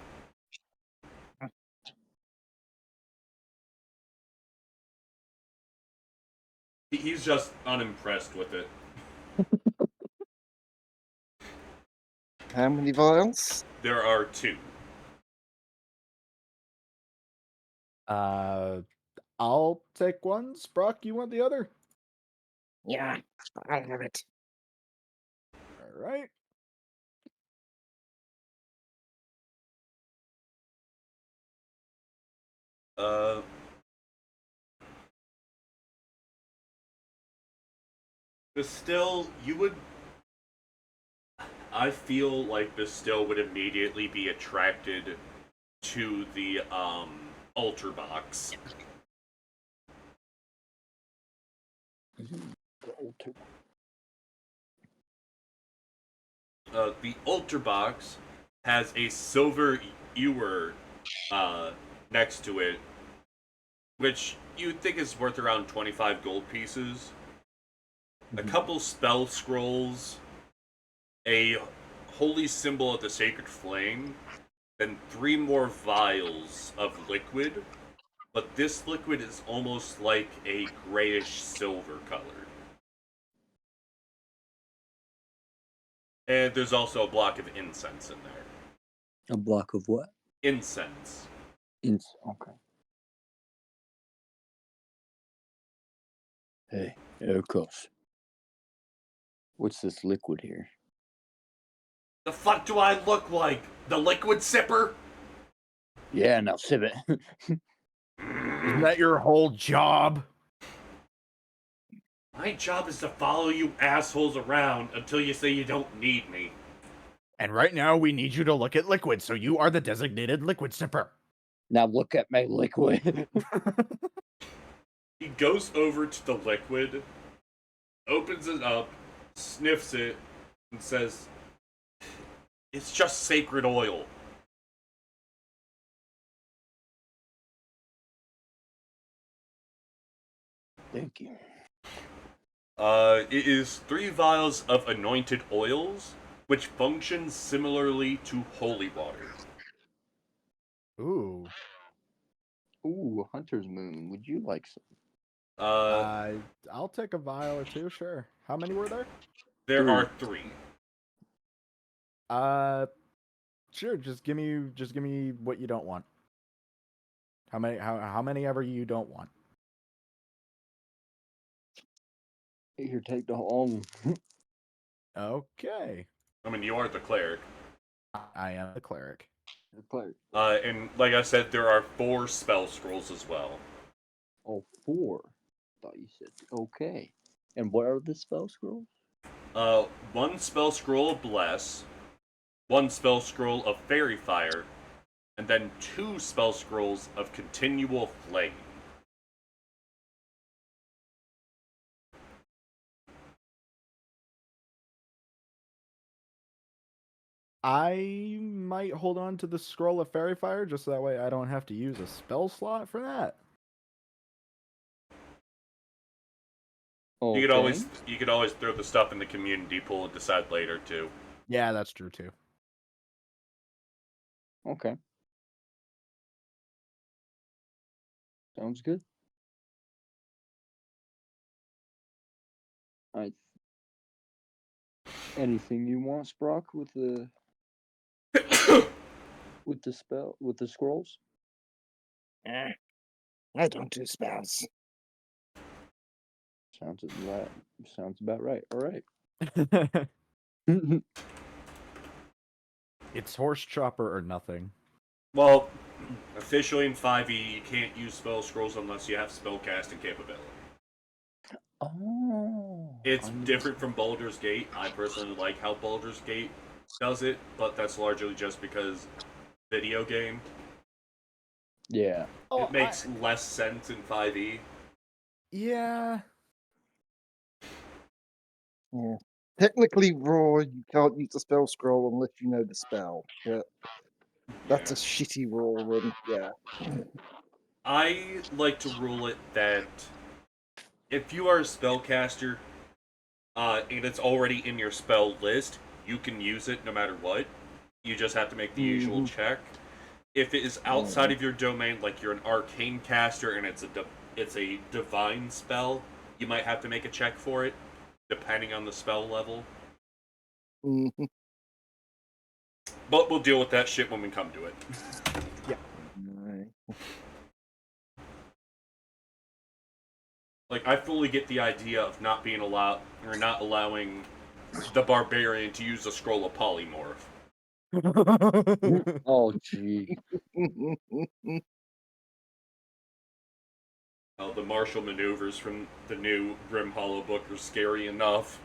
He's just unimpressed with it. How many vials? There are 2. I'll take one. Sprock, you want the other? Yeah, I have it. All right. The still, you would. I feel like the still would immediately be attracted to the altar box. The altar box has a silver ewer next to it, which you'd think is worth around 25 gold pieces. A couple spell scrolls, a holy symbol of the sacred flame, then 3 more vials of liquid. But this liquid is almost like a grayish silver color. And there's also a block of incense in there. A block of what? Incense. Okay. Hey, of course. What's this liquid here? The fuck do I look like? The liquid sipper? Yeah, now sip it. Isn't that your whole job? My job is to follow you assholes around until you say you don't need me. And right now, we need you to look at liquid, so you are the designated liquid sipper. Now look at my liquid. He goes over to the liquid, opens it up, sniffs it, and says, "It's just sacred oil." Thank you. It is 3 vials of anointed oils, which function similarly to holy water. Ooh. Ooh, Hunter's Moon. Would you like some? I'll take a vial or 2, sure. How many were there? There 3. are 3. Sure. Just give me what you don't want. How many ever you don't want. Here, take the whole. Okay. I mean, you are the cleric. I am the cleric. And like I said, there are 4 spell scrolls as well. Oh, 4. Thought you said okay. And what are the spell scrolls? 1 spell scroll of Bless, 1 spell scroll of Fairy Fire, and then 2 spell scrolls of Continual Flame. I might hold on to the scroll of fairy fire just so that way I don't have to use a spell slot for that. Okay. You could always throw the stuff in the community pool and decide later too. Yeah, that's true too. Okay. Sounds good. Alright. Anything you want, Sprock, with the with the scrolls? I don't do spells. Sounds about right. All right. It's horse chopper or nothing. Well, officially in 5e, you can't use spell scrolls unless you have spellcasting capability. Oh. It's different from Baldur's Gate. I personally like how Baldur's Gate does it, but that's largely just because video game. Yeah. It makes less sense in 5e. Yeah. Yeah. Technically, raw, you can't use the spell scroll unless you know the spell. But that's a shitty rule, and yeah. I like to rule it that if you are a spellcaster and it's already in your spell list, you can use it no matter what. You just have to make the usual check. If it is outside of your domain, like you're an arcane caster and it's a divine spell, you might have to make a check for it, depending on the spell level. Mhm. But we'll deal with that shit when we come to it. Right. Like, I fully get the idea of not being allowed, or not allowing the barbarian to use a scroll of polymorph. Oh, gee. The martial maneuvers from the new Grim Hollow book are scary enough.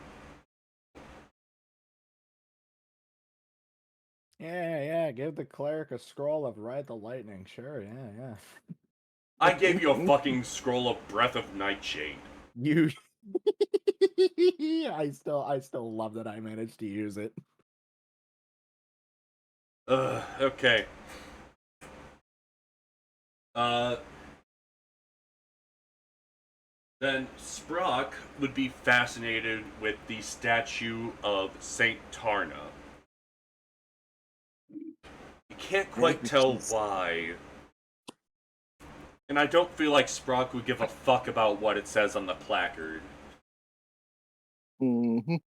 Yeah, give the cleric a scroll of Ride the Lightning. Sure, yeah. I gave you a fucking scroll of Breath of Nightshade. You I still love that I managed to use it. Okay. Then Sprock would be fascinated with the statue of Saint Tarna. You can't quite tell why. And I don't feel like Sprock would give a fuck about what it says on the placard. Mhm.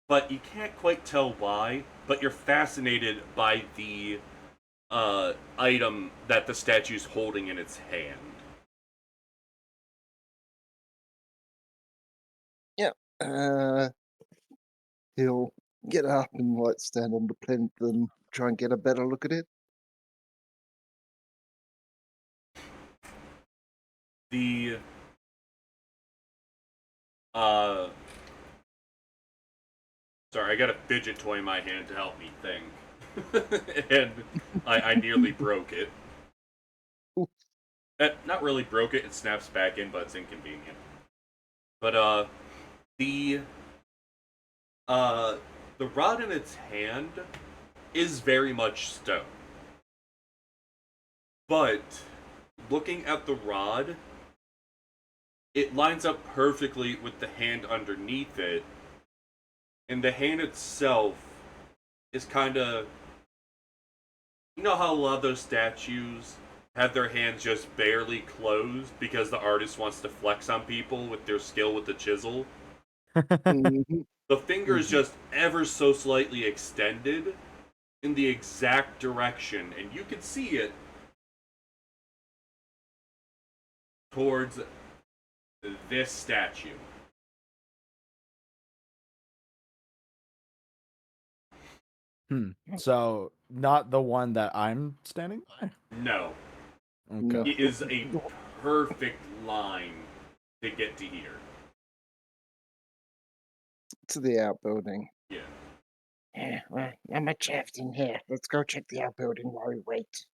But you can't quite tell why, but you're fascinated by the item that the statue's holding in its hand. Yeah. He'll get up and like stand on the plinth and try and get a better look at it. The sorry, I got a fidget toy in my hand to help me think. And I nearly broke it. Not really broke it, it snaps back in, but it's inconvenient. But the the rod in its hand is very much stone. But looking at the rod, it lines up perfectly with the hand underneath it. And the hand itself is kind of... You know how a lot of those statues have their hands just barely closed because the artist wants to flex on people with their skill with the chisel? Mhm. The finger is just ever so slightly extended in the exact direction, and you can see it towards this statue. So, not the one that I'm standing by? No. Okay. It is a perfect line to get to here. To the outbuilding. Yeah. Yeah, well, not much left in here. Let's go check the outbuilding while we wait.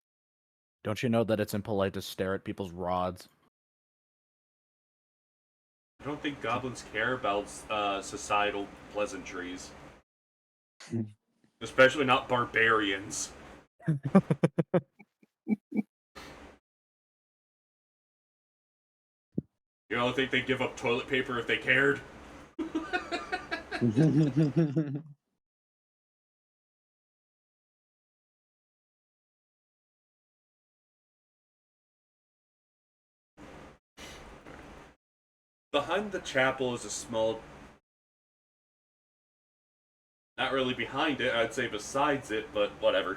Don't you know that it's impolite to stare at people's rods? I don't think goblins care about societal pleasantries. Especially not barbarians. You don't think they'd give up toilet paper if they cared? Behind the chapel is a small... Not really behind it, I'd say besides it, but whatever.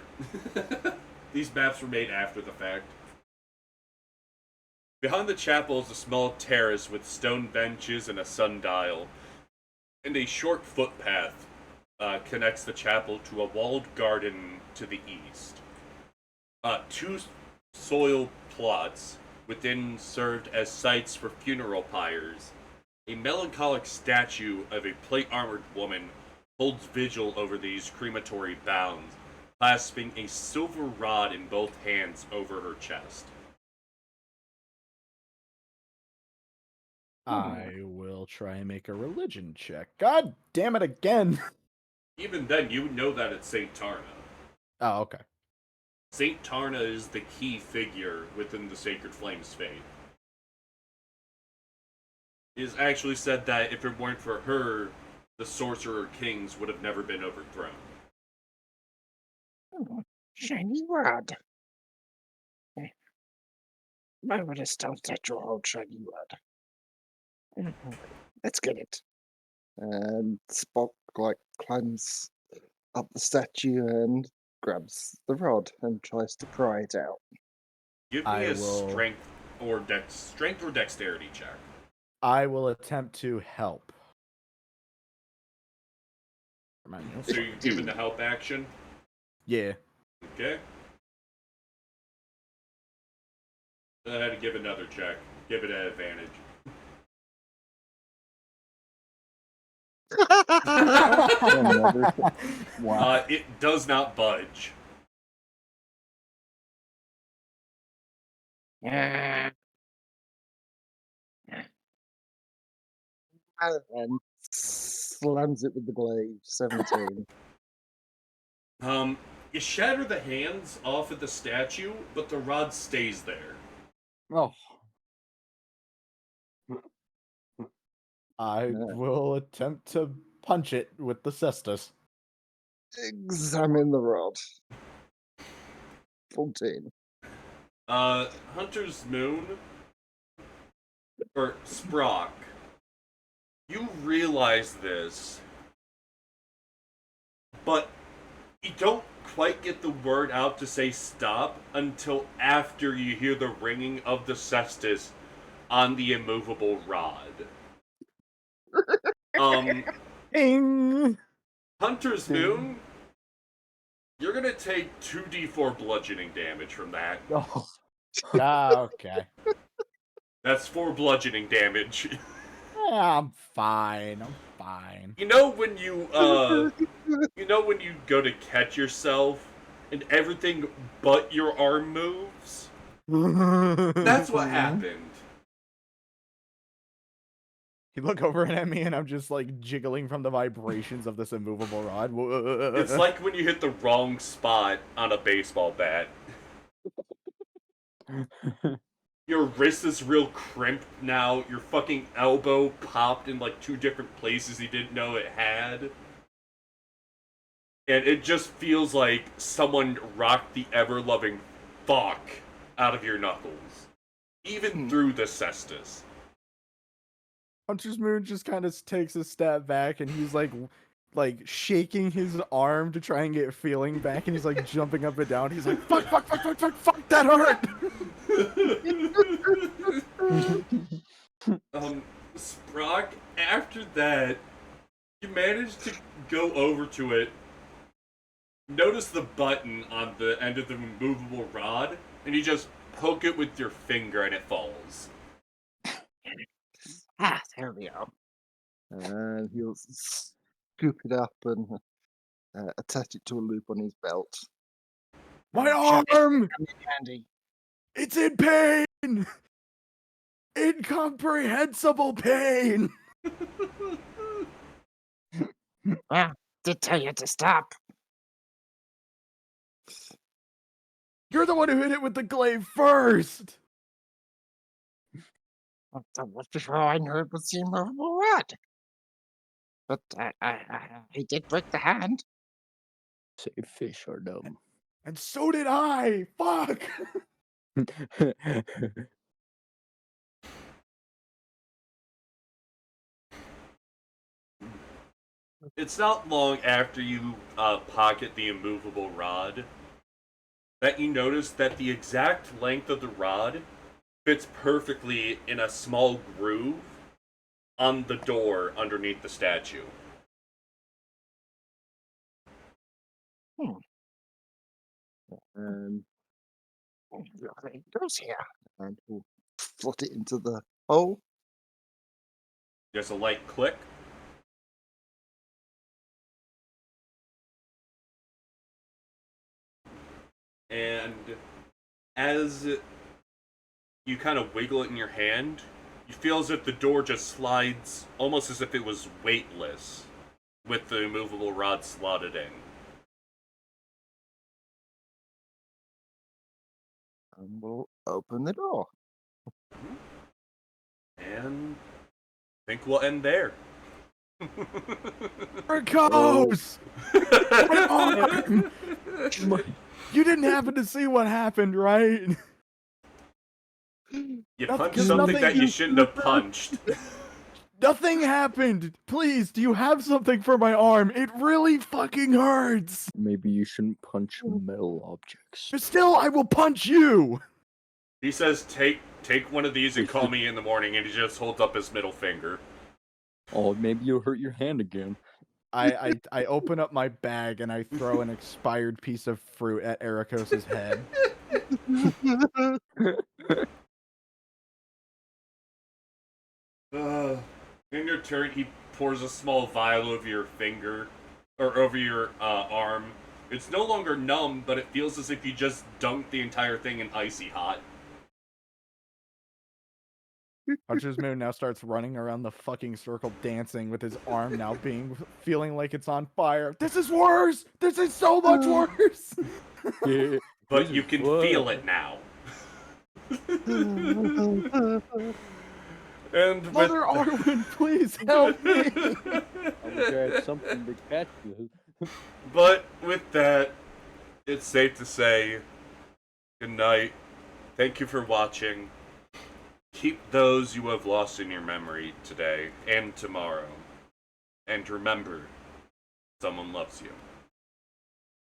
These maps were made after the fact. Behind the chapel is a small terrace with stone benches and a sundial, and a short footpath connects the chapel to a walled garden to the east. Two soil plots within served as sites for funeral pyres. A melancholic statue of a plate-armored woman holds vigil over these crematory bounds, clasping a silver rod in both hands over her chest. I will try and make a religion check. God damn it again! Even then, you know that it's Saint Tarna. Oh, okay. Saint Tarna is the key figure within the Sacred Flames faith. It is actually said that if it weren't for her, the Sorcerer Kings would have never been overthrown. Oh, shiny rod. Why would a stone statue hold shiny rod? Let's get it. And Spock climbs up the statue and grabs the rod and tries to pry it out. Give me I a will- strength or dexterity check. I will attempt to help. Remind me. So you're given the help action. Yeah. Okay. I had to give another check. Give it an advantage. Another wow. It does not budge. Yeah. And slams it with the glaive. 17. You shatter the hands off of the statue, but the rod stays there. Oh, I Yeah. will attempt to punch it with the cestus. Examine the rod. 14. Hunter's Moon, or Sprock, you realize this, but you don't quite get the word out to say stop until after you hear the ringing of the cestus on the immovable rod. Ding! Hunter's Moon, you're gonna take 2d4 bludgeoning damage from that. oh. Okay. That's 4 bludgeoning damage. I'm fine. I'm fine. You know when you go to catch yourself and everything but your arm moves? That's what happened. You look over at me and I'm just like jiggling from the vibrations of this immovable rod. It's like when you hit the wrong spot on a baseball bat. Your wrist is real crimped now. Your fucking elbow popped in like 2 different places you didn't know it had. And it just feels like someone rocked the ever-loving fuck out of your knuckles. Even through the cestus. Hunter's Moon just kind of takes a step back and he's like shaking his arm to try and get feeling back, and he's like jumping up and down. He's like, fuck, that hurt! Sprock, after that, you manage to go over to it, notice the button on the end of the removable rod, and you just poke it with your finger and it falls. Ah, there we go. And he'll scoop it up and attach it to a loop on his belt. My Shove it. arm! Come in handy. It's in pain! Incomprehensible pain! Well, did tell you to stop. You're the one who hit it with the glaive first! That was before I knew it was the immovable rod. But he did break the hand. Say fish are dumb. And so did I! Fuck! It's not long after you pocket the immovable rod that you notice that the exact length of the rod fits perfectly in a small groove on the door underneath the statue. And There it goes here. And we'll slot it into the hole. There's a light click. And as you kind of wiggle it in your hand, you feel as if the door just slides, almost as if it was weightless, with the immovable rod slotted in. And we'll open the door. And I think we'll end there. There it goes! My arm! You didn't happen to see what happened, right? You Nothing- punched 'cause something nothing- that you shouldn't have punched. Nothing happened. Please, do you have something for my arm? It really fucking hurts. maybe you shouldn't punch metal objects. But still, I will punch you. He says, take one of these and call me in the morning, and he just holds up his middle finger. Oh, maybe you'll hurt your hand again. I open up my bag and I throw an expired piece of fruit at Ericos's head. In your turn, he pours a small vial over your finger, or over your arm. It's no longer numb, but it feels as if you just dunked the entire thing in icy hot. Hunter's Moon now starts running around the fucking circle dancing with his arm now feeling like it's on fire. This is worse! This is so much worse! Yeah, But you can feel it now. And with... Mother Arwen, please help me! I'm glad something to catch you. But with that, it's safe to say, good night. Thank you for watching. Keep those you have lost in your memory today and tomorrow. And remember, someone loves you.